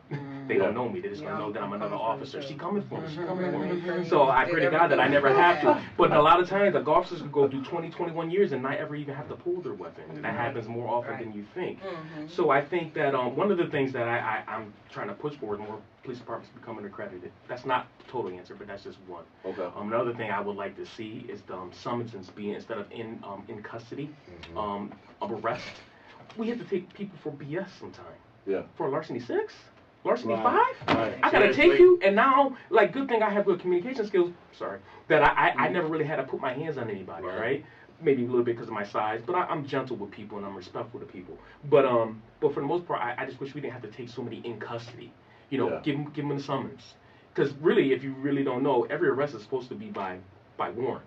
They don't know me. They just going to know that I'm another officer. She coming for me. She coming for me. So I pray to God that I never have to. But a lot of times, like, officers can go through 20, 21 years and not ever even have to pull their weapon. That happens more often than you think. So I think that one of the things that I'm trying to push forward, more police departments becoming accredited. That's not the total answer, but that's just one. Okay. Another thing I would like to see is the summonses being, instead of in custody, of arrest, we have to take people for BS sometime. Yeah. For larceny 6, larceny 5. Right. I gotta take you, and now, like, good thing I have good communication skills. Sorry, that I never really had to put my hands on anybody. Right. Maybe a little bit because of my size, but I'm gentle with people and I'm respectful to people. But for the most part, I just wish we didn't have to take so many in custody. You know, give them a summons. Because really, if you really don't know, every arrest is supposed to be by warrant.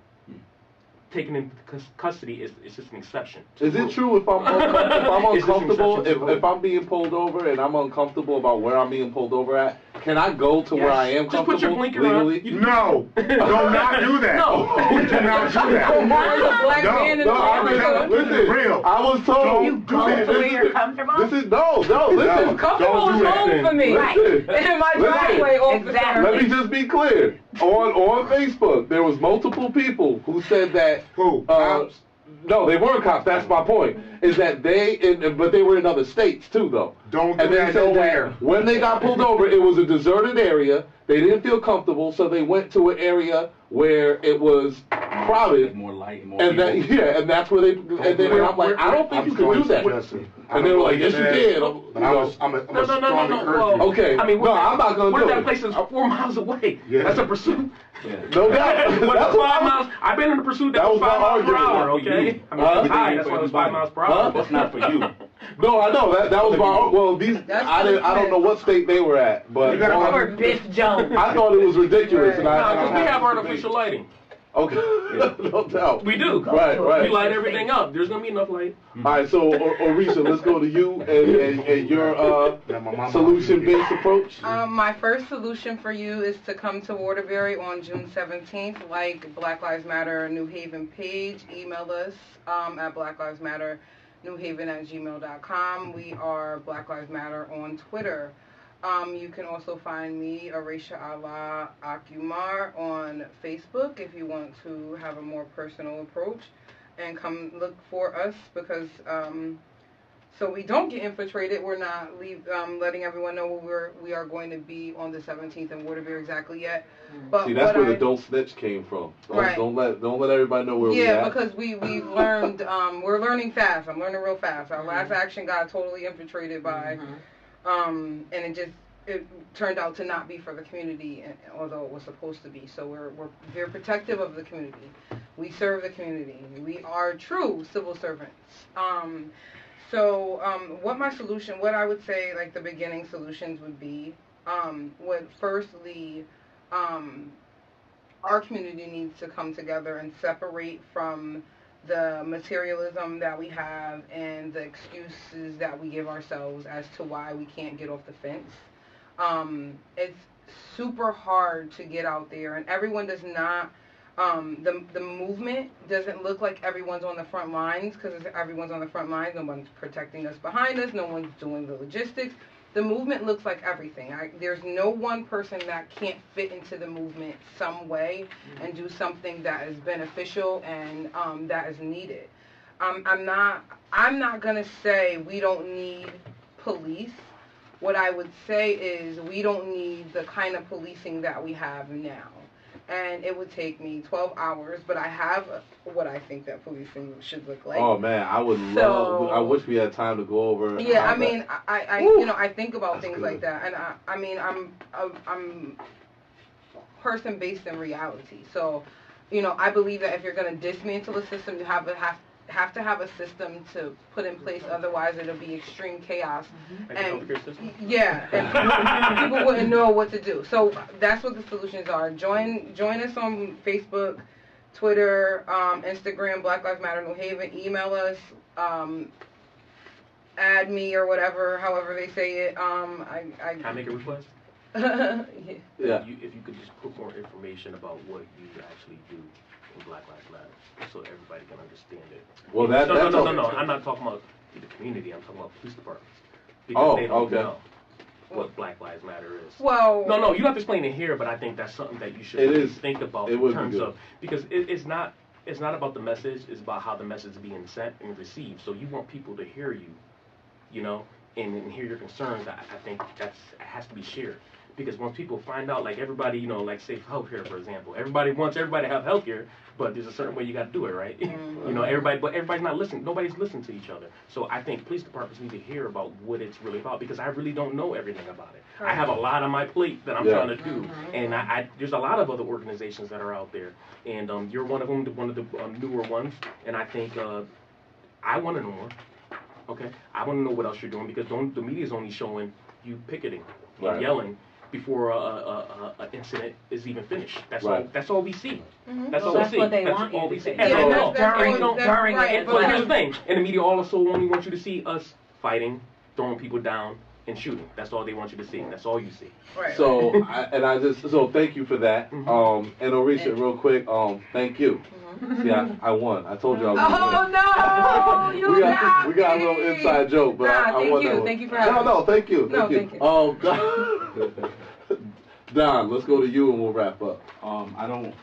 Taken into custody is just an exception. Is it true if I'm uncomfortable, if I'm being pulled over and I'm uncomfortable about where I'm being pulled over at, can I go to where I am just comfortable put your blinker legally? on. No, do not do that. No. Do not do that. Listen, Real. I was told. You go to where you're comfortable? Listen, listen. Comfortable is home for me. Right. In my driveway, officer. Exactly. Let me just be clear. On Facebook, there was multiple people who said that. Who? No, they weren't cops. That's my point. Is that but they were in other states too, though. Don't do and they that said nowhere. that when they got pulled over, it was a deserted area. They didn't feel comfortable, so they went to an area where it was crowded. More light, more And people. and that's where they. And then I'm like, I don't think you can do that. And they were like, yes, you can. But I'm a strong encouragement. Well, Okay. I mean, No, I'm not gonna what do if that it. place is 4 miles away? Yeah. That's a pursuit. No doubt. What, That's 5 miles? I've been in a pursuit that That was was 5 my miles per argument. hour, Not for okay? you. I mean, it's high, that's for why it was 5 everybody. miles per hour. That's not for you. No, I know that was my. Well, these That's I don't know what state they were at, but You gotta one- Or Biff Jones. I thought it was ridiculous, and No, I. because we have artificial lighting. Okay, no doubt. We do. Right, right. We light everything up. There's gonna be enough light. All right, so Orisha, let's go to you and your Yeah, my mama- solution-based approach. My first solution for you is to come to Waterbury on June 17th, like Black Lives Matter New Haven page. Email us at blacklivesmatternewhaven@gmail.com. We are Black Lives Matter on Twitter. You can also find me, Arisha Allah Akumar, on Facebook if you want to have a more personal approach. And come look for us because so we don't get infiltrated. We're not letting everyone know where we are going to be on the 17th in Waterbury exactly yet. But See, that's what where the don't snitch came from. Don't let everybody know where we at. Yeah, because we've learned we're learning fast. I'm learning real fast. Our last action got totally infiltrated by and it turned out to not be for the community, although it was supposed to be. So we're very protective of the community. We serve the community. We are true civil servants. What I would say, like the beginning solutions would be, firstly, our community needs to come together and separate from the materialism that we have and the excuses that we give ourselves as to why we can't get off the fence. It's super hard to get out there, and everyone does not. The movement doesn't look like everyone's on the front lines because everyone's on the front lines. No one's protecting us behind us. No one's doing the logistics. The movement looks like everything. There's no one person that can't fit into the movement some way and do something that is beneficial and that is needed. I'm not gonna say we don't need police. What I would say is we don't need the kind of policing that we have now. And it would take me 12 hours, but I have what I think that policing should look like. Oh man, I would love. I wish we had time to go over. Yeah, I mean, I think about things like that, and I'm a person based in reality. So, I believe that if you're going to dismantle a system, you have to have a system to put in place. Otherwise, it'll be extreme chaos. Like a healthcare system? Yeah, and people wouldn't know what to do. So that's what the solutions are. Join us on Facebook, Twitter, Instagram, Black Lives Matter New Haven. Email us, add me or whatever, however they say it. Can I make a request? Yeah. Yeah. If you could just put more information about what you actually do in Black Lives Matter, so everybody can understand it. Well, No, that's I'm not talking about the community. I'm talking about police departments. Because they don't know what Black Lives Matter is. Well, No, you don't have to explain it here, but I think that's something that you should It really is. think about It in would be terms good. of, because it's not about the message, it's about how the message is being sent and received. So you want people to hear you, and hear your concerns. I think it has to be shared. Because once people find out, like everybody, like safe healthcare, for example, everybody wants everybody to have healthcare, but there's a certain way you got to do it, right? But everybody's not listening. Nobody's listening to each other. So I think police departments need to hear about what it's really about, because I really don't know everything about it. I have a lot on my plate that I'm trying to do, and there's a lot of other organizations that are out there, and you're one of them, one of the newer ones, and I think I want to know more. Okay, I want to know what else you're doing, because the media's only showing you picketing and yelling before an incident is even finished. That's all we see. That's all we see. What they That's want all you we to see. see. That's all. During right, it as But well. here's the thing, and the media also only wants you to see us fighting, throwing people down, and shooting. That's all they want you to see. That's all you see. Right. So thank you for that. And Orisha, real quick, thank you. See, I won. I told you I was. Oh no! we got a little inside joke, but I thank won you. that one. Thank you for having me. No, thank you. No, Thank thank you. Don, let's go to you and we'll wrap up. I don't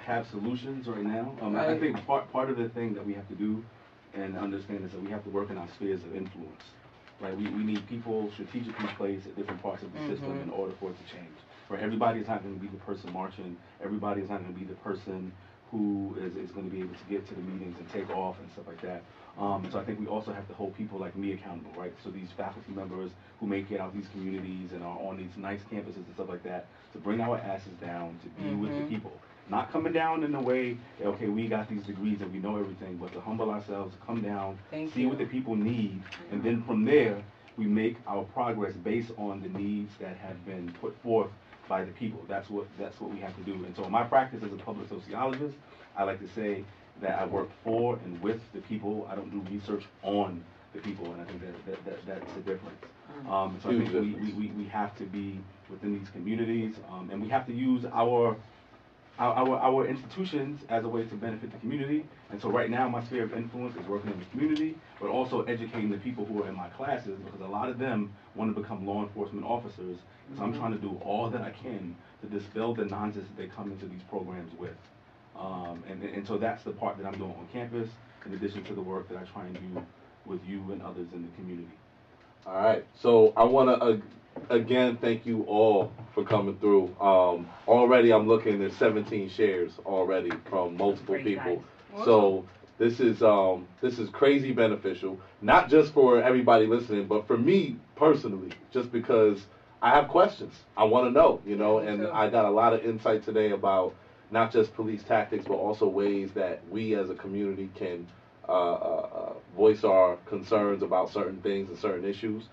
have solutions right now. I Right. think part of the thing that we have to do and understand is that we have to work in our spheres of influence. Right? We need people strategically placed at different parts of the system in order for it to change. Right? Everybody is not going to be the person marching. Everybody is not going to be the person who is going to be able to get to the meetings and take off and stuff like that. So I think we also have to hold people like me accountable, right? So these faculty members who make it out these communities and are on these nice campuses and stuff like that, to bring our asses down, to be with the people. Not coming down in a way, okay, we got these degrees and we know everything, but to humble ourselves, come down, see what the people need, and then from there, we make our progress based on the needs that have been put forth by the people. That's what we have to do. And so in my practice as a public sociologist, I like to say that I work for and with the people. I don't do research on the people, and I think that's the difference. So I think we have to be within these communities, and we have to use our institutions as a way to benefit the community. And so right now my sphere of influence is working in the community, but also educating the people who are in my classes, because a lot of them want to become law enforcement officers. So I'm trying to do all that I can to dispel the nonsense that they come into these programs with. And so that's the part that I'm doing on campus, in addition to the work that I try and do with you and others in the community. All right. So I want to again thank you all for coming through. Already I'm looking at 17 shares already from multiple Great, people. guys. So this is crazy beneficial, not just for everybody listening, but for me personally, just because I have questions. I want to know, you know, Me and too. I got a lot of insight today about not just police tactics, but also ways that we as a community can voice our concerns about certain things and certain issues.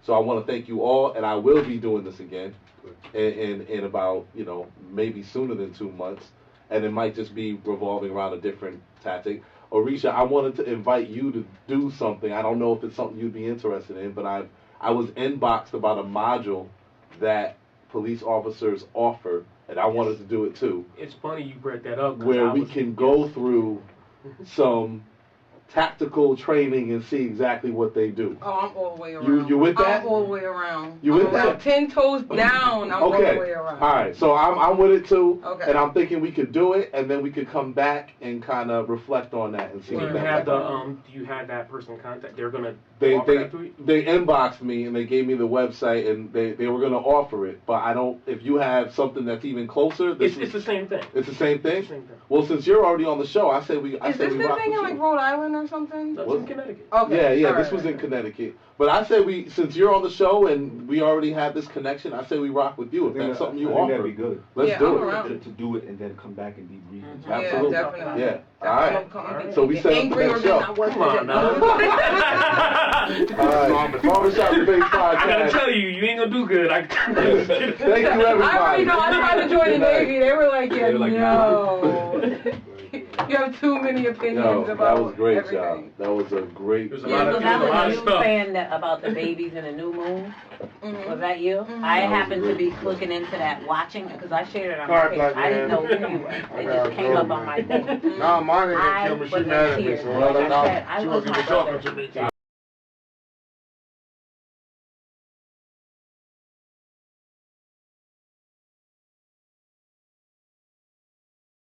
So I want to thank you all, and I will be doing this again in about, you know, maybe sooner than 2 months, and it might just be revolving around a different tactic. Orisha, I wanted to invite you to do something. I don't know if it's something you'd be interested in, but I was inboxed about a module that police officers offer, and I wanted to do it too, It's funny you brought that up. 'Cause where I we was- can go through some tactical training and see exactly what they do. Oh, I'm all the way around. You with that? I'm all the way around. You with I'm that? about 10 toes down. I'm all the way Okay. around. All right. So I'm with it too. Okay. And I'm thinking we could do it, and then we could come back and kind of reflect on that and see Do what you that have looks the like. do you have that person contact? They're gonna They offer that to you? they inboxed me and they gave me the website and they were gonna offer it, but I don't. If you have something that's even closer, It's the same thing. It's the same thing. It's the same thing. Well, since you're already on the show, I say we Is this the rock thing with in like you. Rhode Island or something? That's What? in Connecticut. Okay. Yeah, all this right, was in right. Connecticut. But I say since you're on the show and we already have this connection, I say we rock with you if that's something you I think offer. that'd be good. Let's Yeah, do I'm it. around. To do it and then come back and debrief. Yeah, Absolutely. definitely. Yeah. All right. Definitely. So we set up the Angry or next did show. not work Come on today. now. All right. Barbershop Debate I gotta Podcast. tell you, you ain't gonna do good. Thank you, everybody. I already know. I tried to join the Good night. Navy. They were like, yeah, They were like, no. You have too many opinions No, about that was great, everything. y'all. That was a great. There's a Yeah, lot of- so there's that a lot was of you stuff. saying that about the babies and the new moon? Mhm. Was that you? Mhm. I That was happened to great. be looking into that, watching it, because I shared it on All my right, page. Black I didn't man. know who you were. It just came up on my thing. Nah, mine ain't I gonna kill me. She was mad in at me, tears. so Like I I said, I she love wasn't my even talking brother. to me.